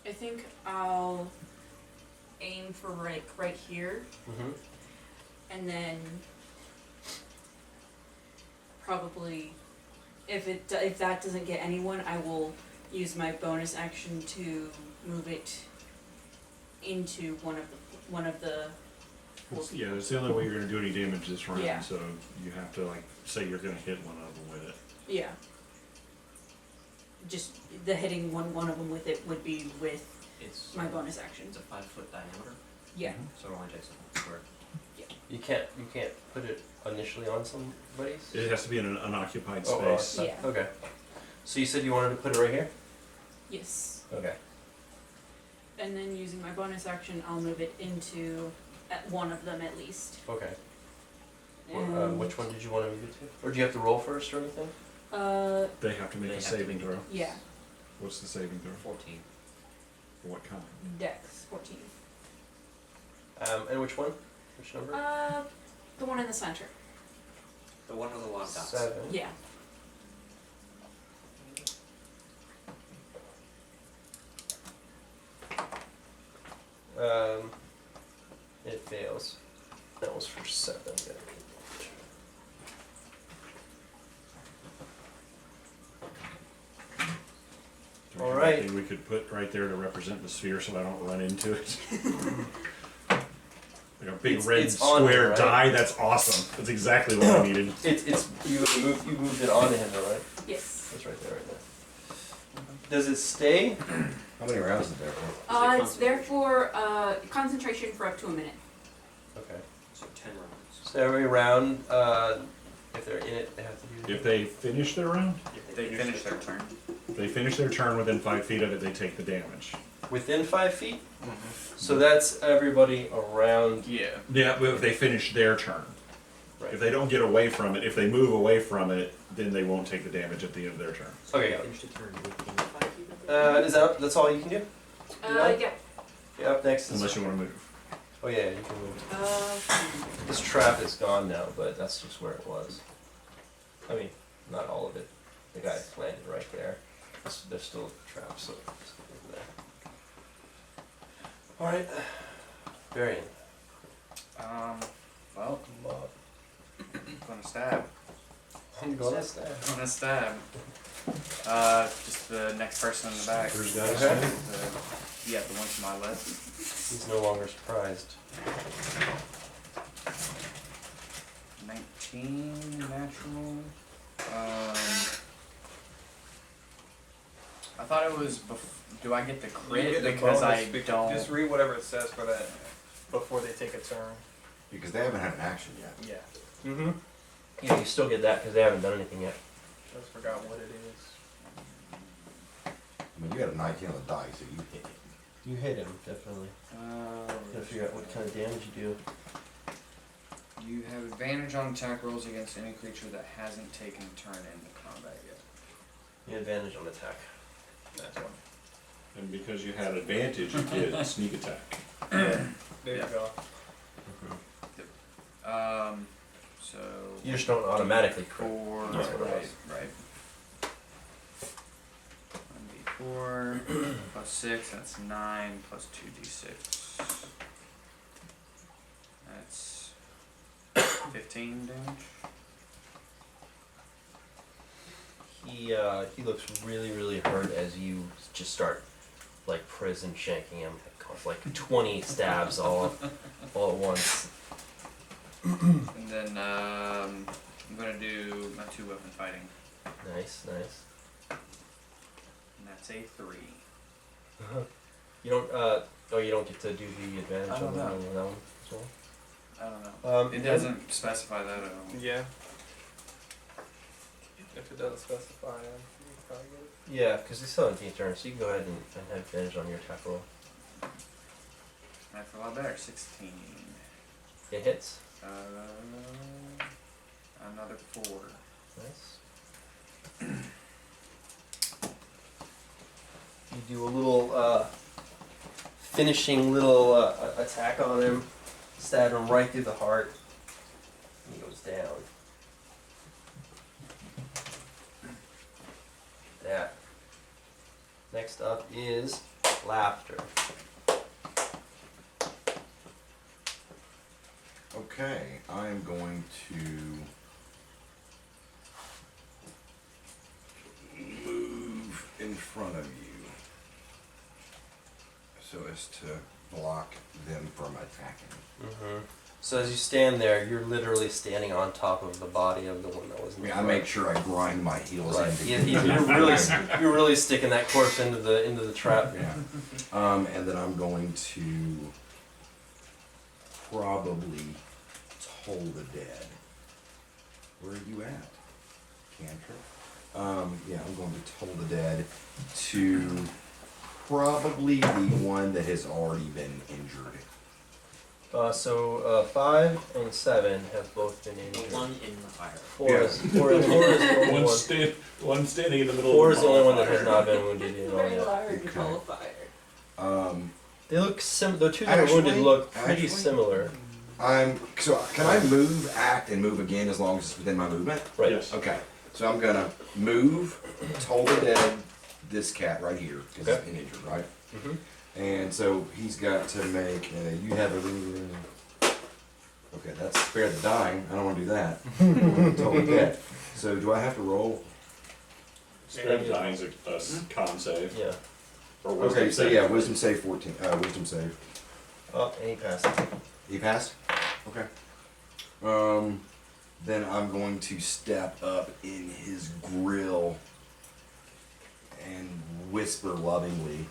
I think I'll aim for right here, Mm-hmm. and then probably if that doesn't get anyone, I will use my bonus action to move it into one of the Yeah, that's the only way you're gonna do any damage this round, Yeah. so you have to like, say you're gonna hit one of them with it. Yeah. Just the hitting one of them with it would be with It's my bonus action. It's a 5-foot diameter, Yeah. so it only takes a square. You can't put it initially on somebody's. It has to be in an unoccupied Oh, space. Yeah. Okay. So you said you wanted to put it right here. Yes. Okay. And then using my bonus action, I'll move it into one of them at least. Okay. And, Which one did you want to move it to? Or do you have to roll first or anything? They have to make They a have to saving make throw. Yeah. What's the saving throw? 14. For what kind? Dex 14. And which one? Which number? The one in the center. The one with a lot of dots. 7. Yeah. It fails. That was for 7. Do we have Alright. anything we could put right there to represent the sphere so I don't run into it? Like a big It's- red it's on square there, right? die, that's awesome. That's exactly what I needed. It's you moved it onto him though, right? Yes. It's right there right now. Does it stay? How many rounds is there? It's there for concentration for up to a minute. Okay. So 10 rounds. So every round, if they're in it, they have to do. If they finish their round, If they finish their turn. if they finish their turn within 5 feet of it, they take the damage. Within 5 feet. So that's everybody around. Yeah. Yeah, but if they finish their turn. Right. If they don't get away from it, if they move away from it, then they won't take the damage at the end of their turn. Okay. Yeah. Finish the turn within 5 feet of it? Is that that's all you can do? Yeah. Yeah. Up next is. Unless you want to move. Oh yeah, you can move. This trap is gone now, but that's just where it was. I mean, not all of it. The guy landed right there. There's still traps, so it's in there. All right, Varian. Well, I'm gonna stab. I'm gonna stab. I'm gonna stab. Just the next person in the back. First guy to Okay. Yeah, the one to my left. He's no longer surprised. 19 natural. I thought it was. Do I get the You crit get the because I bonus don't? Just read whatever it says for that before they take a turn. Because they haven't had an action yet. Yeah. Mm-hmm. Yeah, you still get that because they haven't done anything yet. Just forgot what it is. I mean, you got a 19 on the die, so you hit it. You hit him, definitely. Gotta figure out what kind of damage you do. You have advantage on attack rolls against any creature that hasn't taken a turn into combat yet. You have advantage on attack. That's one. And because you had advantage, you did sneak attack. There you Yeah. go. So. You just don't automatically crit. 4, That's what it right, was. right. 1d4 plus 6, that's 9 plus 2d6. That's 15 damage. He looks really, really hurt as you just start like prison shanking him, like 20 stabs all at once. And then I'm gonna do my 2-weapon fighting, Nice, nice. and that's a 3. You don't you don't get to do the advantage I don't on that know. one as well. I don't know. It and doesn't specify that at all. Yeah. If If it doesn't specify, you can probably get it. Yeah, because it's 17th turn, so you can go ahead and have advantage on your attack roll. That's a lot better. 16. It hits. Another 4. Nice. You do a little finishing little attack on him, stab him right through the heart. He goes down. That. Next up is laughter. Okay, I am going to move in front of you so as to block them from attacking. Mm-hmm. So as you stand there, you're literally standing on top of the body of the one that was in the I front. make sure I grind my heels Right. into You're really sticking that corpse into the trap. Yeah. And then I'm going to probably toll the dead. Where are you at? Cantrip? Yeah, I'm going to toll the dead to probably the one that has already been injured. So 5 and 7 have both been The injured. one in the fire. 4 is the only one. One standing in the middle 4 of is the the only one that bonfire. has not been wounded in all Very yet. large Okay. ball of fire. They look the two that are wounded Actually- look pretty actually- similar. So can I move, act, and move again as long as it's within my movement? Right. Yes. Okay, so I'm gonna move, toll the dead, this cat right here, because Okay. he's been injured, right? Mm-hmm. And so he's got to make, you have a okay, that's spare the dying, I don't wanna do that. Toll the dead. So do I have to roll? Spare the dying's a con save. Yeah. Or wisdom Okay, so save. yeah, wisdom save 14, wisdom save. Oh, and he passed. You passed? Okay. Then I'm going to step up in his grill and whisper lovingly.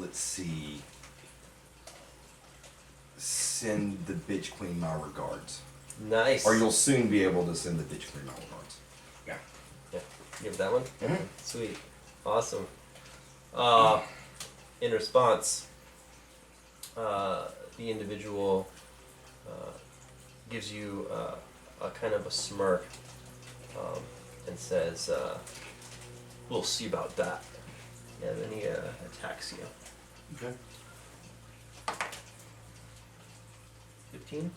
Let's see. Send the bitch queen my regards. Nice. Or you'll soon be able to send the bitch queen my regards. Yeah. give that one. Mhm. Sweet. Awesome. In response, the individual gives you a kind of a smirk and says, "We'll see about that." Yeah, then he attacks you. Okay. 15?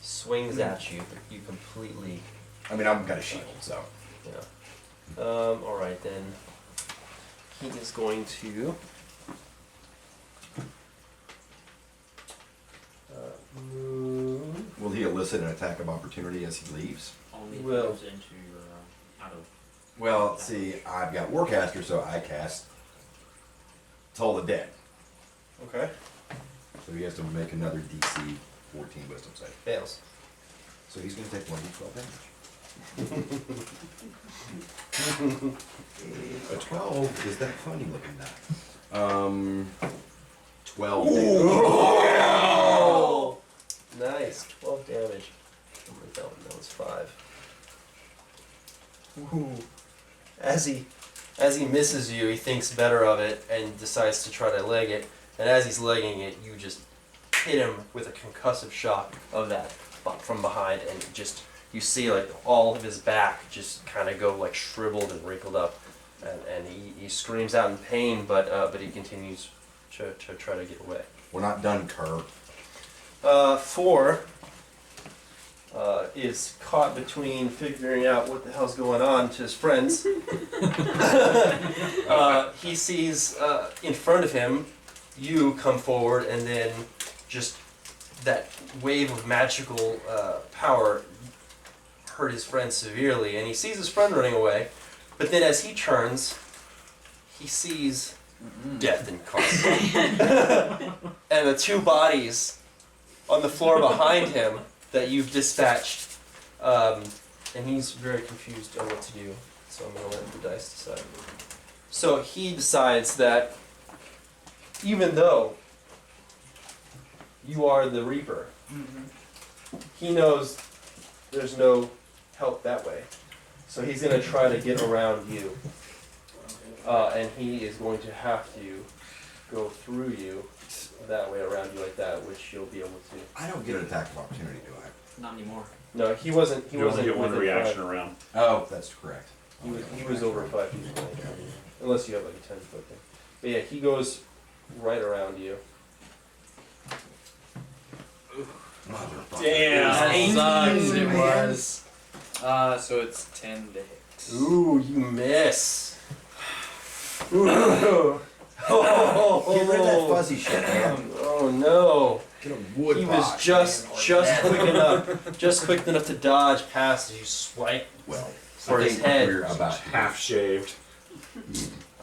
Swings at you. You completely. I mean, I've got a shield, so. Yeah. Alright then. He is going to move. Will he elicit an attack of opportunity as he leaves? Only if it Well- goes into out of. Well, see, I've got Warcaster, so I cast Toll the Dead. Okay. So he has to make another DC 14 Wisdom save. Fails. So he's going to take 1d12 damage. A 12 is that funny looking die. 12 damage. Oh! Nice. 12 damage. That was 5. Ooh. As he misses you, he thinks better of it and decides to try to leg it. And as he's legging it, you just hit him with a concussive shock of that from behind, and just you see like all of his back just kind of go like shriveled and wrinkled up, and he screams out in pain, but he continues to try to get away. We're not done, Kerr. 4 is caught between figuring out what the hell's going on to his friends. He sees in front of him you come forward, and then just that wave of magical power hurt his friend severely, and he sees his friend running away, but then as he turns, he sees death incarnate. And the two bodies on the floor behind him that you've dispatched, and he's very confused on what to do, so I'm going to let the dice decide. So he decides that even though you are the Reaper, he knows there's no help that way. So he's gonna try to get around you. And he is going to have to go through you that way, around you like that, which you'll be able to. I don't get an attack of opportunity, do I? Not anymore. No, he wasn't. He You only wasn't get one within reaction 5. around. Oh, that's correct. He was over 5 feet away. Unless you have like a 10-foot thing. But yeah, he goes right around you. Motherfucker. Damn. That sucks, it Man. was. So it's 10 to hit. Ooh, you miss. Ooh. Get rid of that fuzzy shit, man. Oh no. Get a wood He was box, just man, or quick enough to dodge past as you swipe well, for I his think head. we're about to Half shaved.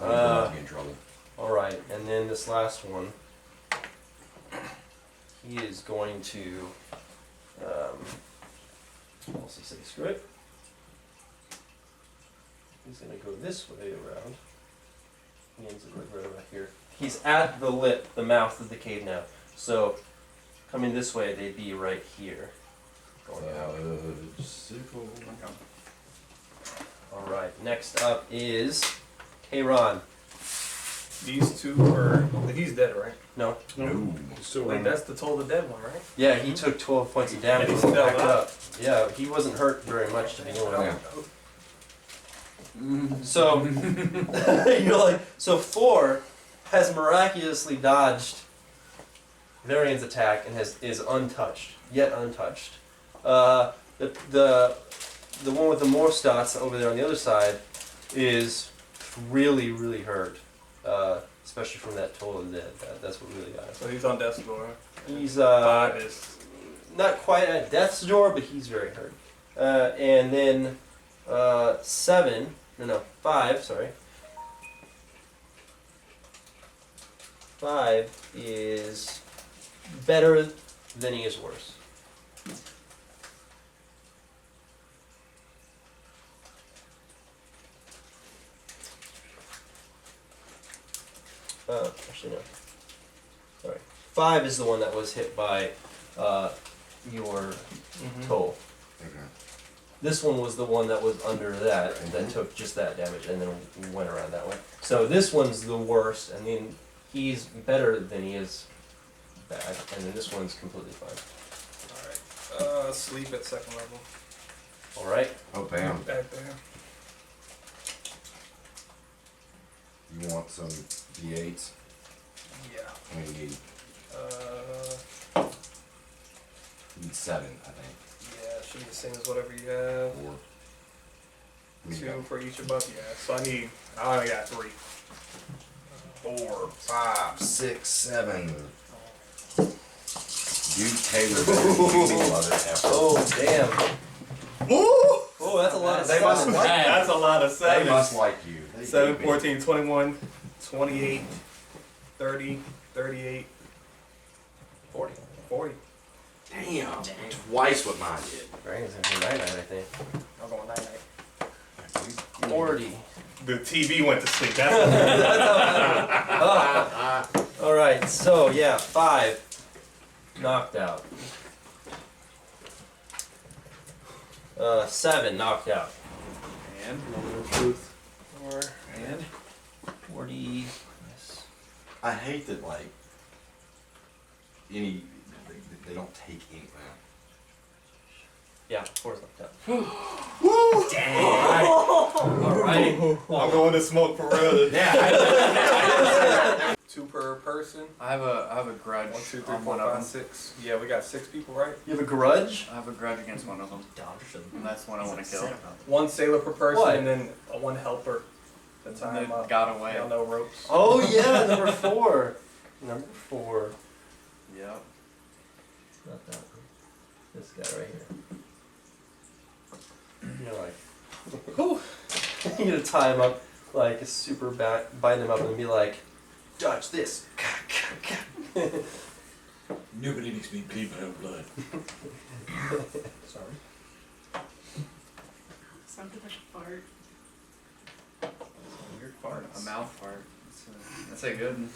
get in trouble. All right, and then this last one, he is going to also say screw it. He's going to go this way around. He ends up right about here. He's at the lip, the mouth of the cave now. So coming this way, they'd be right here. Going out. All right. Next up is Kayron. These two are. He's dead, right? No. No. Still Wait, that's the total dead one, right? Yeah, he took 12 points of damage. And he's and still backed up. up. Yeah, he wasn't hurt very much to begin with. Yeah. So you're like, so 4 has miraculously dodged Varian's attack and is untouched, yet untouched. The one with the more stats over there on the other side is really, really hurt, especially from that total dead. That's what really got him. So he's on death's door. He's 5 is. not quite at death's door, but he's very hurt. And then 5, sorry. 5 is better than he is worse. Actually, no. Sorry. 5 is the one that was hit by your toll. Okay. This one was the one that was under that, and that took just that damage, and then went around that way. So this one's the worst, and then he's better than he is bad, and then this one's completely fine. Alright. Sleep at 2nd level. Alright? Oh, bam. Back there. You want some D8s? Yeah. I mean, you need 7, I think. Yeah, it should be the same as whatever you have. 4. 2 for each above. Yeah. So I only got 3. 4, 5, 6, 7. You Taylor better than you, mother effer. Oh, damn. Woo! Oh, that's a lot of They must stuff. like you. That's a lot of They sevens. must like you. They 7, gave me- 14, 21, 28, 30, 38, 40. 40. Damn. Twice what mine did. Varian's gonna be 9-9, I think. I'm going 9-9. 40. The TV went to sleep. That's Alright, so yeah, 5 knocked out. 7 knocked out. And? Moment of truth. And? 40. Yes. I hate that, like, they don't take anything. Yeah, 4's knocked out. Woo! Alright. Alright. I'm going to smoke for real. Yeah. 2 per person. I have a grudge 1, 2, 3, on 4, one of 5, them. 6. Yeah, we got 6 people, right? You have a grudge? I have a grudge against one of them, Dodged them. and that's one I want to kill. 1 sailor per person, What? and then 1 helper. To tie And him then up. got away. Y'all know ropes. Oh yeah, number 4. Number 4. Yep. Not that one. This guy right here. You're like, you're gonna tie him up like a super bat, bind him up and be like, dodge this. Nobody makes me bleed my own blood. Sorry. Sounded like a fart. Weird farts. A mouth fart. That's a good one.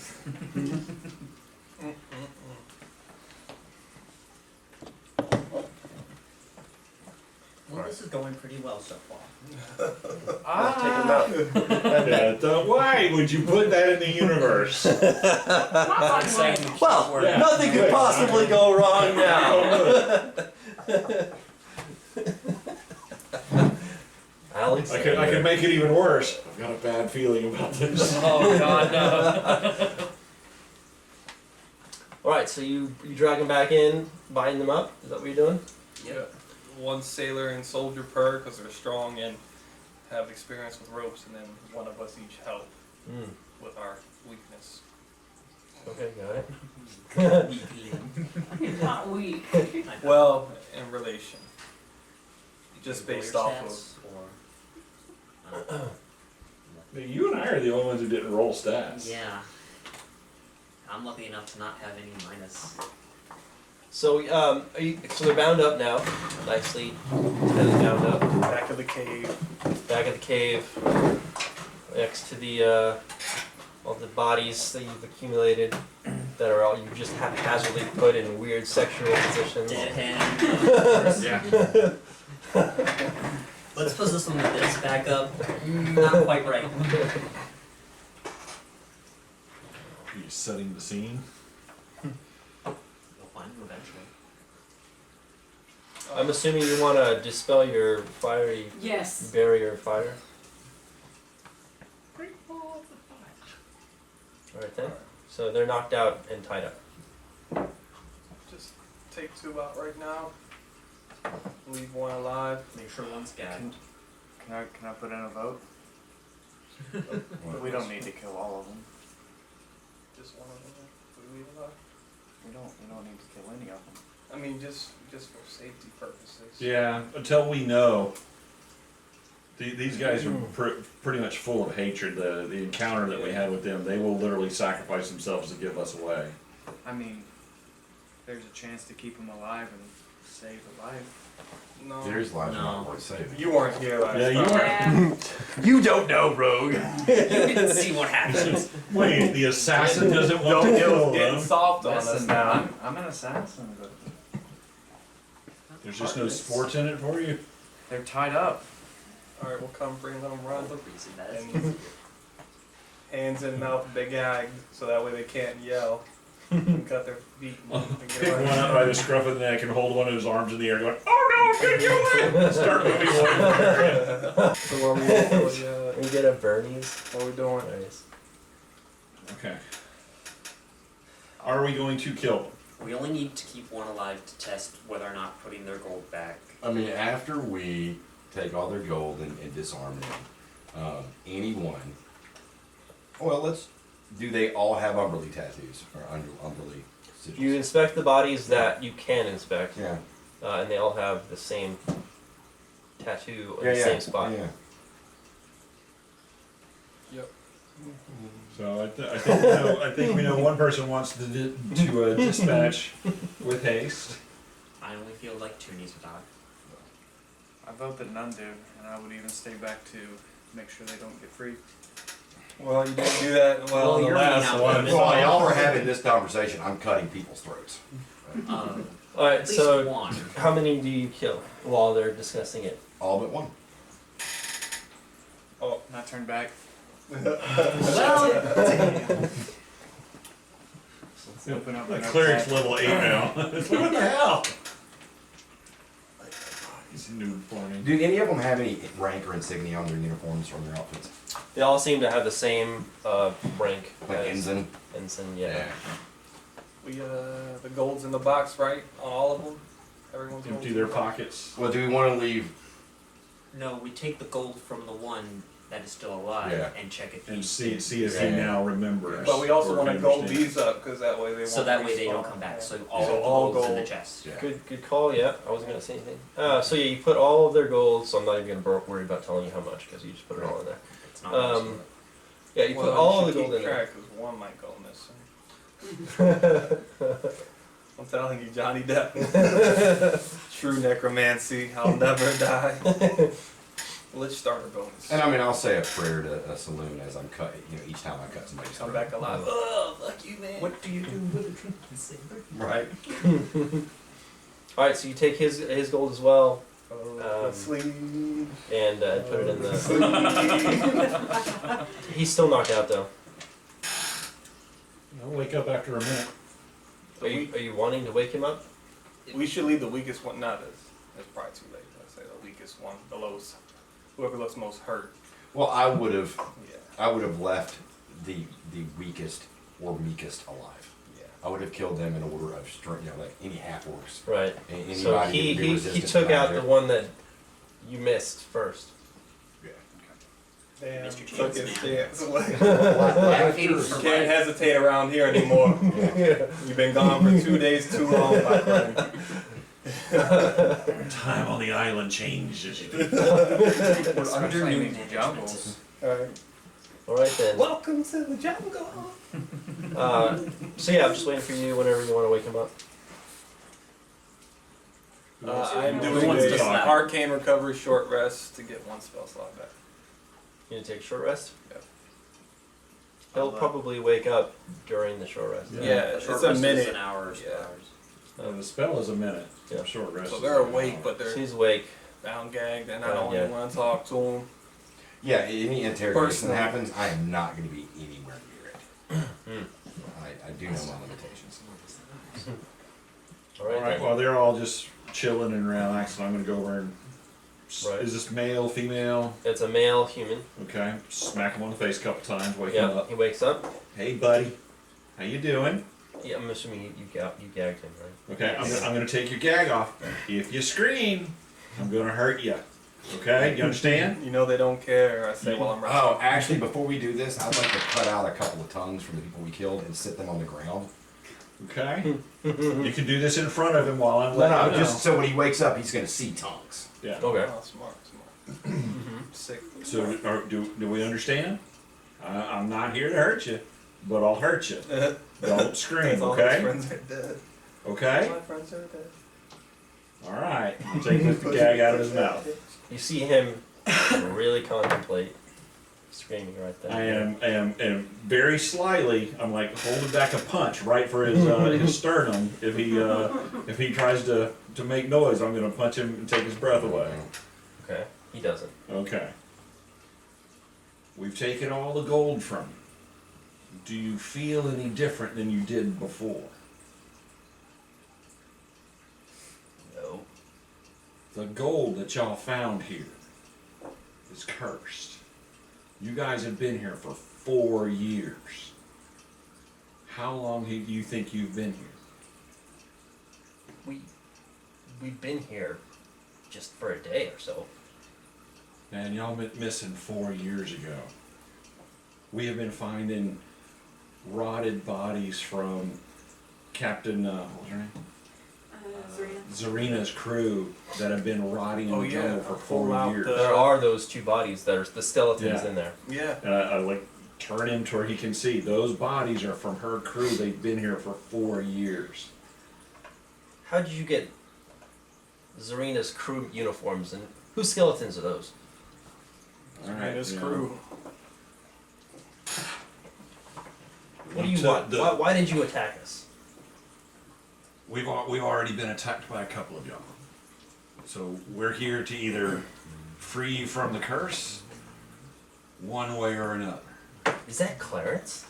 this is going pretty well so far. Why would you put that in the universe? Well, Yeah. nothing could possibly go wrong now. Alex, I could make it even worse. I've got a bad feeling about this. Oh God, no. All right, so you drag them back in, bind them up. Is that what you're doing? Yeah. One sailor and soldier per, because they're strong and have experience with ropes, and then one of us each help with our weakness. Okay, got it. Not weak. Well, in relation. Just Roll based your off stats, of. or, You and I are the only ones who didn't roll stats. yeah. I'm lucky enough to not have any minus. So, so they're bound up now, nicely, tightly bound up. Back of the cave. Back of the cave, next to the all the bodies that you've accumulated, that are all you just haphazardly put in weird sexual positions. Dead hand. Of course. Yeah. Let's position this back up. Not quite right. Are you setting the scene? We'll find him eventually. I'm assuming you want to dispel your fiery Yes. barrier of fire. All right then. So they're knocked out and tied up. Just take two out right now. Leave one alive. Make sure one's gagged. Can I put in a vote? We don't need to kill all of them. Just one of them. We leave alive. We don't need to kill any of them. I mean, just for safety purposes. Yeah, until we know. These guys are pretty much full of hatred. The encounter that we had with them, they will literally sacrifice themselves to give us away. I mean, there's a chance to keep them alive and save a life. No. There's lives No. not worth saving. You weren't here last Yeah, you time. weren't. Yeah. You don't know, Rogue. You didn't see what happened. Wait, the assassin doesn't want Don't to get kill getting them. soft on us Listen, now. I'm an assassin, but There's just no sports in it for you. they're tied up. Alright, we'll come bring them run. The reason that is And hands in mouth, big gagged, so that way they can't yell. And cut their feet. And Pick get one away. up by the scruff of the neck and hold one of his arms in the air going, oh no, I'm gonna kill him! Start moving away. So what are We get a Bernie's. what are we doing? Nice. Okay. Are we going to kill them? We only need to keep one alive to test whether or not putting their gold back. I mean, after we take all their gold and disarm them, anyone. Well, do they all have Umberly tattoos or Umberly sigils? You inspect the bodies that you can inspect, Yeah. and they all have the same tattoo in Yeah, the yeah. same spot. Yeah. Yep. So I think we know one person wants to dispatch with haste. I only feel like two needs to die. I vote that none do, and I would even stay back to make sure they don't get free. Well, you didn't do that well, Well, in the you're last being one. outvoted. While y'all were having this conversation, I'm cutting people's throats. All right. At least So one. how many do you kill while they're discussing it? All but one. Oh, And I turn back. Well, Open up The my cleric's notepad. level 8 now. What the hell? He's new for me. Do any of them have any rank or insignia on their uniforms or on their outfits? They all seem to have the same rank. Like as ensign? Ensign, yeah. we the gold's in the box, right? On all of them. Everyone's Empty gold's their in the box. pockets. Well, do we want to leave? no, we take the gold from the one that is still alive Yeah. and check if And he's see if he Yeah. now remembers. But we also or want to can gold understand. these up because that way they won't. so that way they don't respawn. come back. So Yeah. all So of the all gold's in the gold. chest. Yeah. Good call. Yeah, I wasn't gonna say anything. So yeah, you put all of their gold. So I'm not even gonna worry about telling you how much because you just put it all in there. It's not Yeah, you Well, put all you of the should gold in keep there. track because one might go missing. I'm telling you, Johnny Depp. True necromancy. I'll never die. Let's start our bonus. And I mean, I'll say a prayer to a saloon as I'm cutting. You know, each time I cut somebody's Come throat. back alive. Oh, fuck you, man. What do you do with a drunken sailor? Right. All right, so you take his gold as well. Sleep. and put it in the. He's still knocked out though. I'll wake up after a minute. Are you wanting to wake him up? We should leave the weakest one. Not as. It's probably too late. Let's say the weakest one, the lowest, whoever looks most hurt. Well, I would have Yeah. left the weakest or meekest alive. Yeah. I would have killed them in order of strength, like any half orcs. Right. Anybody So who would be he resistant took to out the magic. one that you missed first. Yeah. Damn. Missed your Took chance, his man. chance away. Advocating for Can't life. hesitate around here anymore. You've been gone for 2 days too long, my friend. Time on the island changes. You think. We're under new jungles. Alright. All right then. Welcome to the jungle. So yeah, I'm just waiting for you whenever you want to wake him up. I'm Who doing wants to a talk? arcane recovery short rest to get 1 spell slot back. You need to take a short rest. Yeah. He'll I'll, probably wake up during the short rest. Yeah, Short it's a rest is minute. an hour or 2 Yeah. hours. The spell is a minute. Yeah. Short rest. So is they're like an awake, hour. but they're He's awake. down gagged, and I Oh, don't yeah. even want to talk to them. Yeah, any interrogation Personally. that happens, I am not going to be anywhere near it. Hmm. I do know my limitations. All right. Alright, then. well, they're all just chilling and relaxing. I'm gonna go over and, Right. is this male, female? It's a male human. Okay, smack him on the face a couple times, wake him Yeah. up. He wakes up. Hey buddy, how you doing? Yeah, I'm assuming you gagged him, right? Okay, I'm gonna take your gag off. If you scream, I'm gonna hurt you. Okay, you understand? You know they don't care. I say while I'm resting. Oh, actually, before we do this, I'd like to cut out a couple of tongues from the people we killed and sit them on the ground. Okay, you can do this in front of him while I'm No, letting no, you know. just so when he wakes up, he's going to see tongues. Yeah. Okay. Oh, smart. Sick. So do we understand? I'm not here to hurt you, but I'll hurt you. Don't scream, All his okay? friends are dead. Okay. My friends are dead. All right. I'm taking the gag out of his mouth. You see him really contemplate screaming right there. I am very slyly. I'm like holding back a punch right for his his sternum. If he tries to make noise, I'm gonna punch him and take his breath away. Okay. He doesn't. Okay. We've taken all the gold from you. Do you feel any different than you did before? No. The gold that y'all found here is cursed. You guys have been here for 4 years. How long do you think you've been here? We've been here just for a day or so. Man, y'all went missing 4 years ago. We have been finding rotted bodies from Captain, what was her name? Zarina's crew that have been rotting in Oh, the yeah. jungle for Pull 4 out years. the- There are those 2 bodies that are the skeletons Yeah. in there. Yeah. And I like turn him to where he can see. Those bodies are from her crew. They've been here for 4 years. How did you get Zarina's crew uniforms and whose skeletons are those? All right, And his you know. crew. What do you So want? the- Why did you attack us? We've already been attacked by a couple of y'all. So we're here to either free you from the curse, one way or another. Is that Clarence?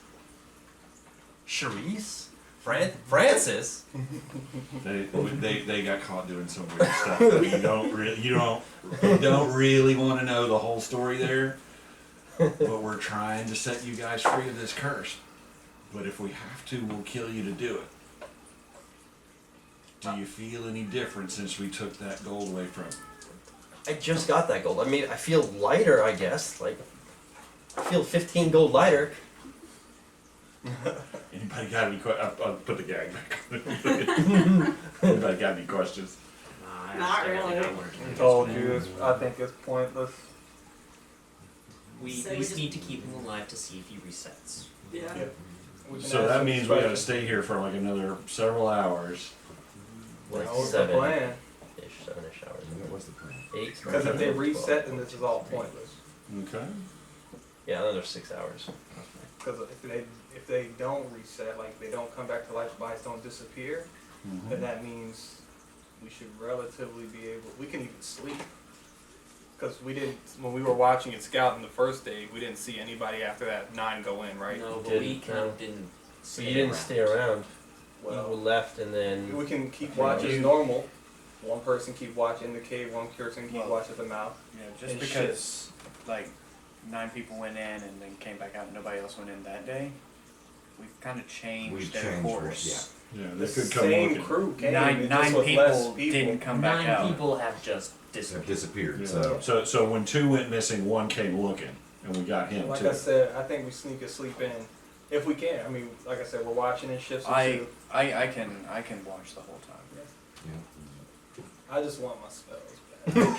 Charisse? Francis? They got caught doing some weird stuff. You don't really want to know the whole story there. But we're trying to set you guys free of this curse. But if we have to, we'll kill you to do it. Do you feel any different since we took that gold away from you? I just got that gold. I mean, I feel lighter, I guess. Like, I feel 15 gold lighter. Anybody got any questions? I'll put the gag back. Anybody got any questions? I Not asked everything really. I wanted to I know. told you. I think it's pointless. We So at we least just- need to keep him alive to see if he resets. Yeah. We can So ask that some means we gotta questions. stay here for like another several hours. Like That was the 7-ish plan. hours. What's the plan? 8? Because if they reset, then this is all pointless. Okay. Yeah, another 6 hours. Because if they don't reset, like they don't come back to life, bodies don't disappear, then that means we should relatively be able. We can even sleep. Because we didn't, when we were watching it scouting the first day, we didn't see anybody after that 9 go in, right? No, but Didn't, we kind no. of didn't So stay you didn't around. stay around. You Well, left and then. we can keep watch as normal. One person keep watch in the cave, one person keep Well, watch at the mouth. Yeah, just And because like 9 people went in and then came back out and nobody else went in that day, we've kind of changed We've their changed course. Yeah, The they could come same looking. crew came. Nine it just was people less didn't come back 9 out. people have just They've disappeared. disappeared. Yeah. So when 2 went missing, 1 came looking, and we got him Like too. I said, I think we sneak a sleep in if we can. I mean, like I said, we're watching in shifts of 2. I can watch the whole time. Yeah. I just want my spells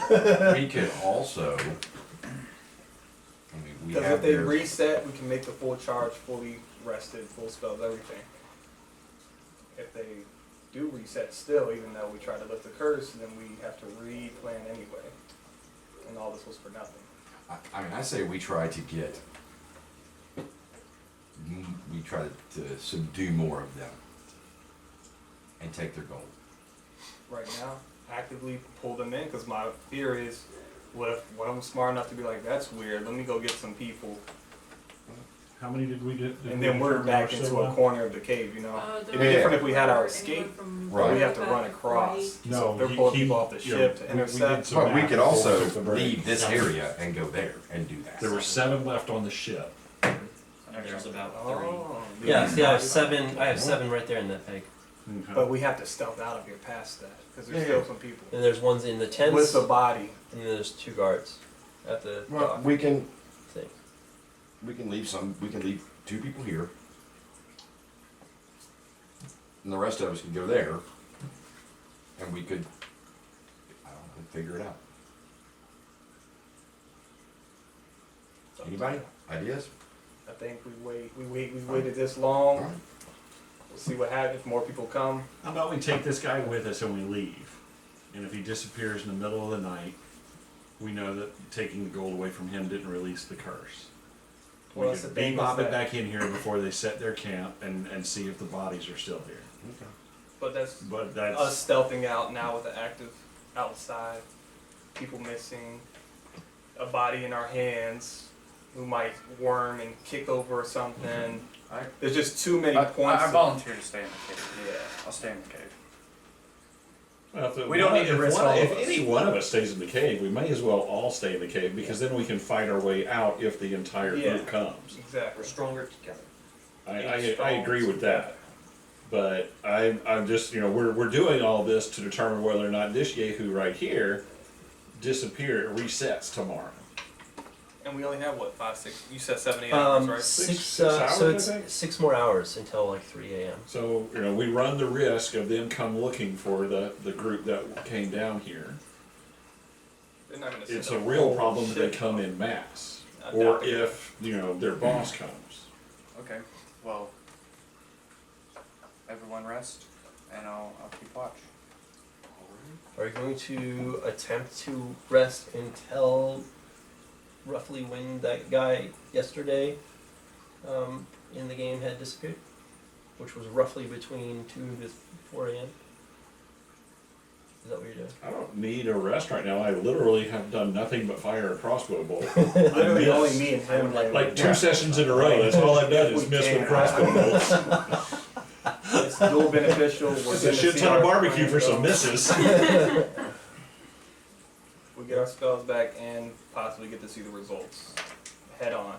back. We could also, we Because have if they their, reset, we can make the full charge, fully rested, full spells, everything. If they do reset still, even though we try to lift the curse, then we have to re-plan anyway. And all this was for nothing. I mean, I say we try to get, we try to subdue more of them and take their gold. Right now, actively pull them in, because my fear is, what if I'm smart enough to be like, that's weird, let me go get some people. How many did we get? And then we're back into a corner of the cave, you know? It'd be there different if we had our were escape, anywhere from Right. but we have to back run and across. right. No, So they're he- pulling he- people off the you know, ship to we intercept. did some But we math could before we also took the break. leave this area and go there and do that. There were 7 left on the ship. And there's about 3. Oh, Yeah, see, I have 7. I have 7 right there in that peg. But we have to stealth out of here past that, because there's Yeah, still yeah. some people. And there's ones in the tents. With the body. And then there's 2 guards at the Well, dock we can thing. leave 2 people here. And the rest of us can go there. And we could, I don't know, figure it out. Anybody? Ideas? I think we waited this long. Alright. We'll see what happens, if more people come. How about we take this guy with us and we leave? And if he disappears in the middle of the night, we know that taking the gold away from him didn't release the curse. Well, We that's the could thing is bebop it that- back in here before they set their camp and see if the bodies are still here. Okay. But that's But that's, us stealthing out now with the active outside, people missing, a body in our hands, who might worm and kick over or something. There's just too many points. I volunteer to stay in the cave. Yeah. I'll stay in the cave. well, if We don't need to risk all of if us. any one of us stays in the cave, we may as well all stay in the cave, because then we can fight our way out if the entire Yeah. group comes. Exactly. We're stronger together. I agree with that. But I'm just, we're doing all this to determine whether or not this Yehu right here resets tomorrow. And we only have what, 5, 6? You said 7, 8 hours, right? 6. Six hours, So I it's think? 6 more hours until like 3 a.m. So, we run the risk of them come looking for the group that came down here. They're not gonna It's send a real whole problem if they ship. come in mass. I Or doubt they if, their boss comes. Okay. Well, everyone rest, and I'll keep watch. Are you going to attempt to rest until roughly when that guy yesterday in the game had disappeared? Which was roughly between 2 to 4 a.m.? Is that what you're doing? I don't need a rest right now. I literally have done nothing but fire a crossbow bolt. Literally I only missed. me and him. Like 2 sessions in a row. That's all I've done is miss with crossbow bolts. It's dual beneficial. We're It's a gonna shit see ton our of barbecue friends for some go. misses. We get our spells back and possibly get to see the results head on.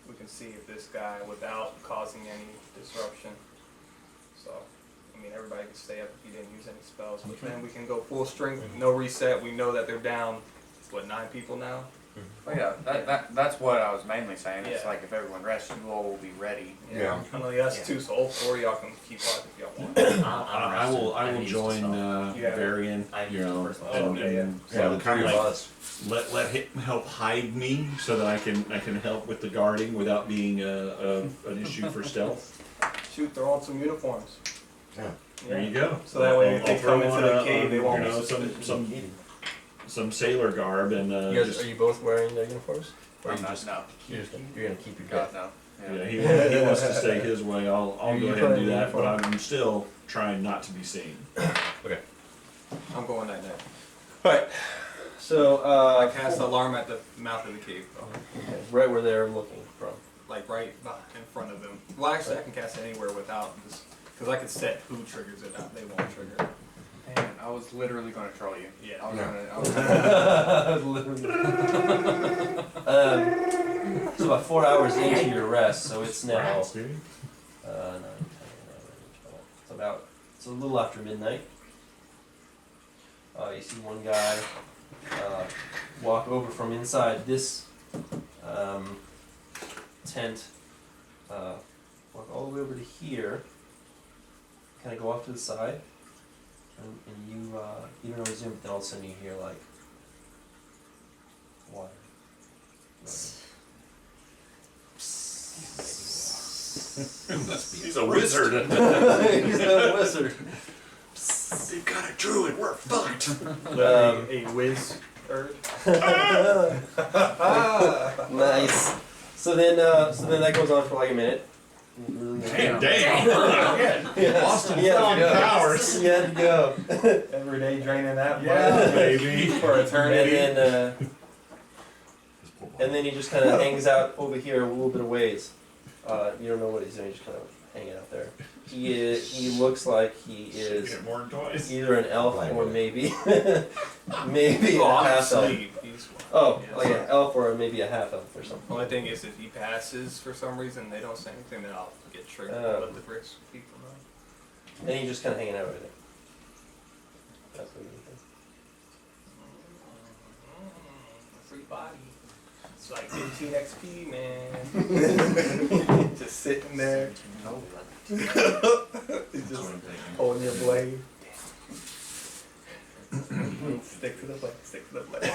We can see if this guy, without causing any disruption. So, everybody can stay up if he didn't use any spells. But then we can go full strength, no reset. We know that they're down, 9 people now? Oh yeah, that's what I was mainly saying. It's Yeah. like if everyone rests, you all will be ready. Yeah. Only us 2, so all 4 of y'all can keep watch if y'all want. I will join Yeah. Varian, I have you know, used the first one. and, Okay, and Yeah, the kind 3 of of like us. let him help hide me so that I can help with the guarding without being an issue for stealth. Shoot, throw on some uniforms. Yeah. There you go. So that way if I'll they throw come into on the a- cave, they won't you know, be suspicious. some sailor garb and You guys, just are you both wearing their uniforms? Or I'm you not, just, no. you're gonna keep your God, gun? no. yeah, he wants to stay his way. I'll You go ahead put and in do that, but uniform? I'm still trying not to be seen. I'm going night night. Alright. So, I cast the alarm at the mouth of the cave, though. okay, right where they're looking from. Like right in front of them. Well, actually, I can cast it anywhere without this, because I can set who triggers it. They won't trigger it. Man, I was literally gonna troll you. Yeah. I was Yeah. gonna. So about 4 hours into your rest, so it's now 9, 10, 11, 12. It's a little after midnight. You see one guy walk over from inside this tent, walk all the way over to here, kind of go off to the side, and you don't know he's in, but then all of a sudden you hear like water. He's a wizard. He's a wizard. They've got a druid. We're fucked. Literally a whiz bird. Nice. So then that goes on for like a minute. Damn. Yeah. Austin Yeah. found powers. You had to go. Every day draining that Yeah, baby. for eternity. And then he just kind of hangs out over here a little bit of ways. You don't know what he's doing. He's just kind of hanging out there. He looks like he is Get more than twice. either an elf or maybe maybe a I'm half elf. asleep. Oh, Yeah, like an elf or maybe a half elf or something. Only thing is, if he passes for some reason, they don't say anything, then I'll get triggered. Oh. Let the bricks people know. And he's just kind of hanging out over there. That's what Free body. It's like 15 XP, man. Just sitting there. He's just holding your blade. Stick to the blade. Stick to the blade.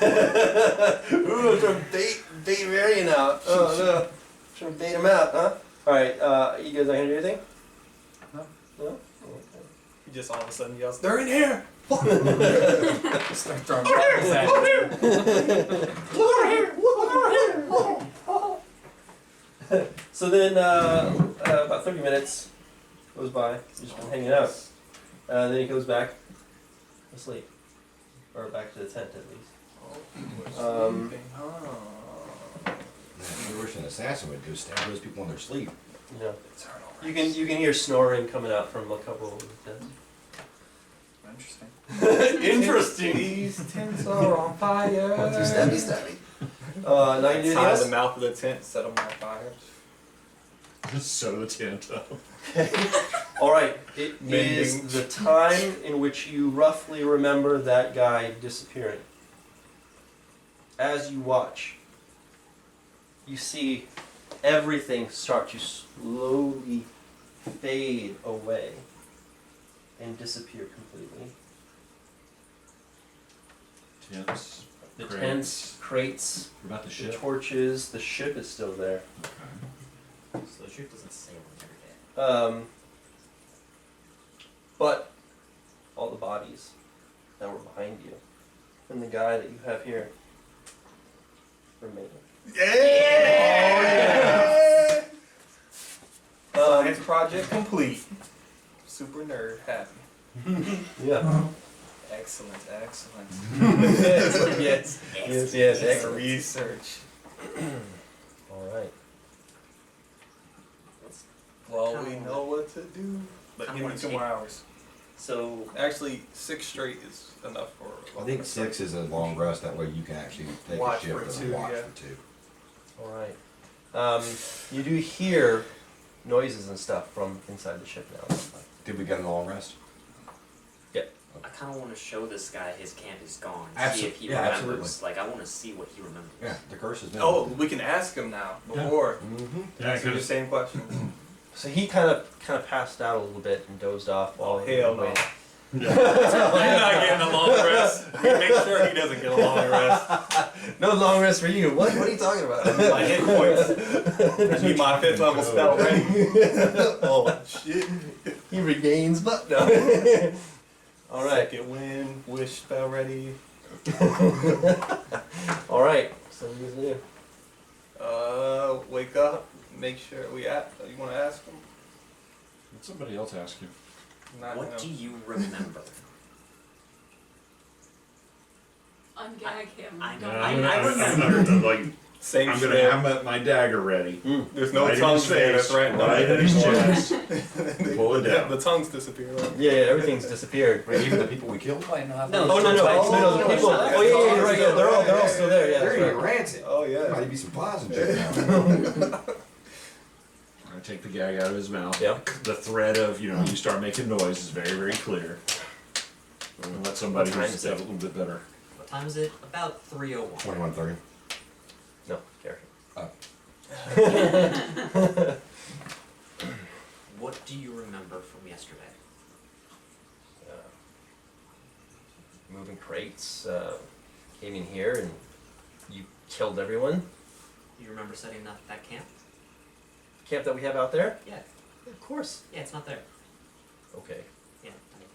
Ooh, I'm trying to bait Marion out. Oh no. Trying to bait him out, huh? Alright, you guys not gonna do anything? No. No? Okay. He just all of a sudden yells, "They're in here!" Start throwing bottles at him. So then, about 30 minutes goes by. He's just been hanging out. Then he goes back asleep. Or back to the tent, at least. I wish an assassin would go stab those people in their sleep. Yeah. You can hear snoring coming out from a couple of the tents. Interesting. Interesting. These tents are on fire. Stabby. Now you do anything Tie else? the mouth of the tent, set them on fire. So the tent up. Alright, it Mending. is the time in which you roughly remember that guy disappearing. As you watch, you see everything start to slowly fade away and disappear completely. Tents. The Crates. tents, crates, What about the the ship? torches, the ship is still there. Okay. So the ship doesn't sail every day. But all the bodies that were behind you and the guy that you have here remain. Science project complete. Super nerd happy. Yeah. Excellent. yes. Yes, excellent. excellent. Research. Alright. Well, we know what to do. But Kinda give me wanna 2 more take- hours. So, Actually, 6 straight is enough for. I think 6 is a long rest. That way you can actually take Watch a shift for and 2, watch yeah. for 2. alright. You do hear noises and stuff from inside the ship now. Did we get a long rest? I kind of want to show this guy his camp is gone. See Absolutely. if he Yeah, remembers. absolutely. Like, I want to see what he remembers. Yeah, the curse has been. Oh, we can ask him now. Before. Mm-hmm. Yeah, Answer the 'cause- same question. So he kind of passed out a little bit and dozed off while Oh, hell no. waiting. You're not getting a long rest. Make sure he doesn't get a long rest. No long rest for you. What are you talking about? My hit points. I need my 5th level spell ready. Oh Shit. he regains, but no. Alright. Second wind, wish spell ready. Alright. So what are you gonna do? Wake up. Make sure we ask. You want to ask him? Let somebody else ask you. Not What him. do you remember? Ungag him. I know. I'm gonna, like, Same I'm gonna shit. have my dagger ready. There's no Right in tongues his there face, that's right right in his chest. Pull it down. The tongues disappear. Right? Yeah, everything's disappeared. Wait, even the people we killed? Wait, no, I No, Oh no, no, no, the people. Oh yeah, you're right. Yeah, they're all still there. Yeah, They're that's gonna be right. rancid. Oh There yeah. might be some poison now. I take the gag out of his mouth. Yep. The thread of, you start making noise is very, very clear. And let somebody What time who's is a it? little bit better. What time is it? About 3:01. 21:30. No, Gary. What do you remember from yesterday? Moving crates. Came in here and you killed everyone. You remember setting up that camp? Camp that we have out there. Yeah. Of course. Yeah, it's not there. Okay. Yeah.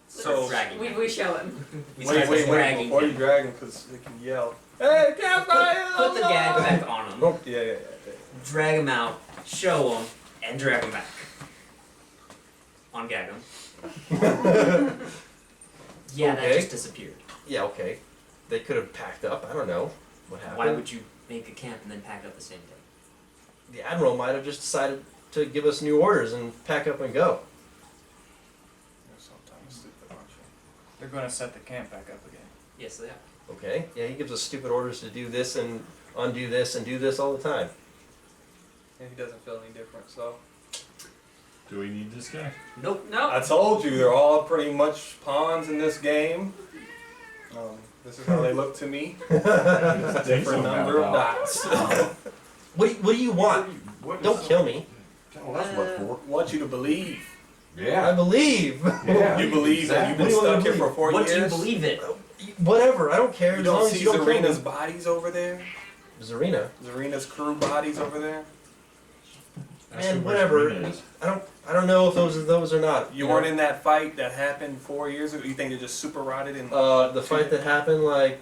So- dragging. We show him. Wait, dragging before you him. drag him, because they can yell. Hey, campfire! Put the gag back on him. Yeah. Drag him out. Show him, and drag him back. Ungag him. Yeah, that Okay. just disappeared. Yeah. Okay. They could have packed up. I don't know what happened. Why would you make a camp and then pack up the same day? The admiral might have just decided to give us new orders and pack up and go. You're sometimes stupid, aren't you? They're going to set the camp back up again. Yes, they are. Okay. Yeah, he gives us stupid orders to do this and undo this and do this all the time. And he doesn't feel any different, so. Do we need this guy? Nope. Nope. I told you, they're all pretty much pawns in this game. This is how they look to me. Different something number of about- dots. What do you want? Don't kill me. Oh, that's what for. Want you to believe. I Yeah. believe. Yeah. You believe that you've been What do you want stuck me here to for 4 What do you years? believe in? Whatever. I don't care. You as long don't as see you don't kill me. Zarina's bodies over there? Zarina. Zarina's crew bodies over there? Ask Man, him where whatever. Serena is. I don't know if those are those or not. You weren't in that fight that happened 4 years ago? You think they're just super rotted in? The fight that happened like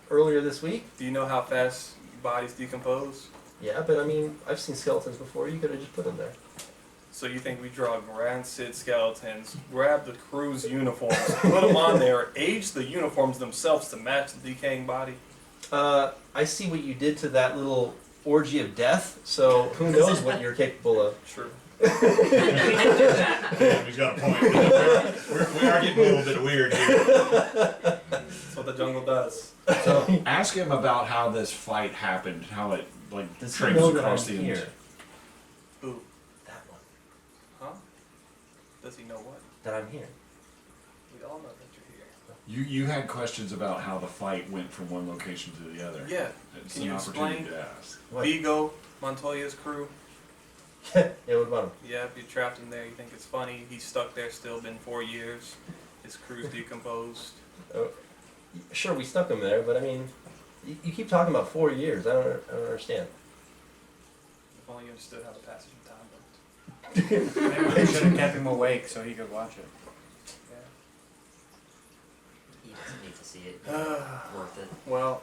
earlier this week. Do you know how fast bodies decompose? Yeah, but I mean, I've seen skeletons before. You could have just put them there. So you think we draw rancid skeletons, grab the crew's uniforms, put them on there, age the uniforms themselves to match the decaying body? I see what you did to that little orgy of death. So who knows what you're capable of? True. We can do that. Yeah, he's got a point. We are getting a little bit weird here. That's what the jungle does. So ask him about how this fight happened, how it Does he traipsed know that across I'm the here? Ooh, That one. huh? Does he know what? That I'm here. We all know that you're here. You had questions about how the fight went from one location to the other. Yeah. It's Can an you opportunity explain? to ask. What? Vigo, Montoya's crew. Yeah, what about him? Yeah, you trapped him there. You think it's funny? He's stuck there still. Been 4 years. His crew's decomposed. Sure, we stuck him there, but I mean, you keep talking about 4 years. I don't understand. If only you understood how the passage of time worked. Maybe we should have kept him awake so he could watch it. He doesn't need to see it. Yeah. Worth it. Well,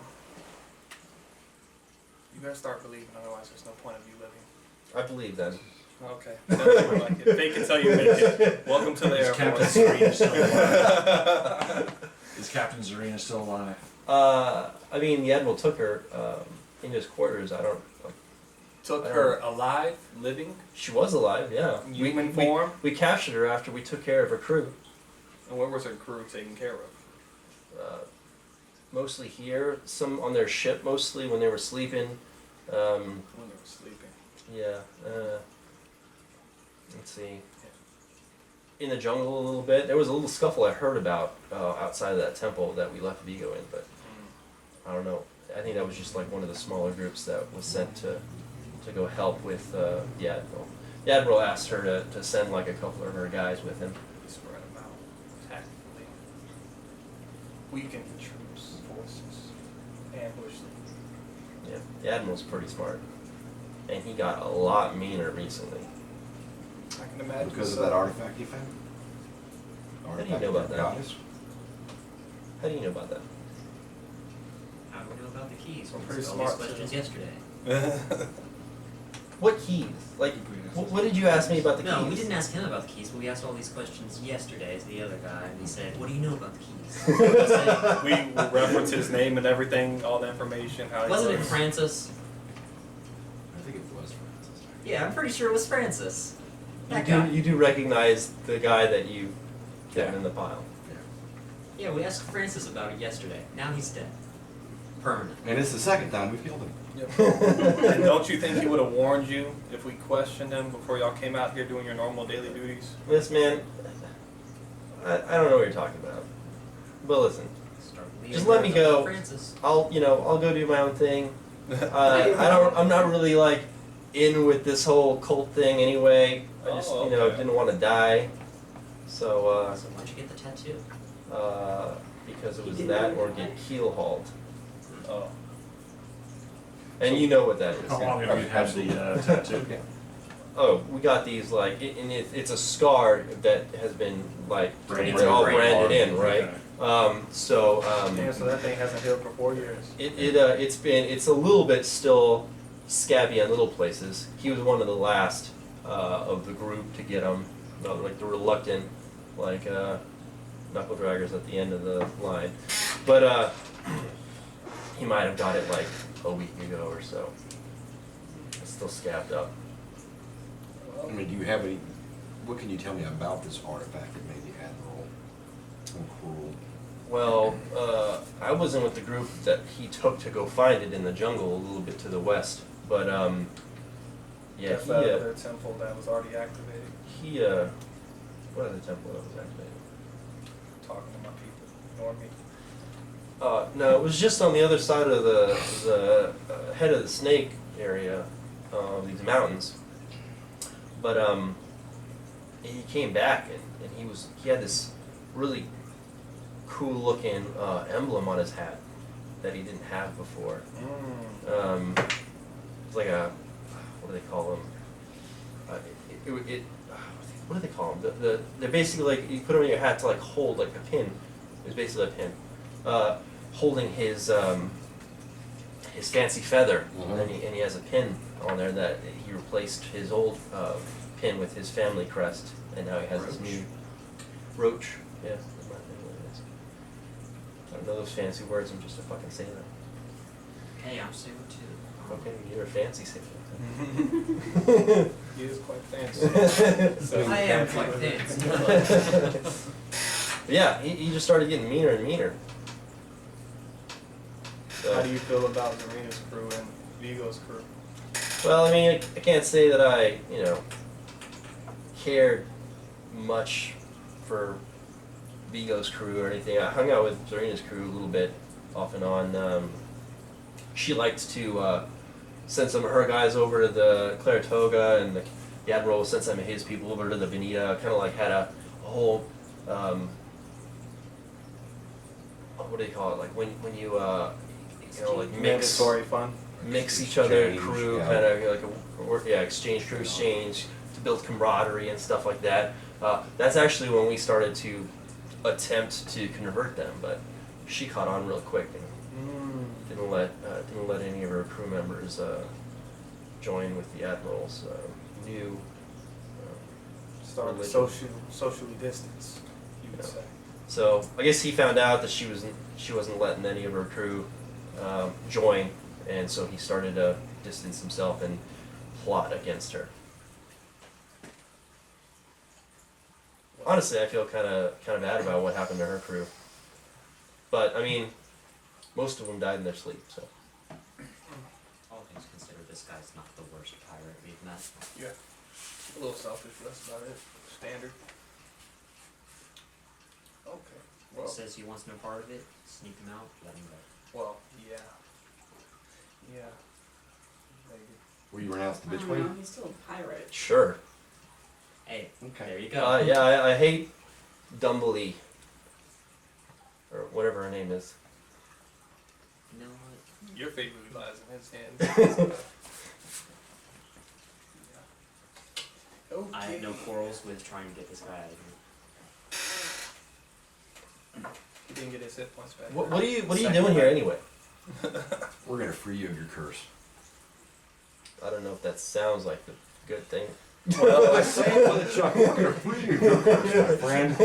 you gotta start believing. Otherwise, there's no point of you living. I believe then. Okay. That's more like it. Fake it till you make it. Welcome to the Is Air Captain Force. Serena still alive? Is Captain Serena still alive? I mean, the admiral took her into his quarters. I don't. Took her alive, living, She was alive, yeah. human form. We captured her after we took care of her crew. And where was her crew taken care of? Mostly here, some on their ship, mostly when they were sleeping. When they were sleeping. Yeah. Let's see. In the jungle a little bit. There was a little scuffle I heard about outside of that temple that we left Vigo in, but I don't know. I think that was just like one of the smaller groups that was sent to go help with the admiral. The admiral asked her to send like a couple of her guys with him. Spread them out tactically. Weaken the troops, forces, ambush them. Yeah, the admiral's pretty smart, and he got a lot meaner recently. I can imagine. Because of so. that artifact you found? do you know about that? Goddess? How do you know about that? How do we know about the keys? I'm We pretty asked all these smart, questions too. yesterday. What keys? Like, what did you ask me about the keys? No, we didn't ask him about the keys, but we asked all these questions yesterday to the other guy, and he said, "What do you know about the keys?" He said, We reference his name and everything, all the information, how he wasn't it looks. Francis? I think it was Francis. Yeah, I'm pretty sure it was Francis. You That do, guy. you do recognize the guy that you kept in the pile. Yeah, we asked Francis about it yesterday. Now he's dead. Permanent. And it's the second time we've killed him. And don't you think he would have warned you if we questioned him before y'all came out here doing your normal daily duties? This man, I don't know what you're talking about. But listen, Start with the just let me about go. Francis. I'll go do my own thing. I'm not really like in with this whole cult thing anyway. I just Oh, okay. didn't want to die. So So why'd you get the tattoo? because it was that or get keel hauled. Oh. And you know what that is. How long have you had the tattoo? Oh, we got these like, it's a scar that has been like, Branded. it's all Branded. branded in, right? Okay. Damn, so that thing hasn't healed for 4 years. It's a little bit still scabby in little places. He was one of the last of the group to get them, like the reluctant, like knuckle draggers at the end of the line. But he might have got it like a week ago or so. It's still scabbed up. I mean, do you have any, what can you tell me about this artifact that made the Admiral so cruel? Well, I wasn't with the group that he took to go find it in the jungle a little bit to the west, but yeah, That's that other temple that was already activated. what other temple that was activated? Talking to my people. Ignore me. No, it was just on the other side of the head of the snake area of these mountains. But he came back and he had this really cool looking emblem on his hat that he didn't have before. It's like a, what do they call them? What do they call them? They're basically like, you put them in your hat to like hold like a pin. It was basically a pin. Holding his fancy feather, and he has a pin on there that he replaced his old pin with his family crest, and now he has this new roach. Yeah, that's not what it is. I don't know those fancy words. I'm just a fucking sailor. Hey, I'm sailor too. Okay, you're a fancy sailor. He is quite fancy. So I am quite fancy. Yeah, he just started getting meaner and meaner. So, how do you feel about Zarina's crew and Vigo's crew? well, I mean, I can't say that I, cared much for Vigo's crew or anything. I hung out with Zarina's crew a little bit, off and on. She liked to send some of her guys over to the Clara Toga, and the Admiral sent some of his people over to the Bonita. Kind of like had a whole, what do you call it? Like when you like mix Mandatory fun. each other Exchange, crew, yeah. kind of like exchange crew exchange to build camaraderie and stuff like that. That's actually when we started to attempt to convert them, but she caught on real quick and didn't let any of her crew members join with the Admiral's new Started religion. socially distanced, you would Yeah. say. So I guess he found out that she wasn't letting any of her crew join, and so he started to distance himself and plot against her. Honestly, I feel kind of bad about what happened to her crew, but I mean, most of them died in their sleep. So All things considered, this guy's not the worst pirate we've met. Yeah. A little selfish, but that's about it. Standard. Okay. He Well, says he wants no part of it, sneak him out, let him go. well, yeah. Yeah. Maybe. Were you renounced the I bitch don't know, queen? he's still a pirate. sure, Hey, Okay. there you go. yeah, I hate Dumbledore, or whatever her name is. You know what? Your fate really lies in his hands. Yeah. Okay. I have no quarrels with trying to get this guy out of here. He didn't get his hit points back. What are you Second doing here time. anyway? We're gonna free you of your curse. I don't know if that sounds like the good thing. Well, I say it with a chuckle. We're gonna free you, my friend.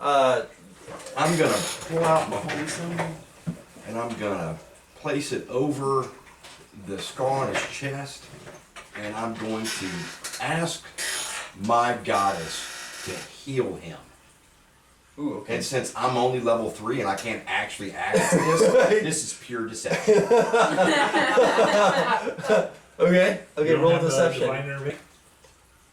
I'm gonna pull out my holy and I'm gonna place it over the scar on his chest, and I'm going to ask my goddess to heal him. Ooh, okay. And since I'm only level 3 and I can't actually ask this, this is pure deception. Okay, You don't roll have the deception. divine intervention?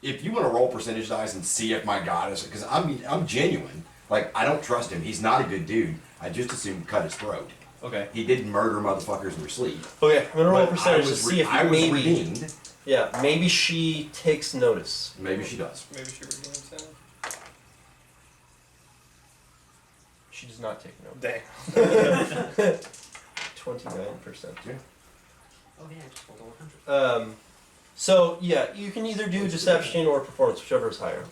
If you want to roll percentage dice and see if my goddess, because I'm genuine. Like, I don't trust him. He's not a good dude. I just assume cut his throat. Okay. He didn't murder motherfuckers in their sleep. Okay, I'm gonna roll a But percentage to see if I was maybe. redeemed. Yeah, maybe she takes notice. Maybe she does. Maybe she redeems him. She does not take notice. Dang. 29%. Yeah. Oh yeah, I just rolled a 100. So yeah, you can either do deception or performance, whichever is higher.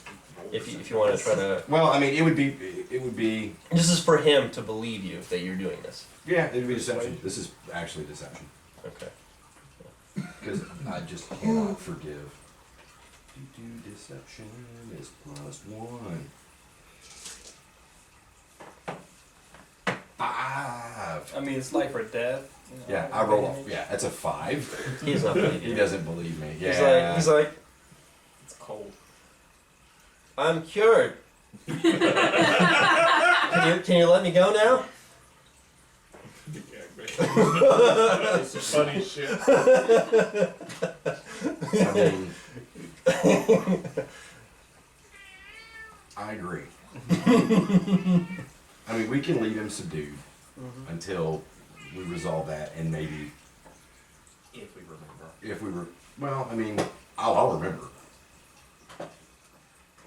If you want to try to. Well, I mean, it would be. This is for him to believe you that you're doing this. Yeah, it would be deception. This is actually deception. Okay. Because I just cannot forgive. Deception is +1. 5. I mean, it's life or death. You know, Yeah, I roll off. Yeah, that's a 5. He does not believe He you. doesn't believe me. Yeah. He's like, It's cold. I'm cured. Can you let me go now? It's funny shit. I mean, I agree. I mean, we can leave him subdued until we resolve that, and maybe If we remember. if we were, well, I mean, I'll remember.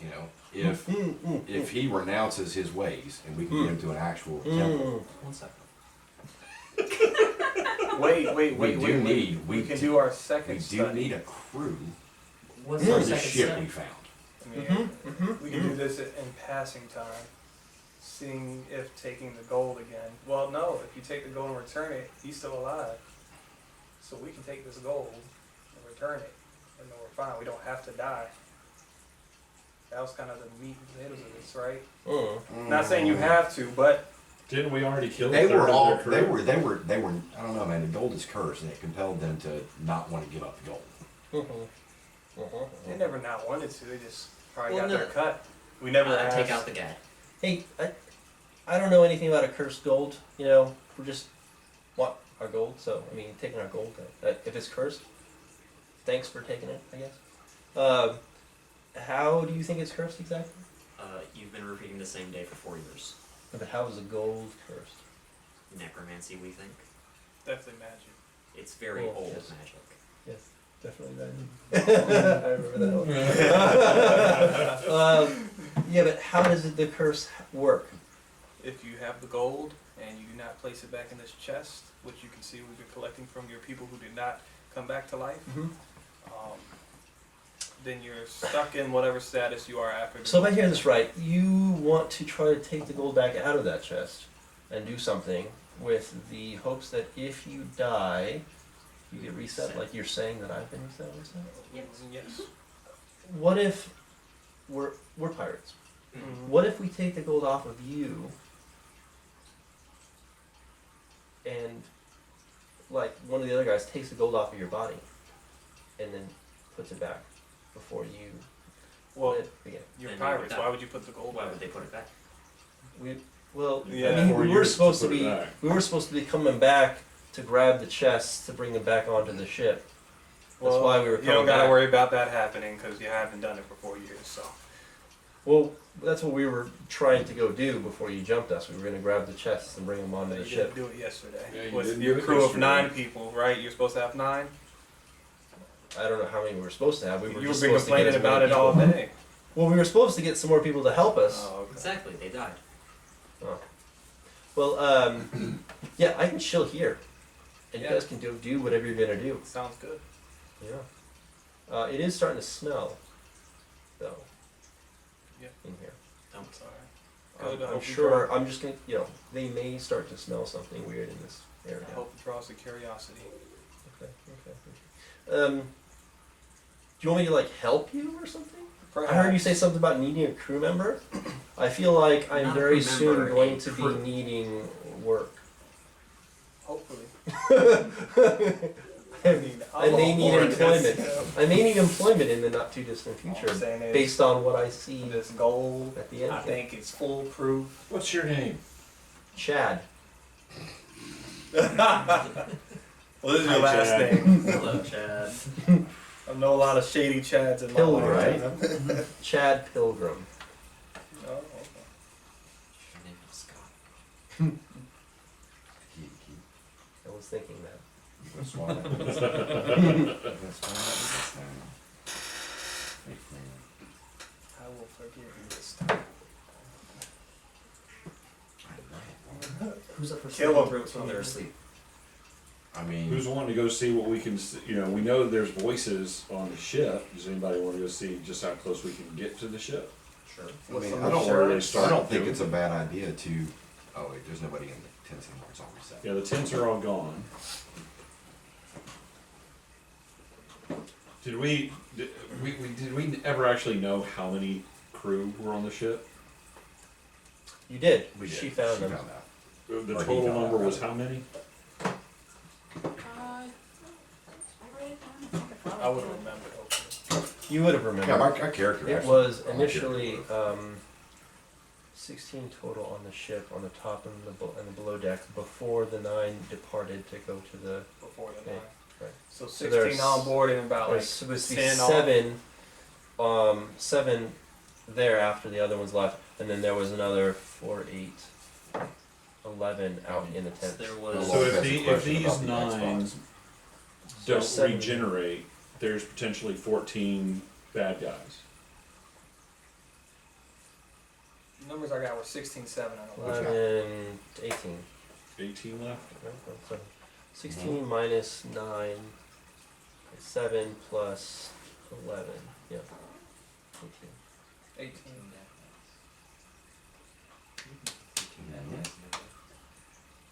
You know, if he renounces his ways and we can get him to an actual temple, 1 second. Wait. we can do our we second do study. need a crew What's for our the second ship step? we found. I mean, we can do this in passing time, seeing if taking the gold again. Well, no, if you take the gold and return it, he's still alive. So we can take this gold and return it, and then we're fine. We don't have to die. That was kind of the meat and potatoes of this, right? Not saying you have to, but Didn't we already kill They a third were of all, their crew? they were, I don't know, man, the gold is cursed and it compelled them to not want to give up the gold. they never not wanted to. They just probably Well, got no. their cut. We never asked. Take out the guy. Hey, I don't know anything about a cursed gold. You know, we just want our gold. So I mean, taking our gold. If it's cursed, thanks for taking it. I guess. How do you think it's cursed exactly? You've been repeating the same day for 4 years. But how is the gold cursed? Necromancy, we think. Definitely magic. It's very Well, old yes. magic. Yes, definitely that. I remember that one. Yeah, but how does the curse work? If you have the gold and you do not place it back in this chest, which you can see we've been collecting from your people who did not come back to life, then you're stuck in whatever status you are after. So if I hear this right, you want to try to take the gold back out of that chest and do something with the hopes that if you die, you get reset, like you're saying that I've been reset. Yes. What if we're pirates? What if we take the gold off of you and like one of the other guys takes the gold off of your body and then puts it back before you Well, let it begin? you're Then pirates. you would Why would you put the gold Why back? would they put it back? Well, Yeah, I mean, 4 we were years supposed to to put it be back. we were supposed to be coming back to grab the chests to bring them back onto the ship. That's Well, why we were You coming don't gotta back. worry about that happening because you haven't done it for 4 years. So Well, that's what we were trying to go do before you jumped us. We were going to grab the chests and bring them onto you the didn't ship. do it yesterday. Yeah, you With didn't your do it crew of yesterday. 9 people, right? You're supposed to have 9. I don't know how many we were supposed to have. We were You've just been supposed to get complaining as many about it all people. day. Well, we were supposed to get some more people to help us. Oh, okay. Exactly, they died. Well, yeah, I can chill here, and Yeah. you guys can do whatever you're gonna do. Sounds good. Yeah. It is starting to smell, though. Yeah. In here. I'm sorry. Good, I I'm hope you sure. draw- I'm just gonna. They may start to smell something weird in this area. I hope it draws the curiosity. Okay. Do you want me to like help you or something? Perhaps. I heard you say something about needing a crew member. I feel like I'm Not a very crew soon member, going a to crew. be needing work. Hopefully. I may need employment. I may need employment in the not too distant All future, I'm saying is, based on what I see this goal, at the end. I think it's foolproof. What's your name? Chad. Well, this is your Hi, last Chad. name. Hello, Chad. I know a lot of shady Chads in my Pilgrim, lifetime. Chad Pilgrim. Oh, okay. Your name is Scott. I was thinking that. That's why that was- that's why that was down. Fake name. I will forgive you this time. Who's up for Kill sleep? him, Bruce. Oh, they're asleep. I mean, Who's wanting to go see what we can, you know, we know there's voices on the ship. Does anybody want to go see just how close we can get to the ship? Sure. I What's mean, the I don't, insurance? I don't think it's a bad idea to. Oh wait, there's nobody in the tents anymore. It's all reset. Yeah, the tents are all gone. Did we ever actually know how many crew were on the ship? You did. We did. She found them. out. The Or he total found number out, was rather. how many? I would have remembered, hopefully. You would have remembered. Yeah, my character. It actually- was my initially character 16 total on the ship, on the top and the below deck, before the 9 departed to go to the. Before the Yeah, 9. right. So So 16 on board and about like There's supposed to be 10 off. 7 there after the other ones left, and then there was another 4, 8, 11 out in the So tent. there No was. So longer if has a the- if question these about the 9 Xbox. Don't 7. regenerate, there's potentially 14 bad guys. The numbers I got were 16, 7, and 11. 11, 18. 18 left? Right, so 16 minus 9, 7 plus 11. Yeah. 18. 18.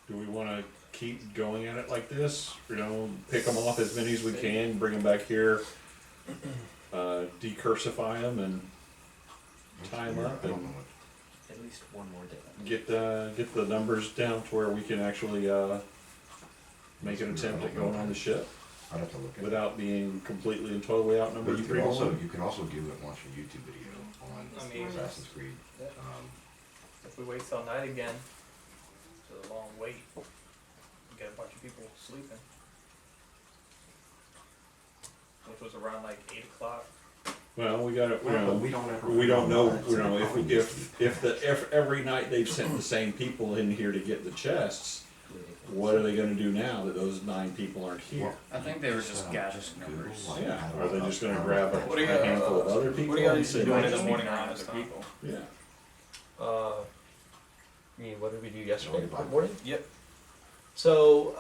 Do we want to keep going at it like this? You know, pick them off as many as we can, bring them back here, decursify them, and tie them up, I don't and know what. At least one more day. get the numbers down to where we can actually make an attempt at going on the ship I'd have to look at it. without being completely and totally But outnumbered. you 3 can to also 1. you can also do it. Watch a YouTube video on I mean, Assassin's Creed. Yeah. If we wait till night again, it's a long wait. We get a bunch of people sleeping. Which was around like 8 o'clock. Well, we got to, you know, we don't ever. we don't know, you know, How we if every night they've sent the same people in here to get the chests, what are they gonna do now that those 9 people aren't here? I think they were just gathering numbers. Yeah, are they just gonna grab What do you a handful of other people? What do you and guys say, doing in "Just the be morning kind around of this the time? people"? Yeah. I mean, what did we do yesterday Only morning? Yep. So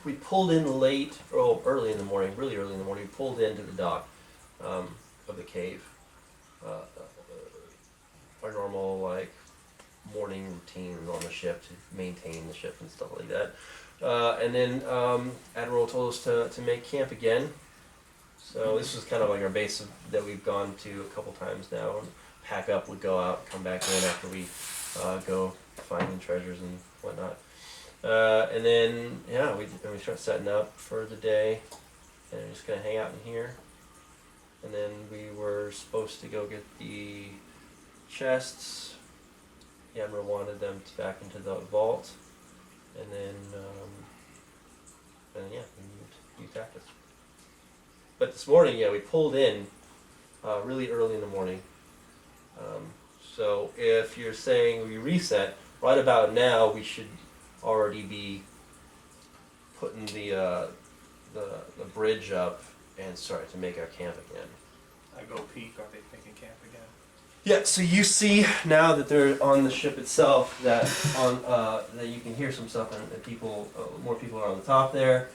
we pulled in late, or early in the morning, really early in the morning. We pulled into the dock of the cave. Our normal like morning routines on the ship to maintain the ship and stuff like that. And then Admiral told us to make camp again. So this was kind of like our base that we've gone to a couple times now. And pack up, would go out, come back in after we go finding treasures and whatnot. And then yeah, we start setting up for the day, and we're just gonna hang out in here. And then we were supposed to go get the chests. The Admiral wanted them back into the vault, and then yeah, we used tactics. But this morning, yeah, we pulled in really early in the morning. So if you're saying we reset, right about now we should already be putting the bridge up and starting to make our camp again. I go peek, are they making camp again? Yeah, so you see now that they're on the ship itself that that you can hear some stuff and people, more people are on the top there.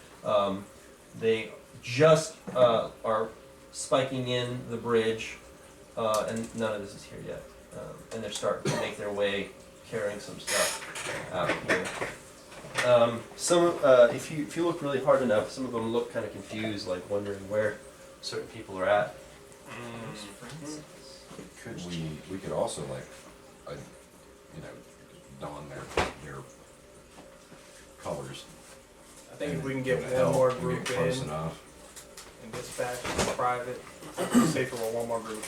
They just are spiking in the bridge, and none of this is here yet. And they're starting to make their way, carrying some stuff out here. If you look really hard enough, some of them look kind of confused, like wondering where certain people are at. We could also like, don their colors. I think if we can get It'll one help more when we group get close in enough. and dispatch private, safer with one more group.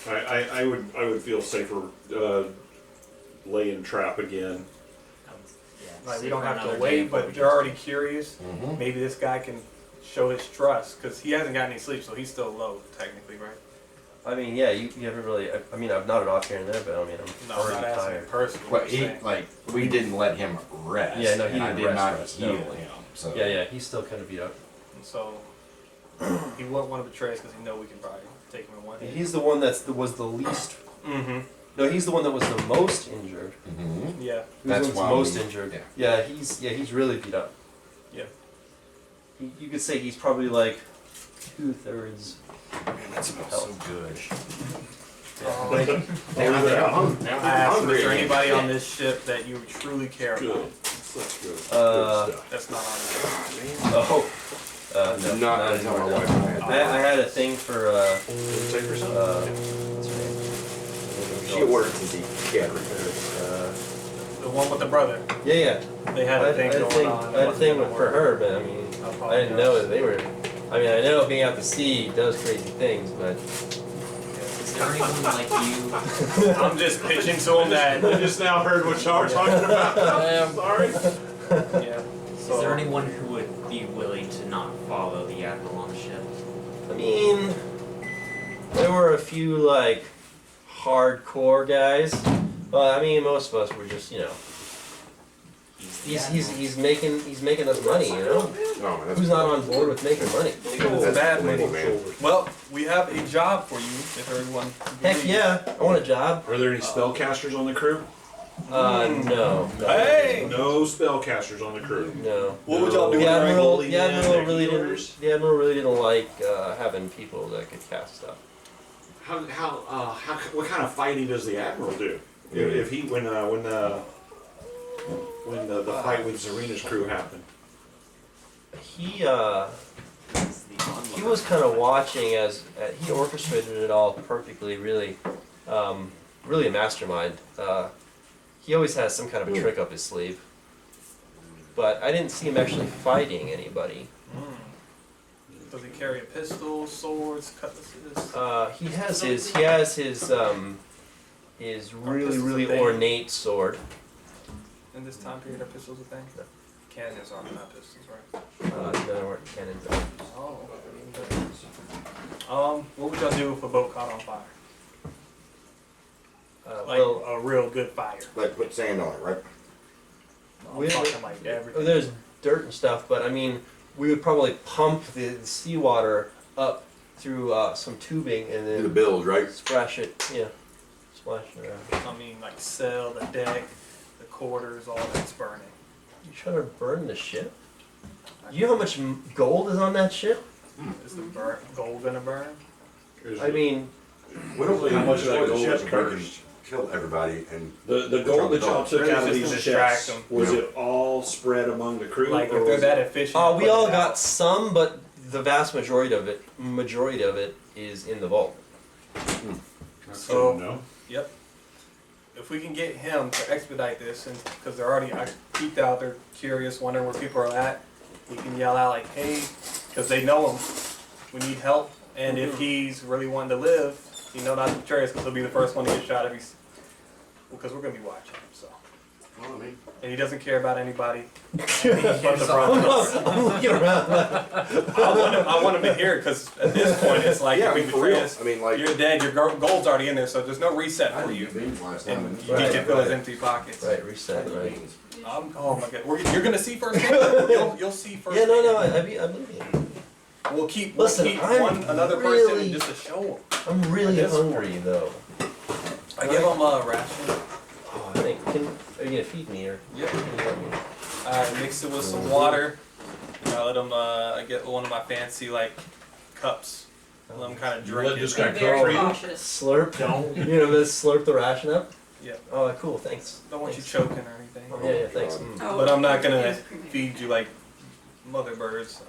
I would feel safer, laying trap again. Like, we save don't for have to another day wait, before but we they're do already curious. Mm-hmm. Maybe this guy can show his trust, because he hasn't got any sleep, so he's still low, technically, right? I mean, yeah, you haven't really. I mean, I've nodded off here and there, but I mean, I'm No, I'm already not asking tired. him personally. Well, I'm he saying. we didn't let him rest. Yeah, no, he and I didn't did rest, not rest, heal no. him. So Yeah, he's still kind of beat up. And so, he wouldn't want to betray us because he know we can probably take him in one hit. He's the one was the least. Mm-hmm. No, he's the one that was the most injured. Mm-hmm. Yeah. He That's was the why most we- injured. yeah. He's really beat up. Yeah. You could say he's probably like 2/3. That smells so good. I asked him, is there anybody on this ship that you truly care about? Good. That's good. That's not on Oh. No, Not not until my anymore, wife no. had I had a thing for Take her some. what's her name? She ordered some deep catering. the one with the brother. Yeah. They had a thing going on. I had a thing for her, but I mean, I didn't know that they were. I mean, I know being out to sea does crazy things, but Is there anyone like you? I'm just pitching to him that. I just now heard what y'all were talking about. Sorry. Yeah. Is So, there anyone who would be willing to not follow the admiral on the ship? I mean, there were a few like hardcore guys, but I mean, most of us were just he's making us money, you know. Oh, that's Who's not on board with making money? it's bad plenty, money. man. Well, we have a job for you if everyone. Heck agrees. yeah, I want a job. Are there any spellcasters on the crew? No. Hey! No spellcasters on the crew. No. What would y'all do The with admiral, rolling the in admiral their really healers? didn't. The admiral really didn't like having people that could cast stuff. What kind of fighting does the admiral do? If he when the fight with Zarina's crew happened. He was kind of watching as he orchestrated it all perfectly. Really, really a mastermind. He always has some kind of a trick up his sleeve. But I didn't see him actually fighting anybody. Does he carry a pistol, swords, cutlasses? He has his really ornate sword. In this time period, are pistols a thing? No. Cannons are not pistols, right? No, there weren't cannons. Oh. What would y'all do if a boat caught on fire? Like Well, a real good fire. Like put sand on it, right? I'm we- talking like everything. there's dirt and stuff, but I mean, we would probably pump the seawater up through some tubing and Do the then bills, right? splash it. Yeah, splash it around. I mean, like sail, the deck, the quarters, all that's burning. You trying to burn the ship? You know how much gold is on that ship? Is the gold gonna burn? I mean, We don't How much of that gold ship was can cursed? kill everybody and The gold that y'all took Really out of just these to distract ships, them. was Yeah. it all spread among the crew? Like or if they're was that it- efficient. we put all it got out. some, but the vast majority of it is in the vault. That's So- good to know. Yep. If we can get him to expedite this, and because they're already I peeked out, they're curious, wondering where people are at. We can yell out like, "Hey," because they know him. We need help, and if he's really wanting to live, you know not to betray us, because he'll be the first one to get shot if he's. Because we're gonna be watching him. So, well, I mean, and he doesn't care about anybody. But the brothers. I'm looking around. I want him to hear it, because at this point it's like, yeah, I if we mean, for betray real. us, I mean, like, you're dead. Your gold's already in there, so there's no reset I for didn't you. eat beans last time. And and- you need to fill his empty pockets. Right, reset. Right. Oh my god, you're gonna see firsthand. You'll see first. Yeah, no, I believe you. We'll keep Listen, one another really- person just to show them. I'm really At this hungry though. I give them a ration. Oh, I think. Are you gonna feed me or? Yep. Can you help me? I mix it with some water. And I let them. I get one of my fancy like cups. Let them kind of You drink let it. this guy Be very cover you? cautious. Slurp. You know, just slurp the ration up. Yeah. Oh, cool. Thanks. Don't want you Thanks. choking or anything. Oh, yeah, thanks. Oh, But I'm not it gonna is cremated. feed you like mother birds. So.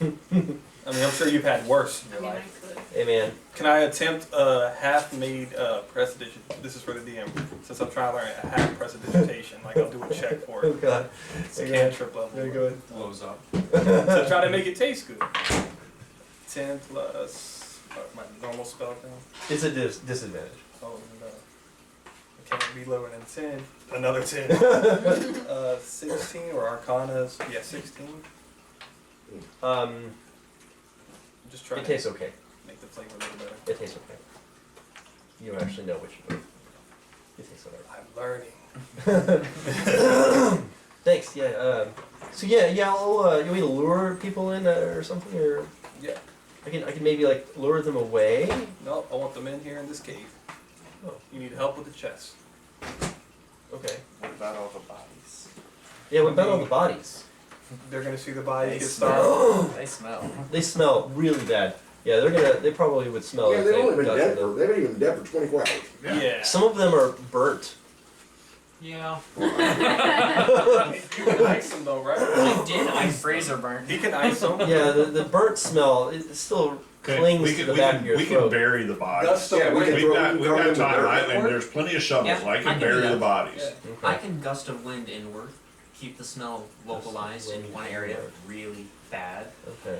Mm. I mean, I'm sure you've had worse in I your mean, I life. could. Hey, man. Can I attempt a half-made prestidigitation? This is for the DM. Since I'm trying to learn a half prestidigitation, like I'll do a check for Oh, it. God. It's a cantrip level. Very good. Blows up. So try to make it taste good. 10 plus my normal spell thing. It's a disadvantage. Oh no. It can't be lower than 10. Another 10. 16 or Arcana's. Yeah, 16. Just try It to tastes okay. make the flavor a little better. It tastes okay. You don't actually know which one. It tastes alright. I'm learning. Thanks. Yeah. So yeah. I'll, you want me to lure people in or something, or Yeah. I can maybe like lure them away. No, I want them in here in this cave. Oh. You need help with the chest. Okay. What about all the bodies? Yeah. What about all the bodies? They're gonna see the body They get smell. starved. They smell. They smell really bad. Yeah, they probably would smell. Yeah, if they've they only been got dead to for, them. they've been even dead for 24 hours. Yeah. Some of them are burnt. Yeah. You can ice them though, right? I did. I Freezer burn. He can ice them. Yeah, the burnt smell it still clings to the back of your we throat. can bury the bodies. That's the Yeah, we way. can We've throw- got, we we've can throw got them in time, the I dirt. mean, there's plenty of shovels, Yeah, I I can can do bury the that. bodies. Yeah. I can gust of wind inward, keep the smell localized in one area really bad. Okay.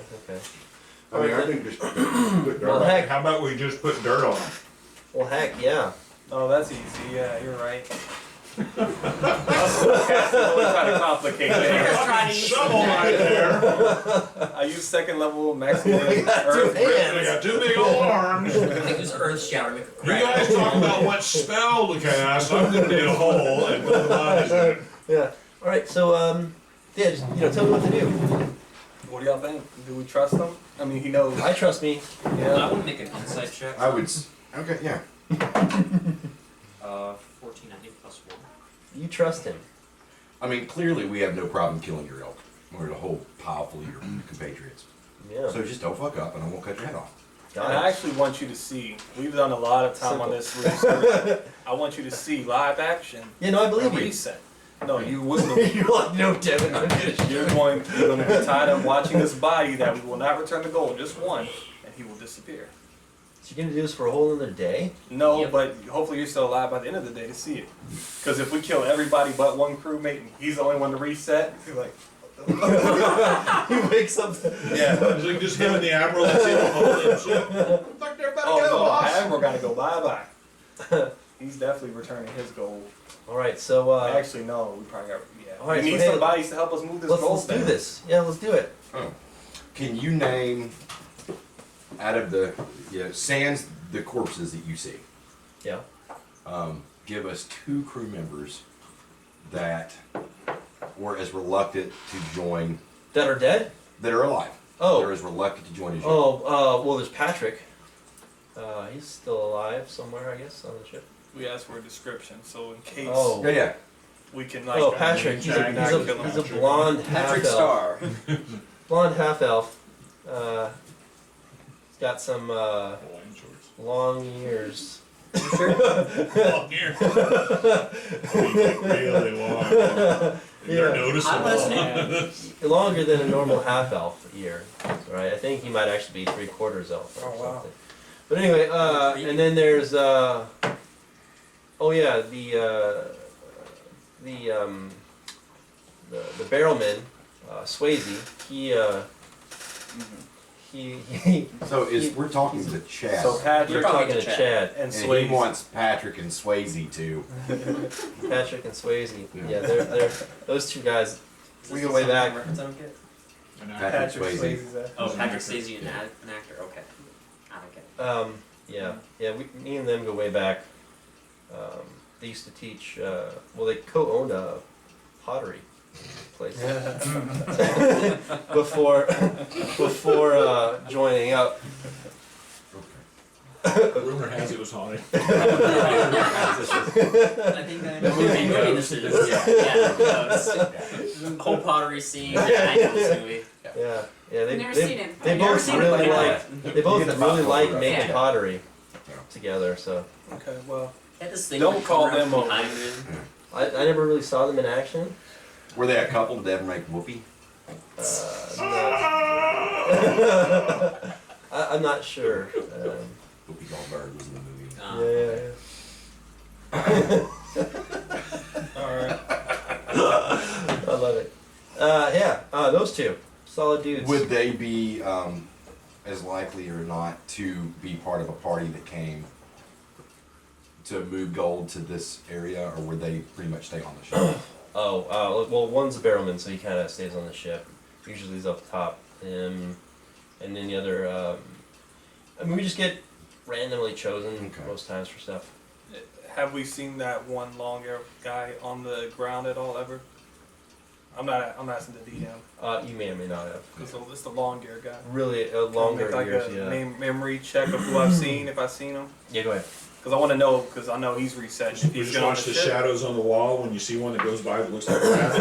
I mean, I think just put dirt Well, on heck. How about we just put dirt on them? Well, heck, yeah. Oh, that's easy. Yeah, you're right. That's really trying to complicate things. Shovel right there. I use second level maximum We got two earth. hands. They got two big old arms. You I use Earth Shower. Make a crack. guys talk about what spell to cast, I'm gonna get a hole and put the bodies in it. Yeah. All right. So yeah, just tell me what to do. What do y'all think? Do we trust him? I mean, he knows. I trust me. I Yeah. want to make an insight check. I would. Okay, yeah. 14, I think, plus 1. You trust him. I mean, clearly we have no problem killing your elk or the whole pile full of your compatriots. Yeah. So just don't fuck up, and I won't cut your head off. Got And it. I actually want you to see. We've done a lot of time on this research. I want you to see live action. Yeah. No, I A believe you. reset. No, you wouldn't. You're like, no, Devin, I'm gonna You're going to be tired of watching this body that we will not return the gold, just one, and he will disappear. So you're gonna do this for a whole other day? No, Yep. but hopefully you're still alive by the end of the day to see it. Because if we kill everybody but one crewmate and he's the only one to reset, you're like, He wakes up. yeah. It's like just him and the Admiral, that's it, the whole damn ship. Fuck, they're about to Oh go, no, boss. Admiral gotta go bye-bye. He's definitely returning his gold. All right. So Actually, no, we probably got, yeah. All right, we so need hey, some bodies to help us move this gold let's do thing. this. Yeah, let's do it. Can you name out of the sans the corpses that you see? Yeah. Give us 2 crew members that were as reluctant to join That are dead? that are alive. Oh. They're as reluctant to join as you. Well, there's Patrick. He's still alive somewhere, I guess, on the ship. We asked for a description, so in case Oh. Yeah. we can like. Oh, Patrick. He's a, not kill him. he's a blonde half elf. Star. Blonde half elf. He's got some long ears. Long ears. Really long. They're Yeah. noticeable. I'm listening. Longer than a normal half elf ear. Right? I think he might actually be 3/4 elf or Oh, wow. something. But anyway, and then there's the barrelman, Swayze. He So we're talking to Chad. So you're Patrick talking to Chad. and and he Swayze. wants Patrick and Swayze to. Patrick and Swayze. Yeah, they're those two guys. We go way back. Reference I don't get? Patrick Swayze. Swayze's that. Oh, Patrick Swayze, an actor. Okay. I don't get it. Yeah. Me and them go way back. They used to teach. They co-owned a pottery place before joining up. Rumor has it was haunted. I think I know what movie this is. Yeah. Whole pottery scene. Yeah, I know this movie. Yeah. They Never seen it. they I've never both seen it, really but like they both Get the really popcorn like out. making Yeah. pottery Yeah. together. So Okay, well, Had this thing Don't like call come around them over. behind him. I never really saw them in action. Were they a couple? Did they ever make whoopee? No. I'm not sure. Whoopi Goldberg was in the movie. Yeah. Alright. I love it. Those two. Solid dudes. Would they be as likely or not to be part of a party that came to move gold to this area, or would they pretty much stay on the ship? Well, one's a barrelman, so he kind of stays on the ship. Usually he's up top. And then the other, we just get randomly chosen most times for stuff. Have we seen that one long hair guy on the ground at all ever? I'm asking the DM. You may or may not have. It's the long hair guy. Really, Can I longer make like years, a yeah. memory check of who I've seen if I've seen him. Yeah, go ahead. Because I want to know, because I know he's reset. We He's just been on watch the ship. shadows on the wall when you see one that goes by that looks like a rat.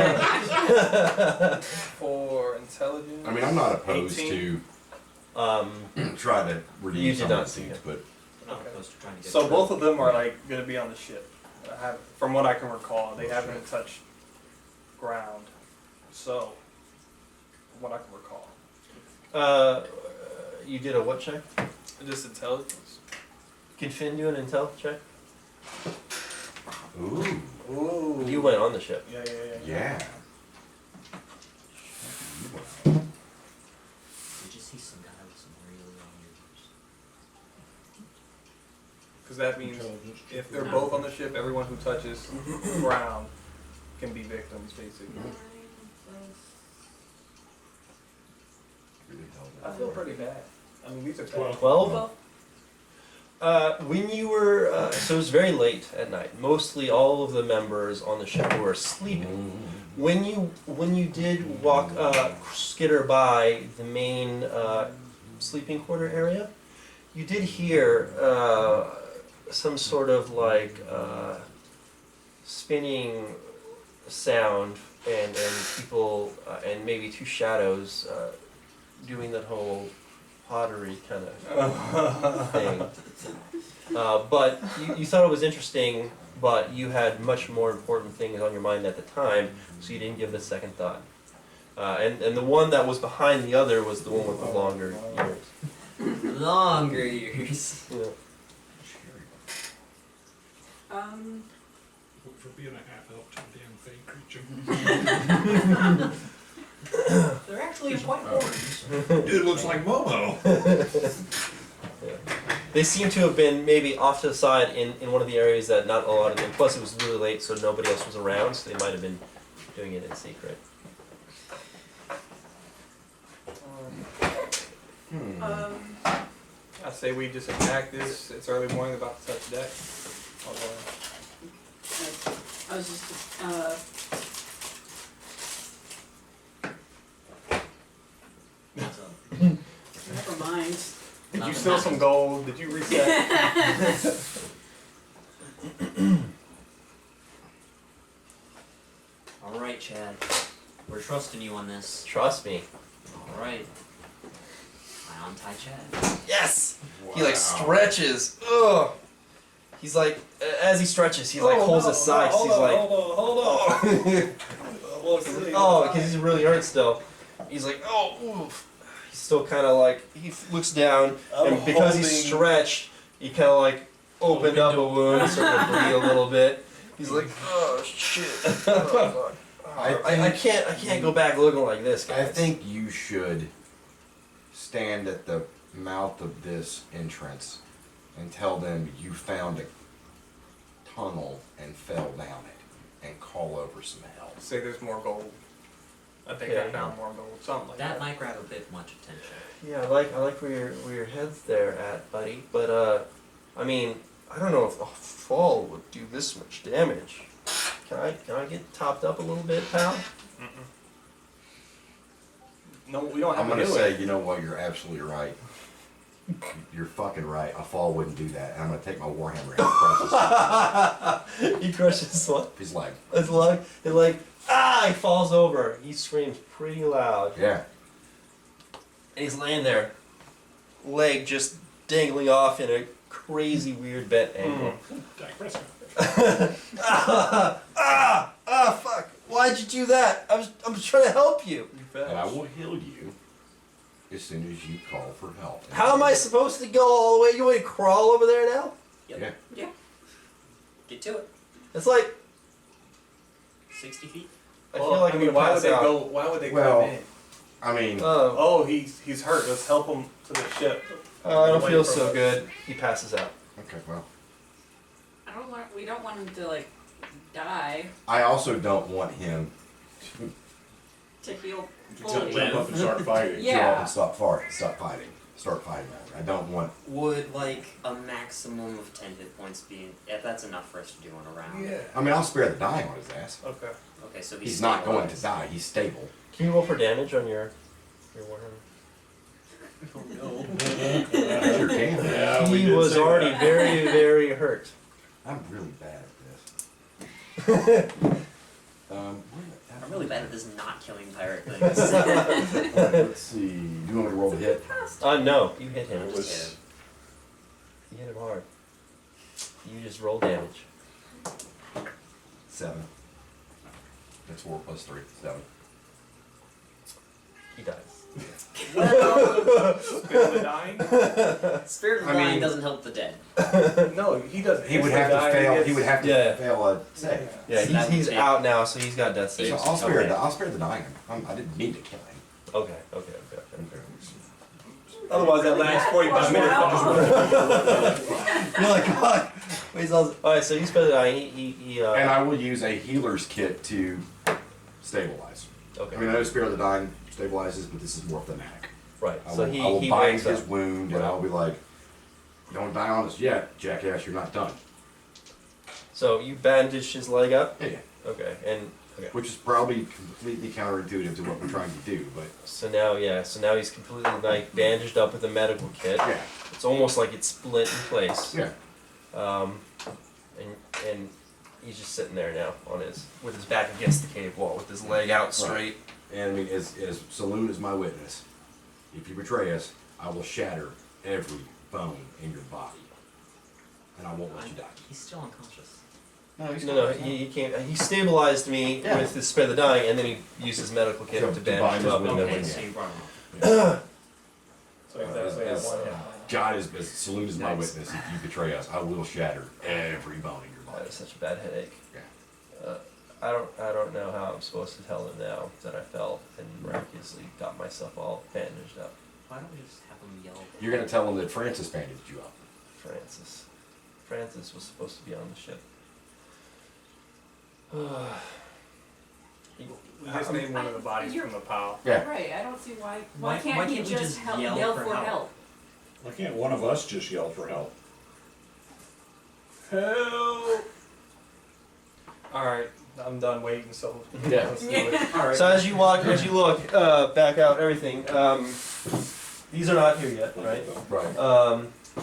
It's him. For intelligence. I mean, I'm not opposed 18. to try to redeem You did some not of the see suits, it. but I'm not opposed to trying to get So through. both of them are like going to be on the ship. From what I can recall, they haven't touched ground. So, from what I can recall, You did a what check? just intelligence. Can Finn do an intel check? ooh, Ooh. You went on the ship. Yeah. yeah. Did you see some guy with some really long ears? Because that means if they're both on the ship, everyone who touches ground can be victims, basically. I feel pretty bad. I mean, these are 12. 12? When you were, so it was very late at night. Mostly all of the members on the ship were sleeping. When you did walk, skitter by the main sleeping quarter area, you did hear some sort of like spinning sound and people and maybe two shadows doing that whole pottery kind of thing. But you thought it was interesting, but you had much more important things on your mind at the time, so you didn't give it a second thought. And the one that was behind the other was the one with the longer ears. Longer ears. Yeah. For being a half elf to a damn fake creature. They're actually quite horns. Dude looks like Momo. They seem to have been maybe off to the side in one of the areas that not a lot of them. Plus, it was really late, so nobody else was around, so they might have been doing it in secret. I say we just attack this. It's early morning, about to touch deck. I was just, never mind. Did you Nothing steal some happens. gold? Did you reset? Alright, Chad. We're trusting you on this. Trust me. Alright. I untie Chad. Yes! He like stretches. Ugh. He's like, as he stretches, he like holds his sides. He's like, hold on. oh, because he's really hurt still. He's like, oh, oof. He's still kind of like, he looks down, and because he's stretched, he kind of like opened up a wound, started to bleed a little bit. He's like, oh shit. Oh, fuck. I can't go back looking like this, guys. I think you should stand at the mouth of this entrance and tell them you found a tunnel and fell down it and call over some help. Say there's more gold. I think Yeah. I found more gold. Something like That that. might grab a bit much attention. Yeah, I like where your head's there at, buddy. But I mean, I don't know if a fall would do this much damage. Can I get topped up a little bit, pal? No, we don't have I'm to gonna do say, it. you know what, you're absolutely right. You're fucking right. A fall wouldn't do that. And I'm gonna take my warhammer and crush He crushes what? his leg. His leg. And like, he falls over. He screams pretty loud. Yeah. And he's laying there, leg just dangling off in a crazy weird bent angle. Dak Prescott. Fuck! Why'd you do that? I'm trying to help you. And I will heal you as soon as you call for help. How am I supposed to go all the way? You want me to crawl over there now? Yeah. Yeah. Get to it. It's like 60 feet. I feel like I'm gonna why would pass they out. go? Why would they Well, come in? I mean, Oh, Oh, he's hurt. Let's help him to the ship. I don't Away feel from so us. good. He passes out. okay, well, We don't want him to like die I also don't want him to heal To fully. jump up and start fighting. to Yeah. up and start fighting. I don't want. Would like a maximum of 10 hit points be? If that's enough for us to do on a round. I mean, I'll spare the dying on his ass. Okay. Okay, so He's not going to die. He's stable. Can you roll for damage on your Warhammer? I sure can. Yeah, we He did was say already that. very, very hurt. I'm really bad at this. I'm really bad at this not killing pirate things. Let's see. Do you want me to roll the hit? No, you hit him. It was You hit him hard. You just roll damage. 7. That's 4 plus 3. 7. He dies. Well, Spirit of the Dying? Spirit of the I Dying mean- doesn't help the dead. No, he doesn't. He would If have the to guy fail. gets- He would have to Yeah. fail a save. Yeah, So that he's would take- out now, so he's got death So saves. I'll spare Okay. the. I'll spare the dying. I didn't mean to kill him. Okay. Otherwise, that last 45 minutes. You're like, fuck. Wait, alright, so you spend the dying. He And I will use a healer's kit to stabilize. okay. I mean, I know Spirit of the Dying stabilizes, but this is more thematic. Right. I So will, he I will he bind wakes his up. wound, and Right. I'll be like, "Don't die on us yet, jackass. You're not done." So you bandage his leg up. Yeah, Okay. And okay. which is probably completely counterintuitive to what we're trying to do, but So now he's completely like bandaged up with a medical kit. yeah, It's almost like it's split in place. yeah. And he's just sitting there now with his back against the cave wall with his leg out straight. And I mean, as Saloon is my witness, if you betray us, I will shatter every bone in your body, and I won't let you die. He's still unconscious. No, he can't. He stabilized me Yeah. with his spare the dying, and then he used his medical kit To to bind bandage him his up and wound. Okay, everything. so you brought him up. So exactly As- that one hit. God is Saloon is my Nice. witness. If you betray us, I will shatter every bone in your That body. was such a bad headache. Yeah. I don't know how I'm supposed to tell him now that I fell and miraculously got myself all bandaged up. Why don't we just have him yell? You're gonna tell him that Francis bandaged you up. Francis was supposed to be on the ship. We just named one of the bodies from the pile. Yeah. Right. I don't see why. Why- Why can't why he can't we just just help, yell yell for for help? help? Why can't one of us just yell for help? Help! Alright, I'm done waiting, so Yeah. let's do it. Alright. So as you look back out, everything. These are not here yet, right? Right.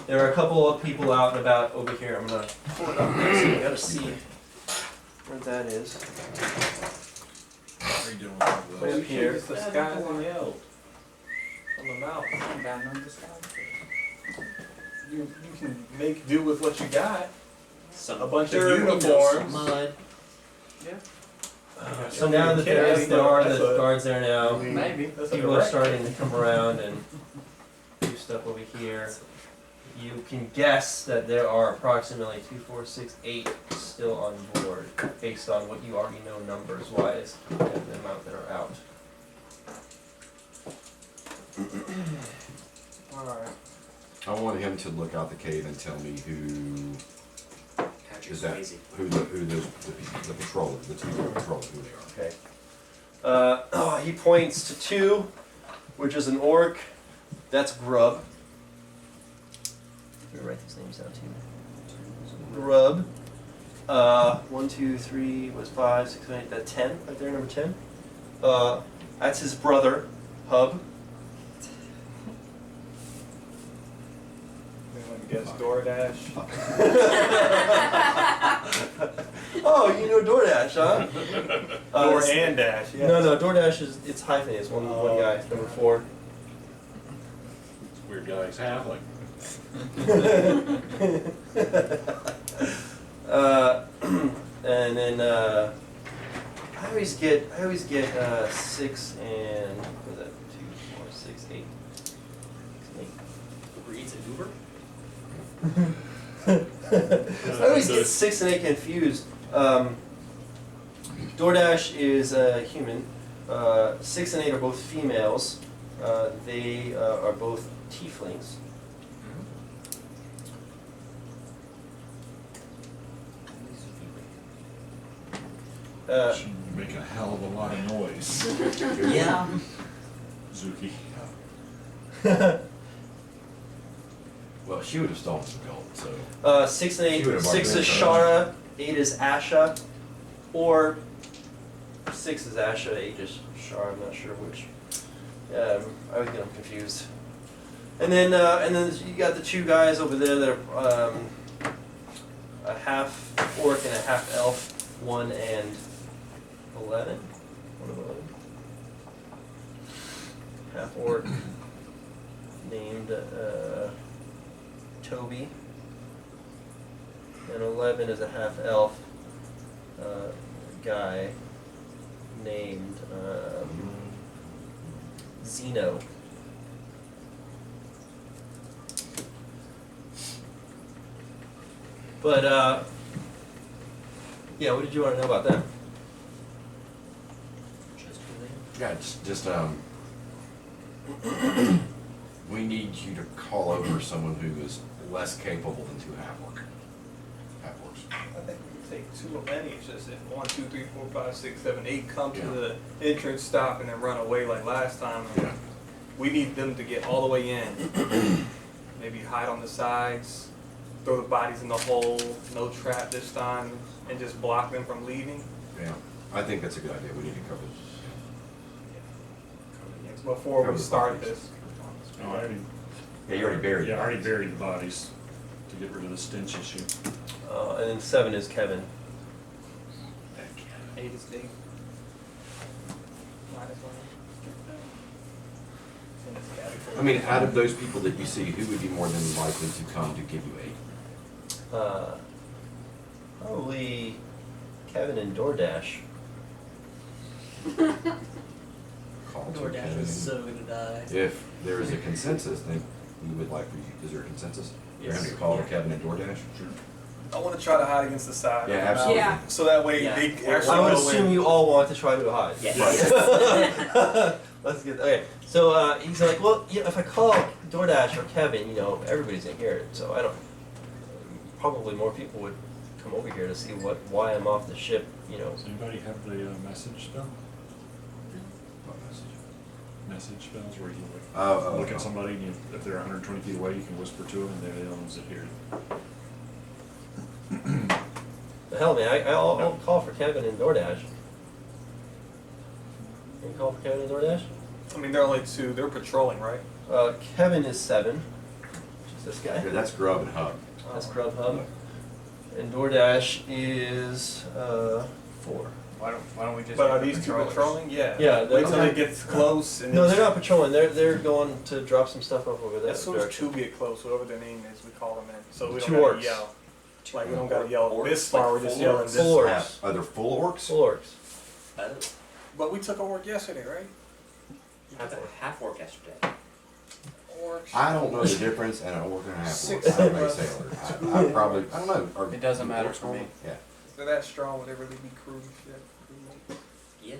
There are a couple of people out and about over here. I'm gonna pull it up there so you gotta see where that is. What are you doing with Right those? up here. It's the skies and yell. From the mouth. You can make do with what you got. Some A bunch of dirt, uniforms. mud. So now that there are the guards there now, Maybe. That's people are starting to come around and do stuff over here. You can guess that there are approximately 2, 4, 6, 8 still on board, based on what you already know numbers wise, and the amount that are out. Alright. I want him to look out the cave and tell me who Patrick is that, Swayze. who the patroller, the two patroller, who they are. Okay. He points to 2, which is an orc. That's Grub. Let me write these names down too. Grub. 1, 2, 3 was 5, 6, 7, 8. That's 10 right there, number 10. That's his brother, Hub. Anyone guess DoorDash? Oh, you know DoorDash, huh? Door and Dash, yes. No, DoorDash it's hyphenated. It's one guy. It's number 4. Weird guy, he's halfling. And then I always get 6 and what was that? 2, 4, 6, 8. 6 and Reads an Uber? 8. I always get 6 and 8 confused. DoorDash is a human. 6 and 8 are both females. They are both tieflings. She make a hell of a lot of noise. Yeah. Zuki. Well, she would have stolen some gold, so. 6 and 8. She would have 6 is already Shara, 8 is Asha, or 6 is Asha, 8 is Shara. I'm not sure which. I always get them confused. And then you got the 2 guys over there that are a half orc and a half elf. 1 and 11. 1 and 11. Half orc named Toby. And 11 is a half elf guy named Zeno. But yeah, what did you want to know about them? Yeah, just we need you to call over someone who is less capable than 2 half-orcs. I think we can take 2 of any. It's just if 1, 2, 3, 4, 5, 6, 7, 8 come to Yeah. the entrance, stop, and then run away like last time. Yeah. We need them to get all the way in. Maybe hide on the sides, throw the bodies in the hole, no trap this time, and just block them from leaving. Yeah, I think that's a good idea. We need to cover this. Before Cover we the start bodies. this. No, I already, Yeah, you already buried. yeah, I the already bodies. buried the bodies to get rid of the stench issue. And then 7 is Kevin. 8 is Dave. Minus 1. In this category. I mean, out of those people that you see, who would be more than likely to come to give you aid? Probably Kevin and DoorDash. Call to DoorDash Kevin. is so gonna die. If there is a consensus, then we would like, is there a consensus? You're going to call to Kevin and DoorDash? I want to try to hide against the side. Yeah, absolutely. Yeah. So that way Yeah. they Well, actually I would go assume in. you all want to try to hide. Yes. Let's get okay. So he's like, well, yeah, if I call DoorDash or Kevin, you know, everybody's gonna hear it. So I don't. Probably more people would come over here to see why I'm off the ship. You know. Does anybody have the message spell? What message? Message spells where you like Oh, look at somebody and if they're 120 feet away, you can whisper to them and they're the only ones that hear it. The hell, man! I'll call for Kevin and DoorDash. Can you call for Kevin and DoorDash? I mean, they're only 2. They're patrolling, right? Kevin is 7. Which is this guy. Yeah, that's Grub and Hub. That's Grubhub. And DoorDash is 4. Why don't we just? But are make the these 2 patrollers? patrolling? Yeah. Yeah, Wait till they're- they get close and No, then they're not patrolling. They're going to drop some stuff up over there. as soon as 2 get close, whatever their name is, we call them in. So we don't 2 have orcs. to yell. Like we don't gotta yell Orcs, this far, like we're just full yelling orcs? this Full far. orcs. Are there full orcs? Full orcs. Oh, But we took a orc yesterday, right? you took a half orc yesterday. Orcs. I don't know the difference, and an orc and a half orc. 6 I'm a of us. sailor. I probably, I don't know. Are It doesn't matter orcs for me. normal? Yeah. If they're that strong, would they really be crew shit? Yes.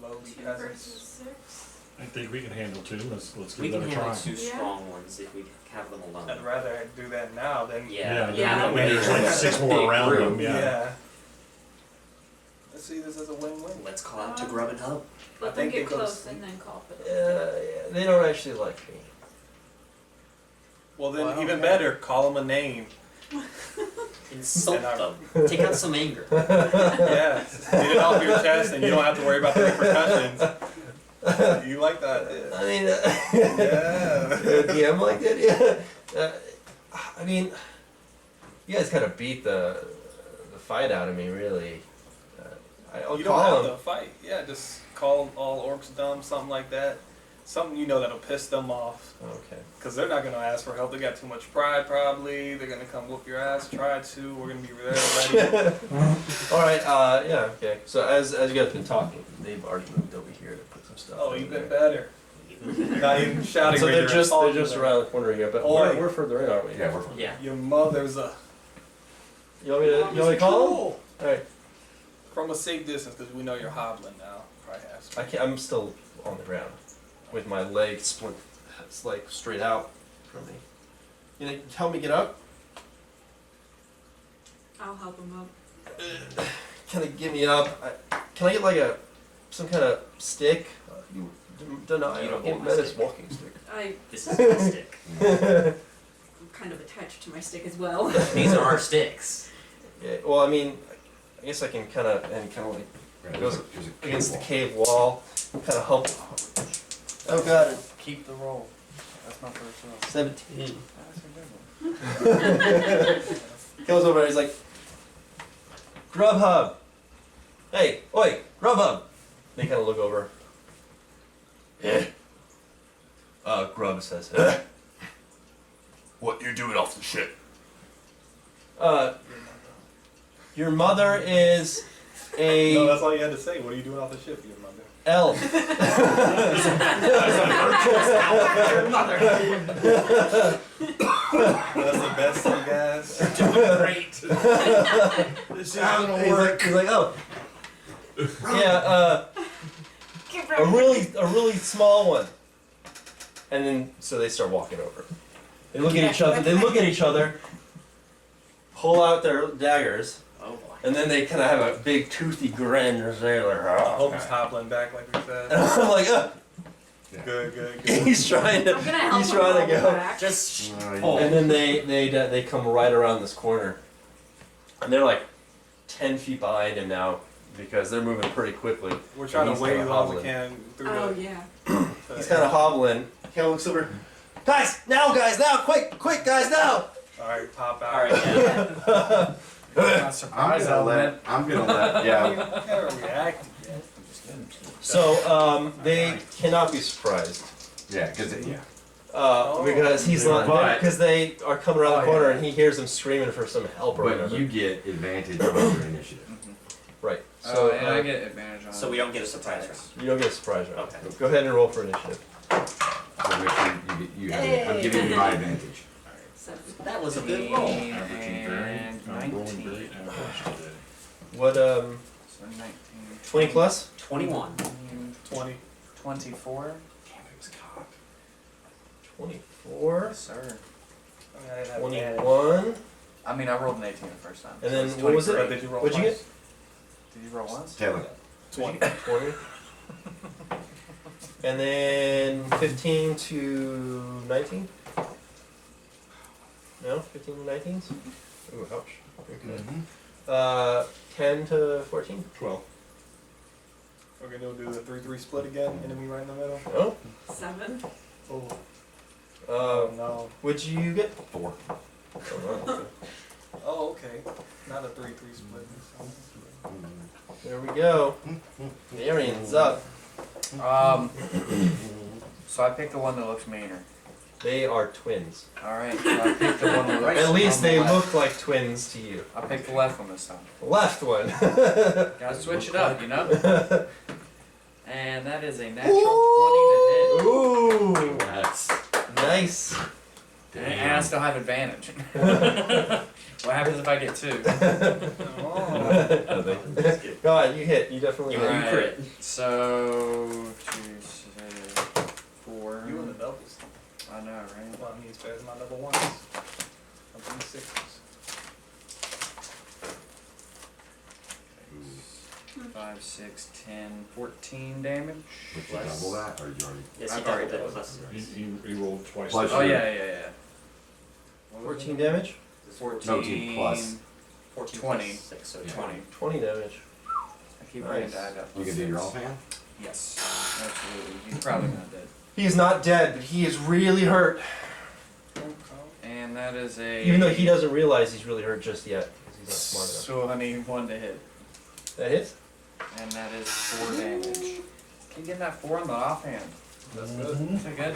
Lowly 2 peasants. versus 6. I think we can handle 2. Let's We give can that a handle try. 2 Yeah. strong ones if we have them alone. I'd rather do that now than Yeah. Yeah. I mean, there's like 6 more around them. Yeah. Let's see this as a win-win. Let's call out to Grub and Hub. I Let them think get they go to close sleep. and then call for them. Yeah, they don't actually like me. Well, then Well, I don't even know. better, call them a name. Insult And I- them. Take out some anger. Yeah, get it off your chest, and you don't have to worry about the repercussions. You like that? I mean, Yeah. DM like that, yeah. I mean, you guys kind of beat the fight out of me, really. I'll You don't call have them. to fight. Yeah, just call all orcs dumb, something like that. Something you know that'll piss them off. Okay. Because they're not going to ask for help. They got too much pride, probably. They're going to come whoop your ass. Try to. We're going to be there ready. All right. Yeah. Okay. So as you guys have been talking, they've already moved over here to put some stuff. Oh, over you've there. been better. Not even shouting. So right they're there. just All around the corner here, but Oi. we're further in, aren't we? Yeah, we're Yeah. Your mother's a. You want me to call them? All right. From a safe distance, because we know you're hobbling now. Probably has to. I can't. I'm still on the ground, with my leg split. It's like straight out from me. You know, help me get up. I'll help him up. Kind of get me up. Can I get like some kind of stick? You don't know. I You don't don't want get my this stick. walking stick. This is my stick. I'm kind of attached to my stick as well. These are our sticks. Yeah. Well, I mean, I guess I can kind of like There's a against the cable. cave wall, kind of help. Oh God, Keep the roll. That's my first roll. 17. That's a good one. Goes over. He's like, Grubhub. Hey, oi, Grubhub. They kind of look over. Yeah. Grub says, what you doing off the ship? Your mother is a No, that's all you had to say. What are you doing off the ship, your mother? elf. That's the best, you guys. Great. This He's like, oh. Yeah, a really small one. And then, so they start walking over. They look at each other. Pull out their daggers, Oh boy. and then they kind of have a big toothy grin. They're like, Hope's hobbling back like we said. and I'm like, Good, good, good. he's trying to, I'm gonna help he's him trying to hobble go. back. Just And then they come right around this corner, and they're like 10 feet behind him now because they're moving pretty quickly. We're trying He's to wave kinda as long as we hobbling. can through Oh the. yeah. He's kind of hobbling. Kind of looks over. Guys, now, quick, guys, now. Alright, pop out. all right. Yeah. Not surprised element. I'm gonna let, yeah. Never reacted yet. So they cannot be surprised. Yeah, because, yeah. Because he's not But- because they are coming around the Oh, corner yeah. and he hears them screaming for some help or But whatever. you get advantage over your initiative. Right. So So and I get advantage on. So we don't get a surprise attacks. you don't get a surprise round. Okay. Go ahead and roll for initiative. So make sure you have it. I'm giving you my advantage. That was a good roll. Averaging very, And I'm rolling 19. very average today. What So 19. 20 plus? 21. 20. 24. Damn, it was cocked. 24. Yes, sir. I mean, I didn't have advantage. 21. I mean, I rolled an 18 the first time. And so then it's what was 23. But did you roll What'd you twice? Did you roll once? Taylor. 20. 20. And then 15 to 19? No? 15 to 19s? Ooh, ouch. Okay. 10 to 14? 12. We're gonna do the 3-3 split again. Enemy right in the middle. No? 7. Oh, Uh, no. what'd you get? 4. Oh, wow, okay. Oh, okay. Not a 3-3 split. There we go. Arian's up. So I picked the one that looks meaner. They are twins. Alright, so I picked the one that looks At least on the they left. look like twins to you. I picked the left one this time. Left one. Gotta switch it up, you know? And that is a natural 20 to Ooh, That's. nice. hit. And I still have advantage. What happens if I get 2? Oh. Go on, you hit. You definitely You hit. Alright. crit. So 2, 4. You and the doubles. I know, right? Well, I mean, it's better than my double ones. I'm doing 6s. 5, 6, 10, 14 damage. Would you double that, or you already? Yes, I've you already doubled it done plus. He rolled twice. Plus Oh your- yeah. 14 damage? 14 plus. 14 20. plus 6, so Yeah. 20. 20 damage. I keep Nice. writing dive up. You can do your offhand? Yes, absolutely. He's probably not dead. He is not dead, but he is really hurt. And that is a. Even though he doesn't realize he's really hurt just yet, because he's not smart enough. So I need 1 to hit. That hits? And that is 4 damage. Keep getting that 4 on the offhand. That's good. That's a good.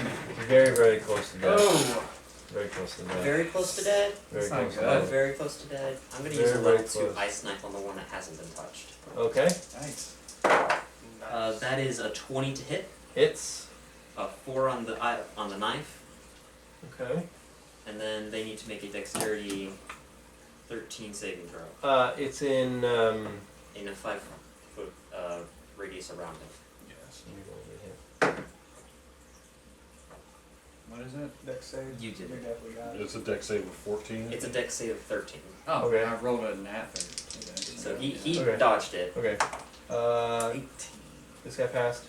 Very, very close to death. Oh, Very close to death. Very close to dead. Very That's not close to good. death. Very close to dead. I'm gonna Very, use a very level 2 close. ice knife on the one that hasn't been touched. Okay. nice. That is a 20 to hit, Hits. a 4 on the knife, Okay. and then they need to make a dexterity 13 saving throw It's in. in a 5-foot radius around it. Yes. What is it? Dex save. You did You it. definitely got it. It's a deck save of 14. It's a dex save of 13. Oh, Okay. I rolled a nat 30. So he Okay. dodged it. Okay. 18. This guy passed,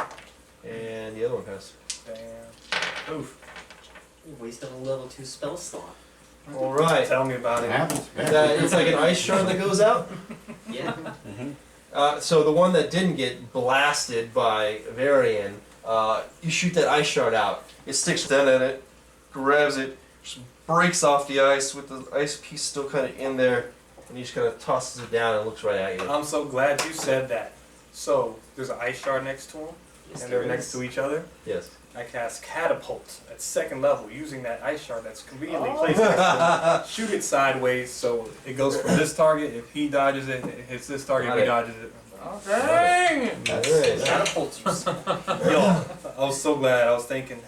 and the other one passed. Damn. Oof. Wasted a level 2 spell slot. All right. Tell me about it. Happens. It's like an ice shard that goes out. Yeah. So the one that didn't get blasted by Varian, you shoot that ice shard out. It sticks down at it, grabs it, just breaks off the ice with the ice piece still kind of in there, and he just kind of tosses it down and looks right at you. I'm so glad you said that. So, there's an ice shard next to him, Yes, and there they're next is. to each other. Yes. I cast Catapult at 2nd level using that ice shard that's conveniently placed next to him. Shoot it sideways so it goes from this target. If he dodges it, it hits this target. Got If he it. dodges it. Dang! Alright. Catapult you. Yo, I was so glad. I was thinking,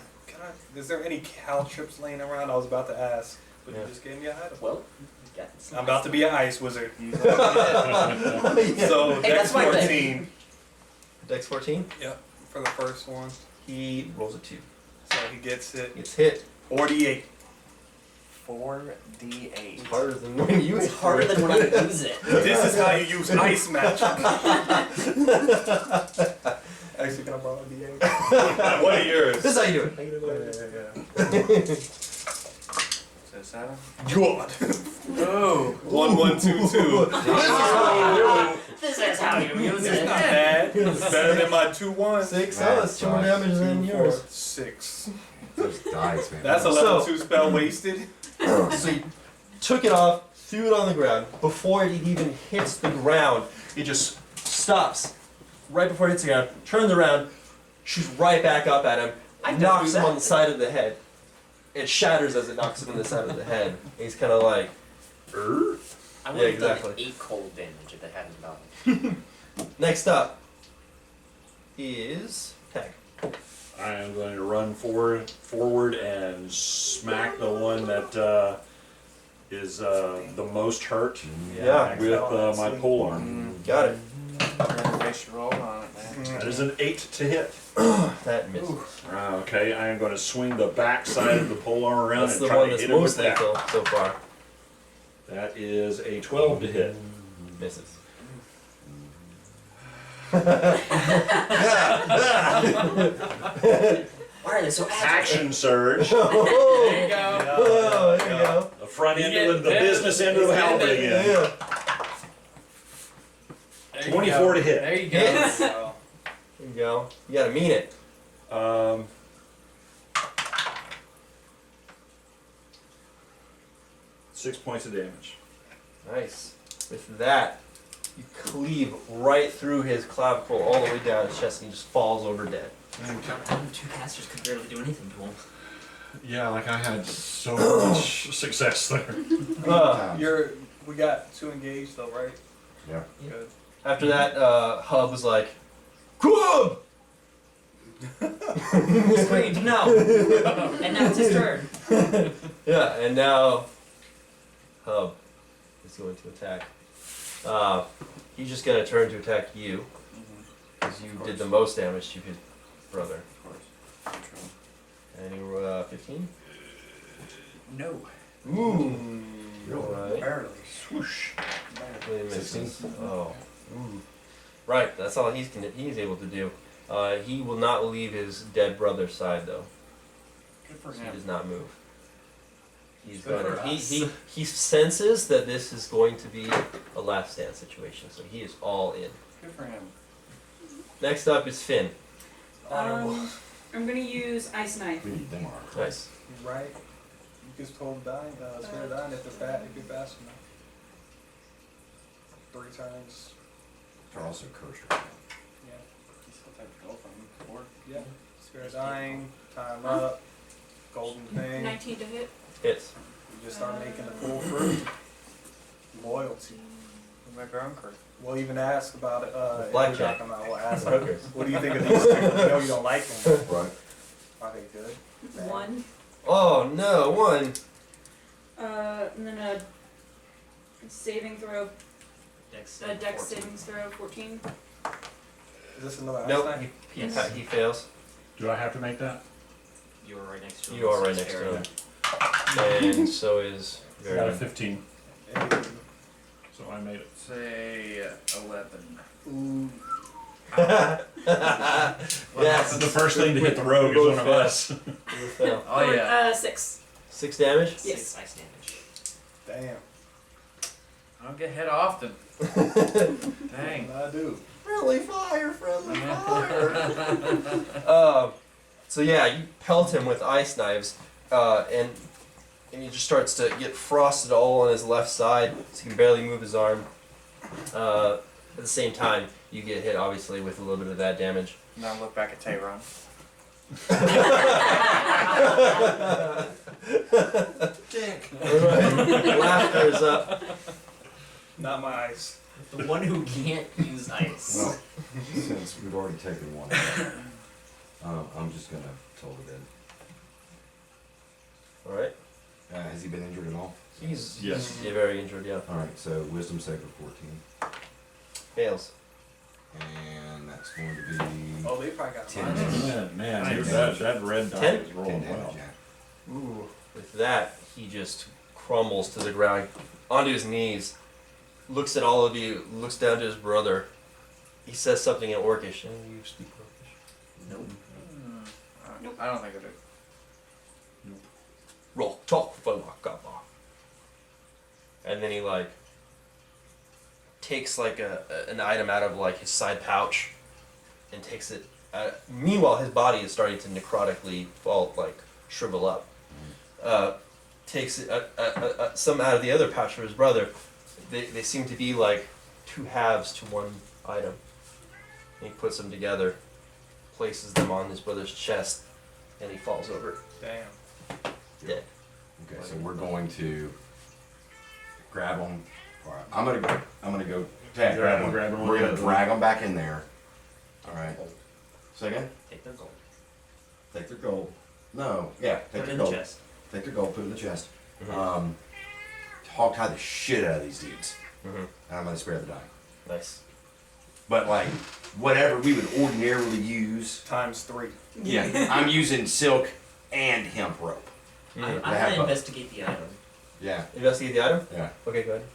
is there any caltrips laying around? I was about to ask, but Yeah. you just gave me a item. Well, you got some I'm about to be an ice wizard. Yeah. So, Hey, Dex that's my thing. 14. Dex 14. Yep, for the first one. He rolls a 2. So he gets it. Gets hit. 48. 4d8. Harder than when you It's harder than when I use it. This is how you use ice magic. Actually, can I borrow a D8? What are yours? This is how you do it. Yeah. Is that 7? God. Oh. 1, 1, 2, 2. This is how you use It's it. not bad. It's better than my 2, 1. 6. Oh, that's 2 more damage than 2, yours. 4, 6. Those dice, man. That's a level So- 2 spell wasted. So you took it off, threw it on the ground. Before it even hits the ground, it just stops. Right before it hits the ground, turns around, shoots right back up at him, I can knocks do him that. on the side of the head. It shatters as it knocks him on the side of the head. And he's kind of like, I would Yeah, have exactly. done 8 cold damage if they hadn't done it. next up is Tag. I am going to run forward and smack the one that is the most hurt Yeah. with my polearm. Got it. Base roll on it, man. That is an 8 to hit. That misses. Okay, I am going to swing the back side of the polearm around That's and the try one to that's hit him most with that. lethal so far. That is a 12 to hit. Misses. Why are they so agile? Action surge. Oh, There you go. oh, there you go. The front end You of the get- business end of the helmet again. Yeah. There you 24 go. to hit. There you go. Hits. There you go. You gotta mean it. 6 points of damage. Nice. With that, you cleave right through his clavicle all the way down his chest and he just falls over dead. Two casters could barely do anything to him. Yeah, like I had so much success there. We got 2 engaged though, right? Yeah. Good. After that, Hub was like, Club! Screamed no. And now it's his turn. Yeah, and now Hub is going to attack. He's just gonna turn to attack you, because you did the most damage to his brother. Of course. And you were 15? No. Ooh. Alright. Barely. Swoosh. Barely missing. Oh. Ooh. Right, that's all he's able to do. He will not leave his dead brother's side though. Good for He him. does not move. He's Good going for to, us. he senses that this is going to be a last stand situation, so he is all in. Good for him. Next up is Finn. Honorable. I'm gonna use Ice Knife. We need them. Nice. Right. You just told dying, spirit dying if you're fast enough. 3 turns. They're also cursed right now. Yeah. You still take the gold from him. Or Yeah. Spirit dying, time up, golden thing. 19 to hit. Hits. We just start making the full fruit. Loyalty. We make our own crew. We'll even ask about it. If Blackjack. we're talking about, we'll ask. Okay. What do you think of these two? You know you don't like them. Right. Are they good? 1. Oh no, 1. And then a saving throw, Dex a dex 14. savings throw 14. Is this another Nope, Einstein? he fails. Do I have to make that? You are right next to him. You are so right it's next to fair. him. And so is I got a Varian. 15, Hey. so I made it. Say 11. Ooh. Yes. The first thing to hit the rogue is one of us. You fail. Oh yeah. 6. 6 damage? Yes. 6 ice damage. Damn. I don't get hit often. Dang. I do. Friendly fire, friendly fire. So yeah, you pelt him with ice knives, and he just starts to get frosted all on his left side, so he can barely move his arm. At the same time, you get hit obviously with a little bit of that damage. Now look back at Tayron. Dick. Right. Laughter is up. Not my ice. The one who can't use ice. Well, since we've already taken one, I'm just gonna toll it in. All right. Has he been injured at all? He's Yes. yeah, very injured. Yeah. All right, so wisdom save of 14, Fails. and that's going to be Oh, they probably got 10 mine. damage. Man, that red die 10? is 10 rolling damage, well. yeah. Ooh. With that, he just crumbles to the ground, onto his knees, looks at all of you, looks down to his brother. He says something in Orcish, and you speak Orcish. Nope. I don't think I do. Roll, talk for Lakaba. And then he like takes like an item out of like his side pouch and takes it. Meanwhile, his body is starting to necrotically fall, like shrivel up. Takes it, some out of the other pouch for his brother. They seem to be like 2 halves to one item. And he puts them together, places them on his brother's chest, and he falls over Damn. dead. Okay, so we're going to grab him. I'm gonna go tag grab him. Grab him. We're gonna drag him back in there. All right. Say again. Take their gold. Take their gold. No, yeah, Put take it their in the gold. chest. Take their gold. Put it in the chest. Mhm. Hog tie the shit out of these dudes, Mhm. and I'm gonna spare the dying. Nice. But like, whatever we would ordinarily use. Times 3. Yeah, I'm using silk and hemp rope. I'm Mhm. I have gonna both. investigate the item. Yeah, Investigate the item? yeah. Okay, go ahead.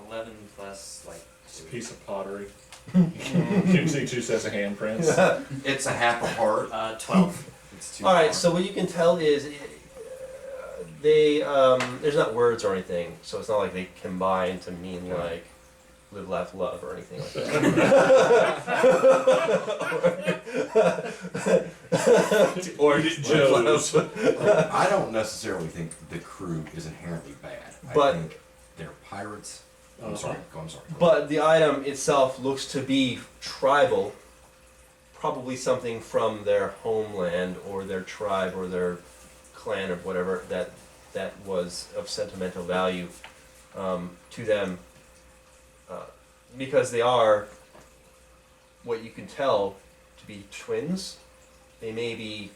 11 plus like It's a piece of pottery. You can see 2 sets of handprints. It's a half a heart. 12. It's too Alright, far. so what you can tell is there's not words or anything, so it's not like they combine to mean Yeah. like live, laugh, love or anything like that. or Joe's. I don't necessarily think the crew is inherently bad. But- I think they're pirates. I'm sorry. I'm sorry. But the item itself looks to be tribal, probably something from their homeland or their tribe or their clan or whatever that was of sentimental value to them, because they are what you can tell to be twins. They may be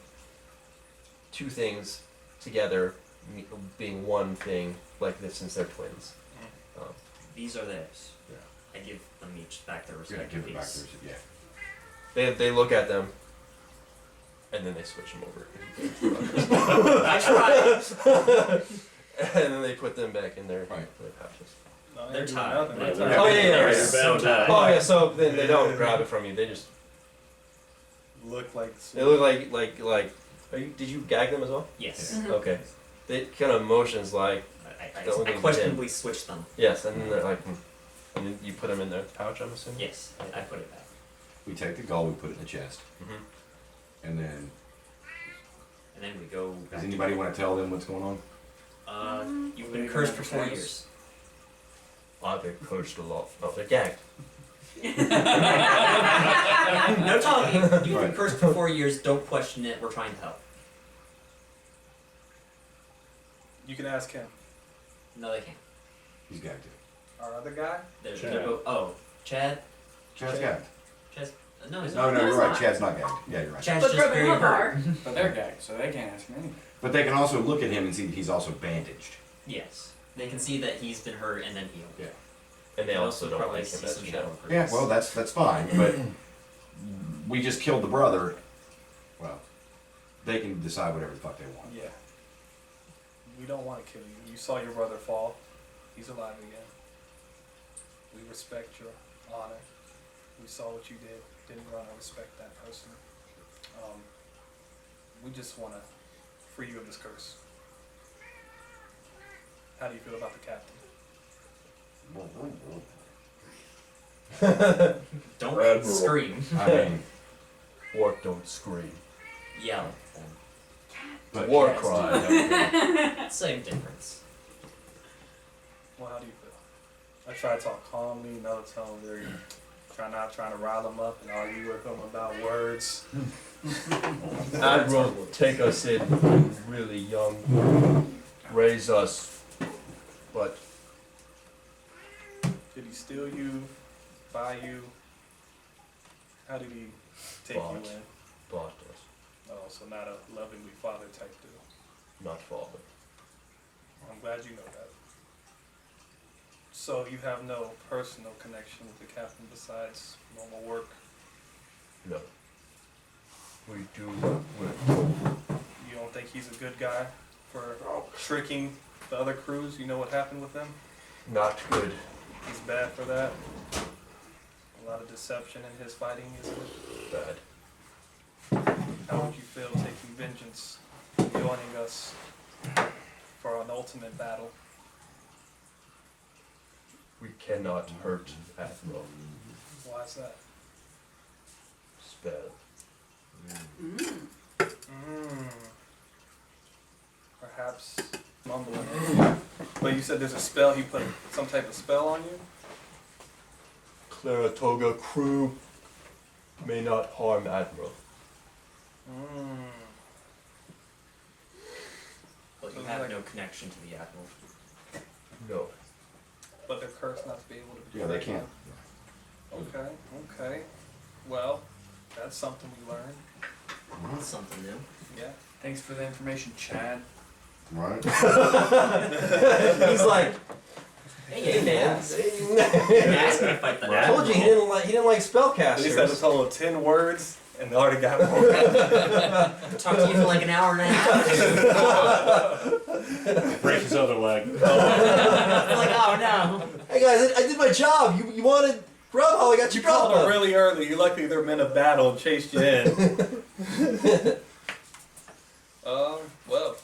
2 things together, being one thing like this since they're twins. These are theirs. Yeah. I give them each back their Yeah, respective give it back. piece. Yeah. They look at them, and then they switch them over. I tried. And then they put them back in their Right. pouches. No, They're doing tied. nothing. They're They're tied. Oh, yeah, yeah, They're yeah. so tied. Oh yeah, so then they don't grab it from you. They just Look like. they look like. Are you, did you gag them as well? Yes. Okay. They kind of motions like I Don't look at questionably switched them. yes, and then they're like, and then you put them in their pouch. I'm assuming. Yes, I put it back. We take the gold, we put it in the chest, Mm-hmm. and then And then we go back. does anybody want to tell them what's going on? You've been cursed for 4 years. Oh, they're coached a lot. Oh, they're gagged. No talking. You've been Right. cursed for 4 years. Don't question it. We're trying to help. You can ask him. No, they can't. He's got to. Our other guy? They're Chad. both. Oh, Chad. Chad's gagged. Chad's. No, he's No, not. no, you're he's right. not. Chad's not gagged. Yeah, you're right. Chad's But just Brother very Love hurt. are. But they're gagged, so they can't ask him anything. But they can also look at him and see that he's also bandaged. Yes. They can see that he's been hurt and then healed. Yeah. And they They'll also don't probably like him see as some a shadow general. Yeah, prints. well, that's fine. But we just killed the brother. Well, they can decide whatever the fuck they want. Yeah. We don't want to kill you. You saw your brother fall. He's alive again. We respect your honor. We saw what you did. Didn't run. I respect that person. We just want to free you of this curse. How do you feel about the captain? Don't Admiral. scream. I mean, War don't scream. Yell. but War Chad's cry. doing- Same difference. Well, how do you feel? I try to talk calmly, no tone, very not trying to rile them up and argue with them about words. Admiral take us in really young, raise us, but Did he steal you, buy you? How did he take Bought. you in? bought us, Oh, so not a lovingly father type deal. not father. I'm glad you know that. So you have no personal connection with the captain besides normal work? No. We do work with. You don't think he's a good guy for tricking the other crews? You know what happened with them? Not good. He's bad for that. A lot of deception in his fighting, isn't it? Bad. How would you feel taking vengeance, joining us for an ultimate battle? We cannot hurt Admiral. Why is that? Spell. Perhaps mumbling. But you said there's a spell, he put some type of spell on you? Clara Toga crew may not harm Admiral. But you have no connection to the Admiral. No. But they're cursed not to be able to. Yeah, they can't. Okay, okay. Well, that's something we learned. That's something new. Yeah. Thanks for the information, Chad. Right? He's like, Hey, man. I Didn't ask me to fight the Admiral. told you he didn't like At least had a spellcasters. total of 10 words, and they already got more. Talked to you for like an hour and a half. Break his other leg. I'm like, oh no. Hey guys, I did my job. You wanted Grubhub, I got You you called them Grubhub. really early. You're lucky they're men of battle and chased you in. Well.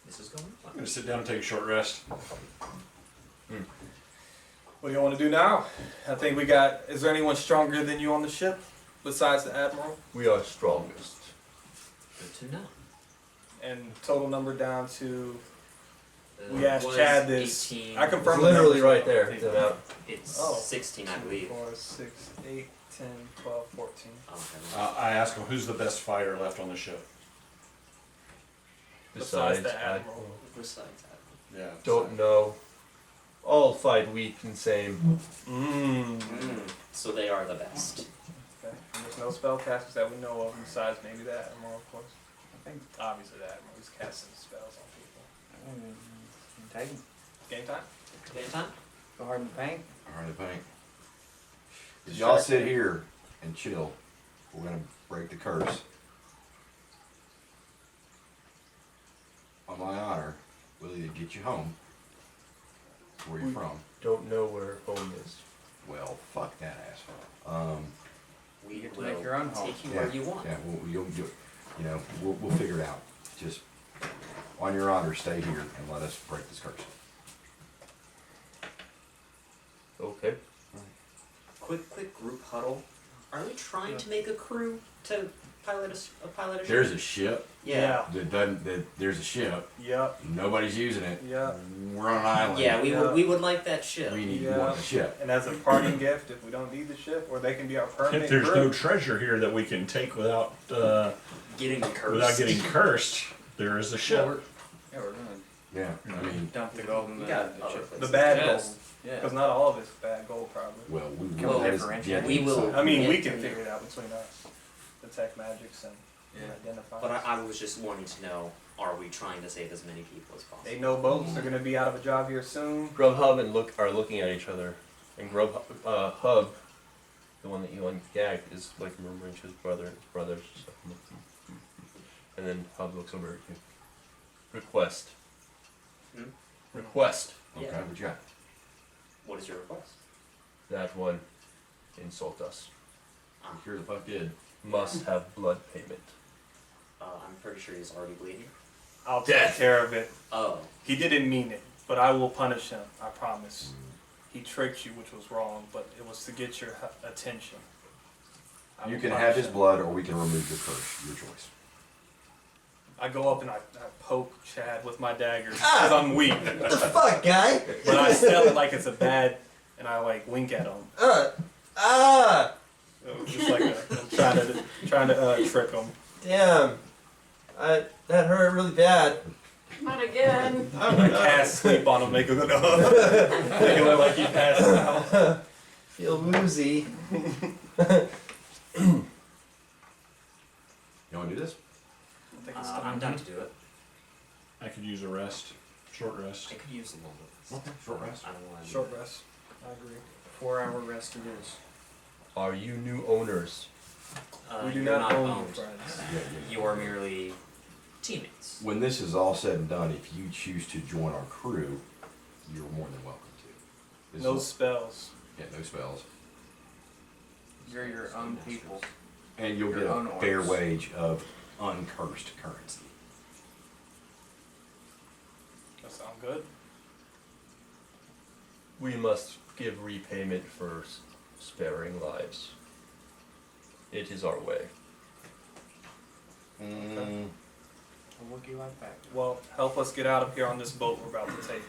This is going I'm gonna sit down and take a short rest. What do you want to do now? I think we got. Is there anyone stronger than you on the ship besides the admiral? We are strongest. Good to know. And total number down to. We It asked was Chad this. 18. I confirmed the Literally numbers. right there. The amount. It's Oh. 16, I believe. 4, 6, 8, 10, 12, 14. Oh, okay. I asked him who's the best fighter left on the ship. Besides Besides the Admiral. Besides that. Yeah. Don't know. All fight weak and same. So they are the best. Okay. And there's no spellcasters that we know of besides maybe the admiral, of course. I think Obviously, the admiral. He's casting spells on people. take him. Game time. Game time? Go hard in the paint. Alright, paint. Y'all sit here and chill. We're gonna break the curse. On my honor, we'll either get you home to where you're from. Don't know where home is. Well, fuck that asshole. We You get to will make your own home. take you where you want. Yeah, you'll do it. You know, we'll figure it out. Just on your honor, stay here and let us break this curse. Okay. Quick group huddle. Are we trying to make a crew to a pilot a ship? There's a ship. Yeah. That doesn't. There's a ship. Yep. Nobody's using it. Yep. We're on an island. Yeah, Yeah. we would like that ship. We need Yeah. want the ship. And as a parting gift, if we don't need the ship, or they can be our permanent If there's crew. no treasure here that we can take without Getting cursed. without getting cursed, there is a ship. Yeah, we're gonna Yeah. I mean, dump the gold in You the got other chip. places. The bad Yes. gold. Yeah. Because not all of it's bad gold, probably. well, we Can want we that as differentiate? yeah, We will- I mean, we Yeah. can figure it out between us. The tech magics and identify. But I was just wanting to know, are we trying to save as many people as possible? They know boats. They're going to be out of a job here soon. Grubhub and Look are looking at each other, and Hub, the one that you ungagged, is like murmuring to his brothers. And then Hub looks over at you. Request. Hmm? Request. Okay, Yeah. what you got? What is your request? That one insult us. Sure the fuck did. Must have blood payment. I'm pretty sure he's already bleeding. I'll take Death. care of it. Oh. He didn't mean it, but I will punish him. I promise. He tricked you, which was wrong, but it was to get your attention. I You will can punish have his him. blood, or we can remove your curse. Your choice. I go up and I poke Chad with my dagger because I'm weak. What the fuck, guy? But I sell it like it's a bad, and I like wink at him. Just like I'm trying to trick him. Damn. That hurt really bad. Not again. I cast sleep on him, make him make it look like he passed out. Feel woozy. You want to do this? I'm down to do it. I could use a rest, short rest. I could use a little bit. Okay, short rest. I don't want to. Short rest. I agree. 4-hour rest it is. Are you new owners? We do you're not own you, owned. friends. Yeah, You are merely teammates. When this is all said and done, if you choose to join our crew, you're more than welcome to. This No is- spells. yeah, no spells. You're your own people. And you'll Your get own a fair orders. wage of uncursed currency. That sound good. We must give repayment for sparing lives. It is our way. Mm, A Wookiee like that. Well, help us get out of here on this boat we're about to take.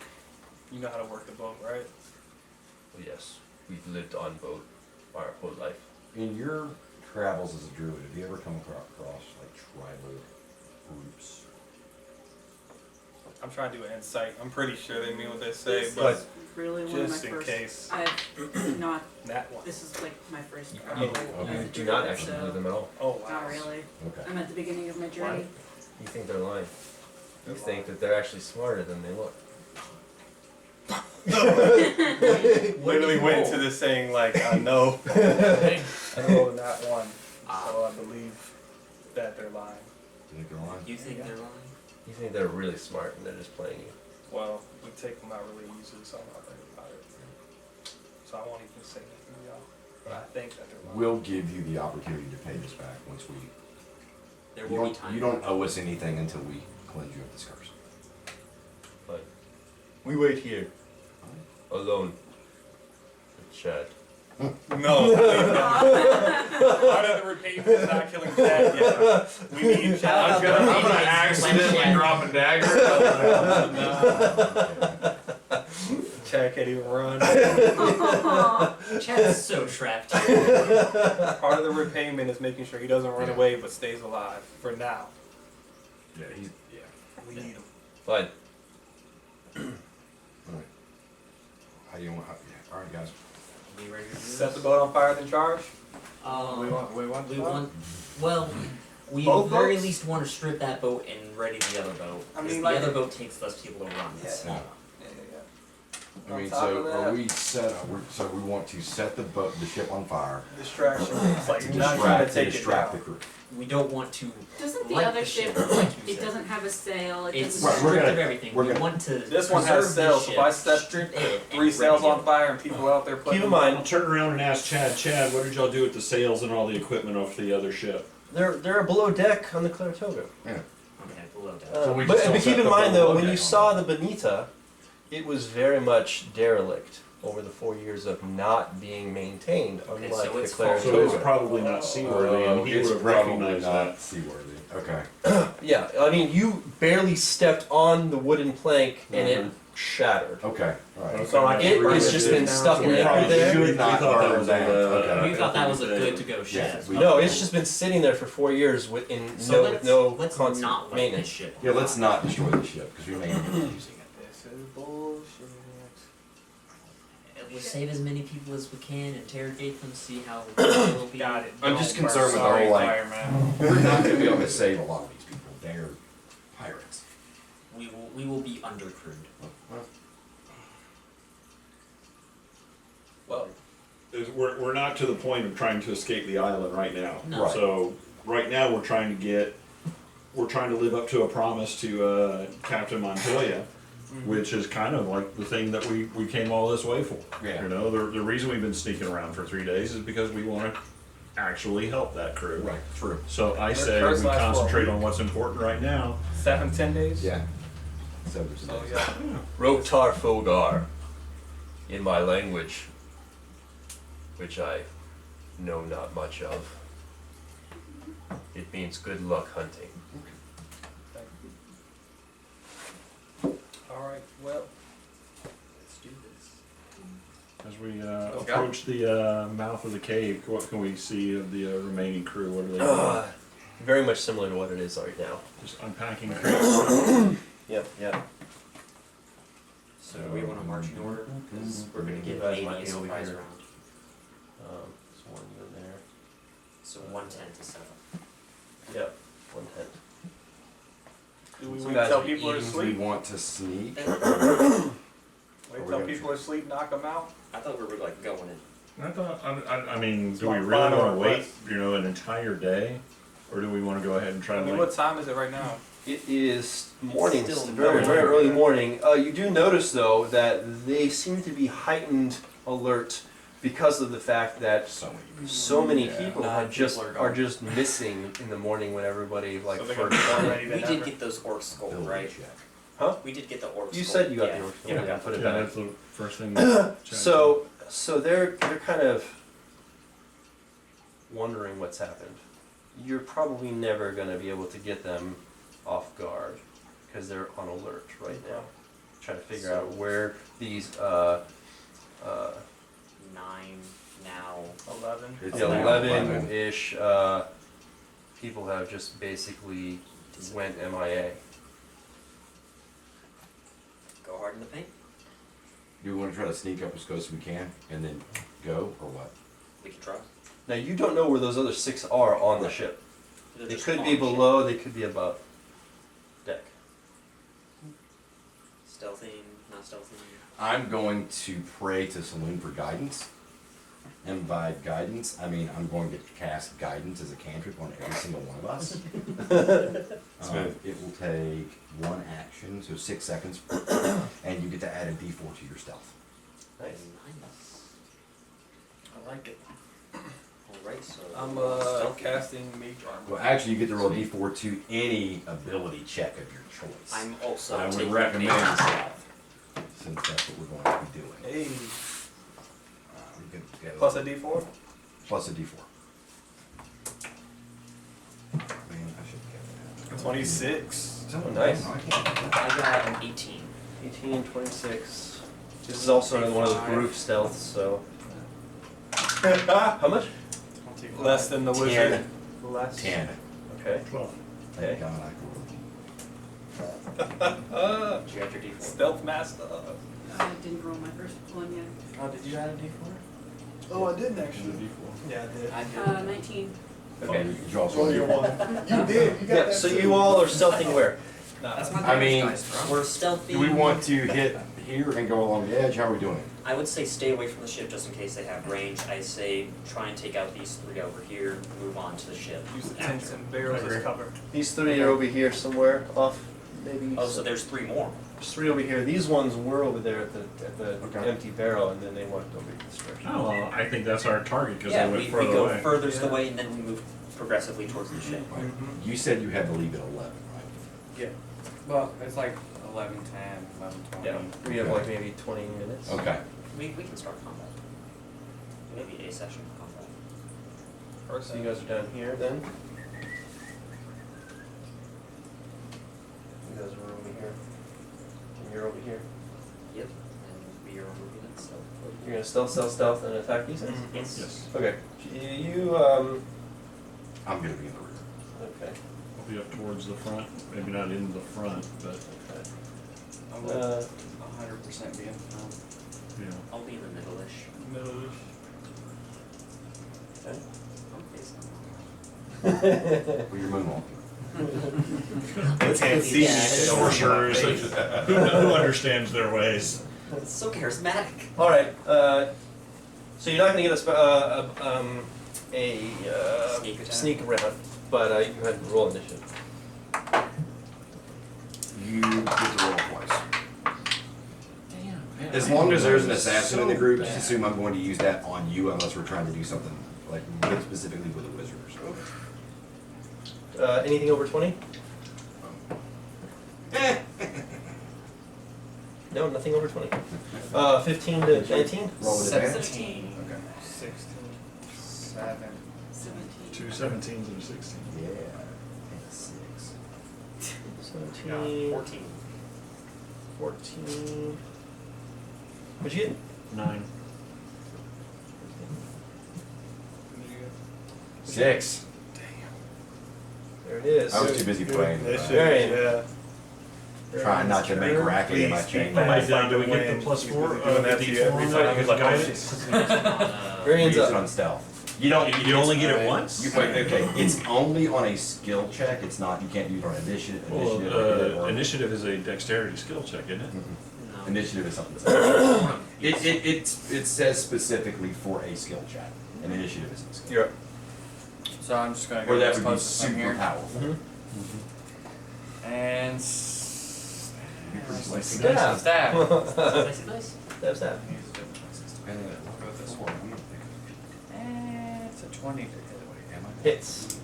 You know how to work the boat, right? Well, yes, we've lived on boat our whole life. in your travels as a druid, have you ever come across like tribal groups? I'm trying to do an insight. I'm pretty sure they mean what they say, This but is really one of my just in first. case. I've not. that one. This is like my first You, travel. okay. as a you do druid, not actually so believe them at all. Oh wow. Not really. Okay. I'm at the beginning of my journey. You think they're lying. You think that they're actually smarter than they look. Literally went into this saying like I know. I know that one, so I believe that they're lying. You think they're lying? You think they're lying? You think they're really smart and they're just playing you. Well, we take them out really easily, so I'm not thinking about it. So I won't even say anything to y'all. But I think that they're lying. We'll give you the opportunity to pay this back once we. There You will be don't, time. you don't owe us anything until we cleanse you of this curse. But we wait here, alone, with Chad. No, please no. Part of the repayment is not killing Chad yet. We need Chad. I'm gonna accidentally drop a dagger. Chad can't even run. Chad's so trapped here. Part of the repayment is making sure he doesn't run away but stays alive for now. Yeah, he's. Yeah. We need him. Fine. Alright. How do you want? Yeah. Alright, guys. We ready to do Set the this? boat on fire, then charge. We want We the boat? want. Well, we Both at the very boats? least want to strip that boat and ready the other boat. I 'cause mean, the like- other boat takes less people to run. Yeah. Yeah. I On mean, top so of are that- we so we want to set the ship on fire Distraction. It's like to you're not trying to take it distract the down. crew. We don't want to. Doesn't the light other the ship? like you It said. doesn't have a sail. It It's doesn't. Right, we're stripped gonna- of everything. we're We gonna- want to. This one has preserve the sails. If ship, I set strip it, 3 and sails ready on to fire and people out there putting Keep in them I'll mind, turn around and ask Chad, what did y'all do with the sails and all the equipment off the other ship? they're below deck on the Clara Toga. Yeah. Okay, below deck. So we But just don't keep set in the mind though, below when you deck saw on. the Bonita, it was very much derelict. over the 4 years of not being maintained, Okay, unlike so the it's Clara So it's Toga. probably not seaworthy, and he It's would have probably recognized not that. seaworthy. Okay. Yeah, I mean, you barely stepped on the wooden plank and it shattered. Okay. All right. So I It bring has it just down been to stuck in we anchor probably there. should not thought that burn was down. Okay. We thought that was a good to go ship. Yeah. No, it's just been sitting there for 4 years with So no let's not constant let this maintenance. ship. Yeah, let's not destroy the ship because we may end up using it. This is bullshit. We'll save as many people as we can, interrogate them, see how it will be. Got it. I'm just Don't burn. concerned with the Sorry, whole, like- fireman. We're not going to be able to save a lot of these people. They're pirates. We will be undercrewed. Well, We're not to the point of trying to escape the island right now. No. Right. So, right now, we're trying to live up to a promise to Captain Montoya, which is kind of like the thing that we came all this way for. Yeah. You know, the reason we've been sneaking around for 3 days is because we want to actually help that crew. Right. True. So I Their say curse we lasts for a concentrate week. on what's important right now. 7-10 days. Yeah. So, So yeah. Rotar Fogar, in my language, which I know not much of. It means good luck hunting. All right. Well, Let's do this. As we Okay. approach the mouth of the cave, what can we see of the remaining crew? What are they doing? Very much similar to what it is right now. Just unpacking crates. Yep. So do we want to march in order? Because we're going to You give guys maybe might a be over surprise here. round. There's one in there. So 110 to 7. Yep, 110. do we Some wait guys till be people are do we asleep? want to sneak? Wait we till gonna- people are asleep, knock them out. I thought we were like going in. I mean, It's do we my really final want to wait, request. an entire day? Or do we want to go ahead and try I to mean, like, what time is it right now? It is morning, Still very, morning. very early morning. You do notice, though, that they seem to be heightened alert because of the fact that so many people Nine have people are just missing in the morning when everybody like So they're first. gonna be ready We to did never. get those orcs skull, Ability right? check. Huh? We did get the orcs You skull. said you got yeah. the orc. Yeah. Put it yeah, back. that's the first thing. to check. So they're kind of wondering what's happened. You're probably never going to be able to get them off guard because they're on alert right now, trying to figure out where these 9 now. 11. It's the now 11-ish people have just basically went MIA. Go hard in the paint. Do we want to try to sneak up as close as we can and then go, or what? We can try. Now you don't know where those other 6 are on the ship. They're They just could on be ship. below, they could be above deck. Stealthy, not stealthy. I'm going to pray to Saloon for guidance. And by guidance, I mean I'm going to cast guidance as a cantrip on every single one of us. It will take 1 action, so 6 seconds, and you get to add a d4 to your stealth. Nice. Nice. I like it. Alright, so. I'm stealthy. casting mage armor. Well, actually, you get to roll d4 to any ability check of your choice. I'm also I would taking recommend mage stealth, since that's what we're going to be doing. Hey, You could get plus a D4. plus a d4. Man, I should get that. 26. Oh, nice. No, I can't. I got an 18. 18, 26. This is also in one of the group stealths, so. How much? Less than the wizard. Less. 10. Okay. 12. Thank Okay. God I rolled. Did you add your d4? Stealth master. I didn't roll my first one yet. Oh, did you add a D4? Oh, I didn't actually. Yeah, I did. 19. Okay. Did you also Roll your one. You did. You got Yeah, that so too. you all are stealthing where? That's my I mean, We're stealthy. do we want to hit here and go along the edge? How are we doing it? I would say stay away from the ship just in case they have range. I say try and take out these 3 over here, move on to the ship. Use the after. tents and barrels as cover. These 3 are over here somewhere off, maybe. Oh, so there's 3 more. There's 3 over here. These ones were over there at the Okay. empty barrel, and then they went over this direction. Oh, well, I think that's our target because Yeah, they went we further go away. furthest Yeah. away and then we move progressively towards the ship. Mm-hmm. You said you had to leave at 11, right? Yeah. Well, it's like 11:10, 11:20. Yeah, we have like maybe 20 minutes. Okay. We can start combat. Maybe a session of combat. So you guys are down here then? You guys are over here. And you're over here. Yep. And be your own movement, so. You're gonna stealth, and attack these guys? Yes. Yes. Okay. You, I'm gonna be in the rear. okay. I'll be up towards the front, maybe not in the front, but, Okay. I would 100% be in front. you know. I'll be in the middle-ish. Middle-ish. Okay. I'm facing. Well, you're moonwalking. They can't see me. Yeah, They don't want Sorcerers my who understands their ways. It's so charismatic. All right. So you're not gonna get Sneak attack. sneak around, but you can roll initiative. You get to roll twice. Damn. As long as there's an assassin in the group, just assume I'm going to use that on you unless we're trying to do something like specifically with a wizard or something. Anything over 20? No, nothing over 20. 15 to 19? Roll with advantage. 17. Okay. 16, 7. 17. 2 17s and a 16. Yeah. And a 6. 17. 14. 14. What'd you get? 9. 6. There it is. I was too busy praying. That Right? shit, Very. yeah. Trying not to make racket in my Please chain. keep my Do we get the win. plus He's 4, been doing that to you every D4 time. He's like, oh guidance? shit. Varian's Use it up. on stealth. You don't. You only get it once? You, wait, okay, it's only on a skill check. It's not. You can't use it on initiative. Well, or- initiative is a dexterity skill check, isn't it? Mhm. No. Initiative is something. It says specifically for a skill check. An initiative isn't a skill. You're up. So I'm just going to Or go that as would be close as I'm super here. powerful. And Be pretty Stab. slick. stab. Nice. Stab, stab. And then we'll go this one. I'm not And it's a 20 to hit. Hits.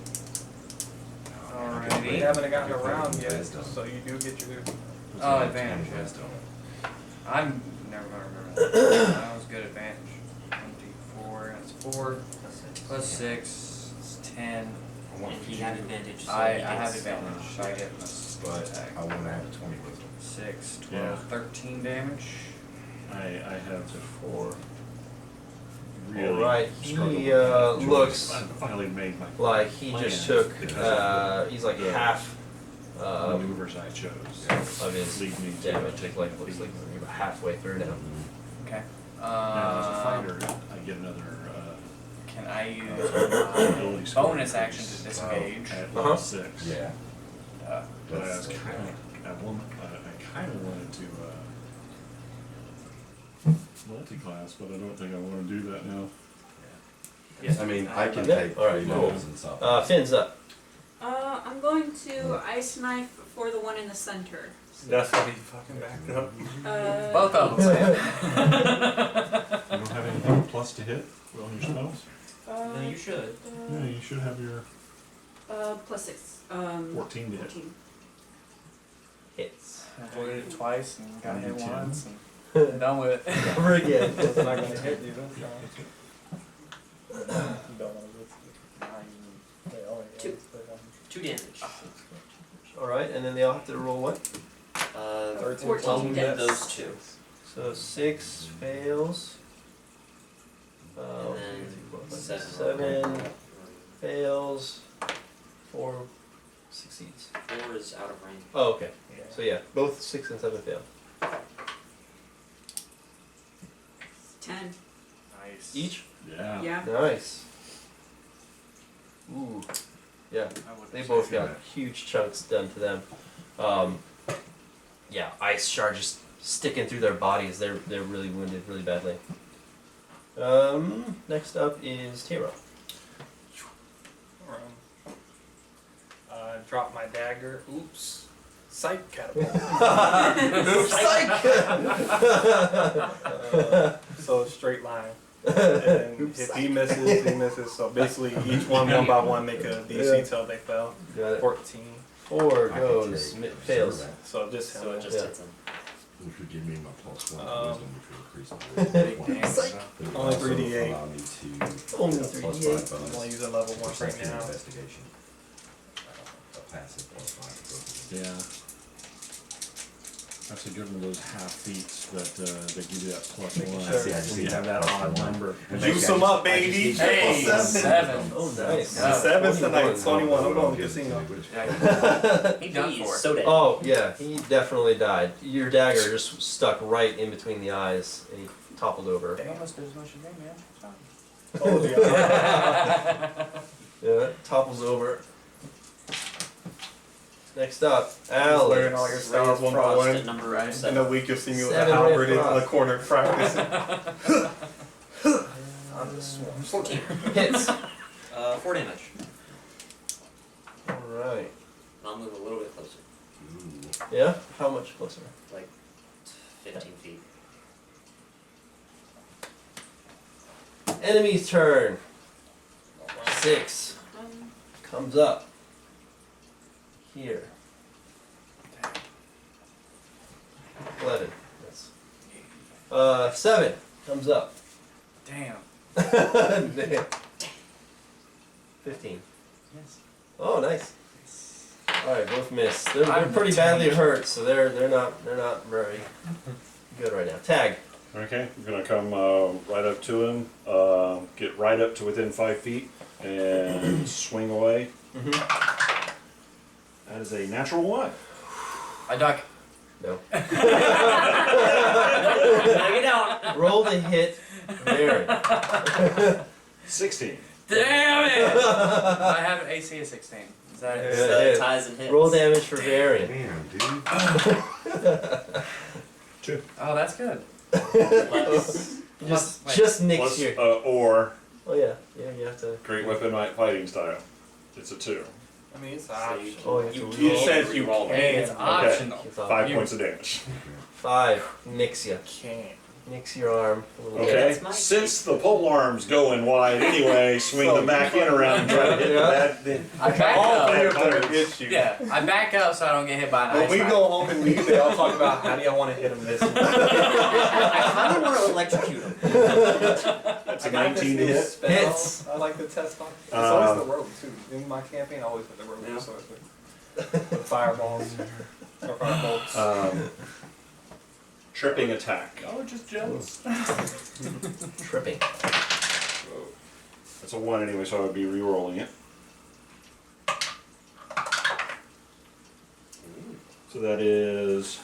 We Alrighty. haven't gotten around yet, so you do get your. Oh, advantage. Yeah. I'm never going to remember that. That was good advantage. 24, that's 4. Plus 6, it's 10. I want And he had advantage, so I he have gets- advantage, so I get plus but attack. I want to have a 20 wisdom. 6, 12, Yeah. 13 damage. I have to 4. Alright, he looks. looks I finally made my like he just took, he's like half maneuvers I chose. of his Lead me to damage. take Like, looks like you're about halfway through now. Okay. Now, as a fighter, I get another Can I use ability my score bonus action increase to disengage? at Uh-huh. level 6. Yeah. But I was kind of, I kind of wanted to multi-class, but I don't think I want to do that now. I mean, I can Yeah. take All right, 3 cool. rolls and stuff. Finn's up. I'm going to ice knife for the one in the center. That's how he fucking backed up. Both of them. You don't have anything plus to hit on your spells? No, you should. Yeah, you should have your plus 6. 14 to hit. 14. Hits. I did it twice and got hit 10. once and done with it. Never again. It's not gonna hit you this time. You don't wanna risk it. They only Two. hit the one. 2 damage. Alright, and then they all have to roll what? 14 I'll deaths. get those 2. So 6 fails. And then 7. 7 fails. 4 succeeds. 4 is out of range. Oh, okay. So yeah, both 6 and 7 fail. 10. Nice. Each? Yeah. Yeah. Nice. Ooh. Yeah, they both got huge chunks done to them. Yeah, ice shard just sticking through their bodies. They're really wounded really badly. Next up is Tiro. Drop my dagger. Oops. Psych catapult. Oops, psych! So straight line. And Oops, if he misses, he misses. So basically, each one by one make a DC till they fail. Got it. 14. 4 I can goes, take fails. servant. So just So it just Yeah. hits him. Which would give me my +1 wisdom, which would increase the Big roll. damage. Psych. But it would Only also 3d8. allow me to Only get a 3d8. +5 I'm bonus. only using level 1 right Perception now. investigation. A passive +5 for both of them. Yeah. That's a good one of those half feats that they give you that +1. Sure. See, I just When you need have that that +1. odd number. Juice 'em up, baby. Hey, Triple 7. Oh, nice. Yeah. 7 tonight, 21. I'm going to Give it casino. to me, which- Yeah, he done He's for. so dead. Oh yeah, he definitely died. Your dagger just stuck right in between the eyes, and he toppled over. They almost did as much as me, man. It's fine. Oh, yeah. Yeah, topples over. Next up, Wearing all your Alex. stars one by Frost one. at number Right. In 7. a week, you'll see me with a 7 halberd red in the frost. corner practicing. I'm just 14. Hits. 4 damage. All right. I'll move a little bit closer. Ooh. Yeah. How much closer? Like 15 feet. Enemy's turn. 6 comes up. Here. 11. Yes. 7 comes up. Damn. 15. Yes. Oh, nice. All right, both miss. They're I'm pretty badly tamed. hurt, so they're not very good right now. Tag. Okay, I'm gonna come right up to him, get right up to within 5 feet, and swing away. Mm-hmm. That is a natural 1. I duck. No. Knock it out. Roll to hit. Baron. 16. Damn it! I have an AC of 16. Is that it? Yeah, it is. Ties and hits. Roll damage for Varian. Damn, dude. 2. Oh, that's good. Plus, Just nicks Plus, your. or Oh yeah, you have to. great weapon fighting style. It's a 2. I mean, it's so optional. you Oh, can, you you can can It says you roll can. It's optional. It's off. 5 You- points of damage. 5 nicks you. Can't. Nicks your arm a little bit. Okay, that's my- since the pole arm's going wide anyway, swing So the back end around and try to hit the Yeah. bad. Then I back All up. three of them are hit you. Yeah, I back up so I don't get hit by an When ice we rod. go home and leave, they all talk about how do y'all want to hit him this time. I kind of want to electrocute him. that's a I got 19 to this new hit. spell Hits. I like to test on. It's always the rogue too. In my campaign, I always hit the rogue. Yeah. So it's with fireballs or firebolts. Tripping attack. Oh, just jealous. Tripping. That's a 1 anyway, so I would be re-rolling it. So that is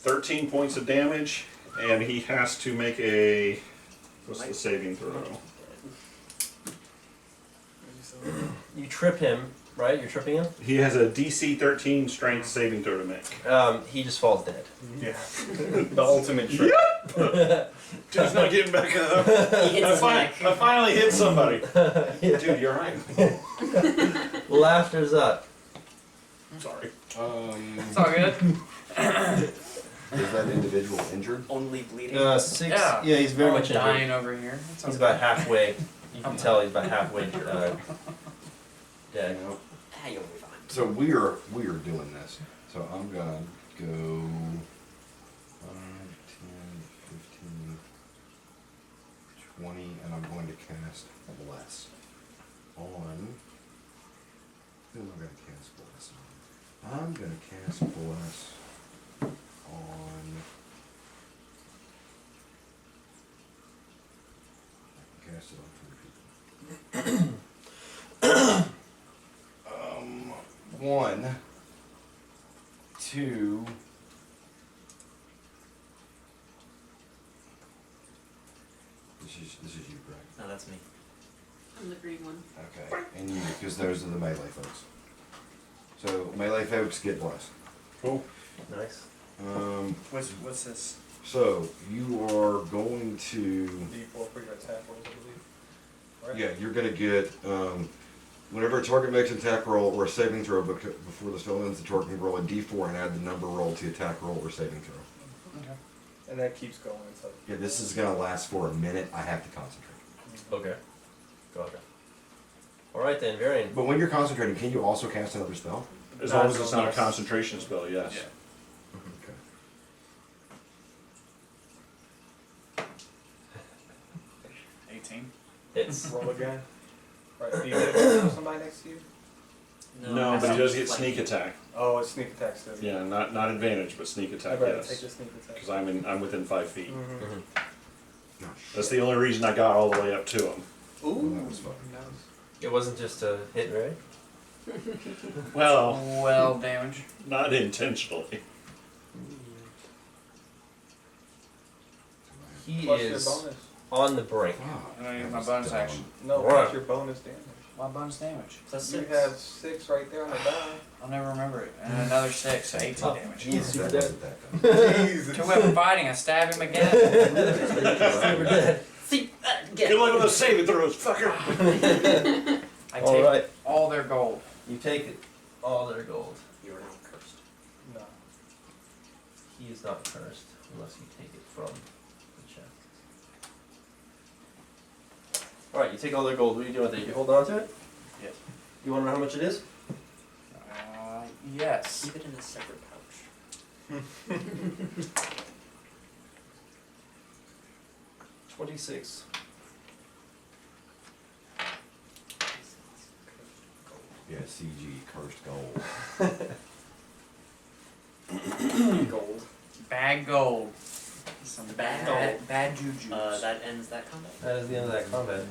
13 points of damage, and he has to make a, what's the saving throw? You trip him, right? You're tripping him. He has a DC 13 strength saving throw to make. He just falls dead. Yeah. The ultimate trick. Dude's not getting back up. He hits his neck. I finally hit somebody. Dude, you're right. Laughter's up. Sorry. It's all good. Is that individual injured? Only bleeding. 6. Yeah. Yeah, he's very I'm much injured. dying over here. It's He's okay. about halfway. You can tell he's about halfway dead. Ah, you'll be fine. So we're doing this. So I'm gonna go 5, 10, 15, 20, and I'm going to cast Bless on. Who am I going to cast Bless on? I'm going to cast Bless on. I can cast it on 3 people. 1, 2. This is you, correct? No, that's me. I'm the green one. Okay. And you, because those are the melee folks. So melee folks get blessed. Cool. Nice. What's this? So you are going to. D4 for your attack rolls, I believe. Right? Yeah, you're gonna get. Whenever a target makes an attack roll or a saving throw before the spell ends, the target can roll a d4 and add the number roll to the attack roll or saving throw. Okay. And that keeps going. So. Yeah, this is gonna last for a minute. I have to concentrate. Okay. Gotcha. Alright then, Varian. But when you're concentrating, can you also cast another spell? As long as it's not a concentration spell, yes. Hits. Roll again. Right. Do you get somebody next to you? No, but he does get sneak attack. Oh, it's sneak attack still. Yeah, not advantage, but sneak I'd attack, rather yes. take the sneak attack. Because I'm within 5 feet. Mm-hmm. Mhm. That's the only reason I got all the way up to him. Ooh. That was fucking It wasn't just a hit, right? Well, 12 damage. not intentionally. He Plus your is bonus. on the brink. I'm gonna use my bonus action. No, Right. plus your bonus damage. My bonus damage. Plus You 6. have 6 right there on the die. I'll never remember it. And another 6, so 18 Oh, damage. jeez, you're That dead. wasn't that Jesus. Two-weapon fighting, I stab him again. You're dead. See, Good luck with those saving throws, fucker! I All take right. all their gold. You take it. All their gold. You're not cursed. No. He is not cursed unless you take it from the chest. Alright, you take all their gold. What are you doing with it? You holding on to it? Yes. You want to know how much it is? Yes. Keep it in a separate pouch. 26. Yeah, CG cursed gold. Gold. Bad gold. Some Bad bad juju. That ends that combat. That is the end of that combat.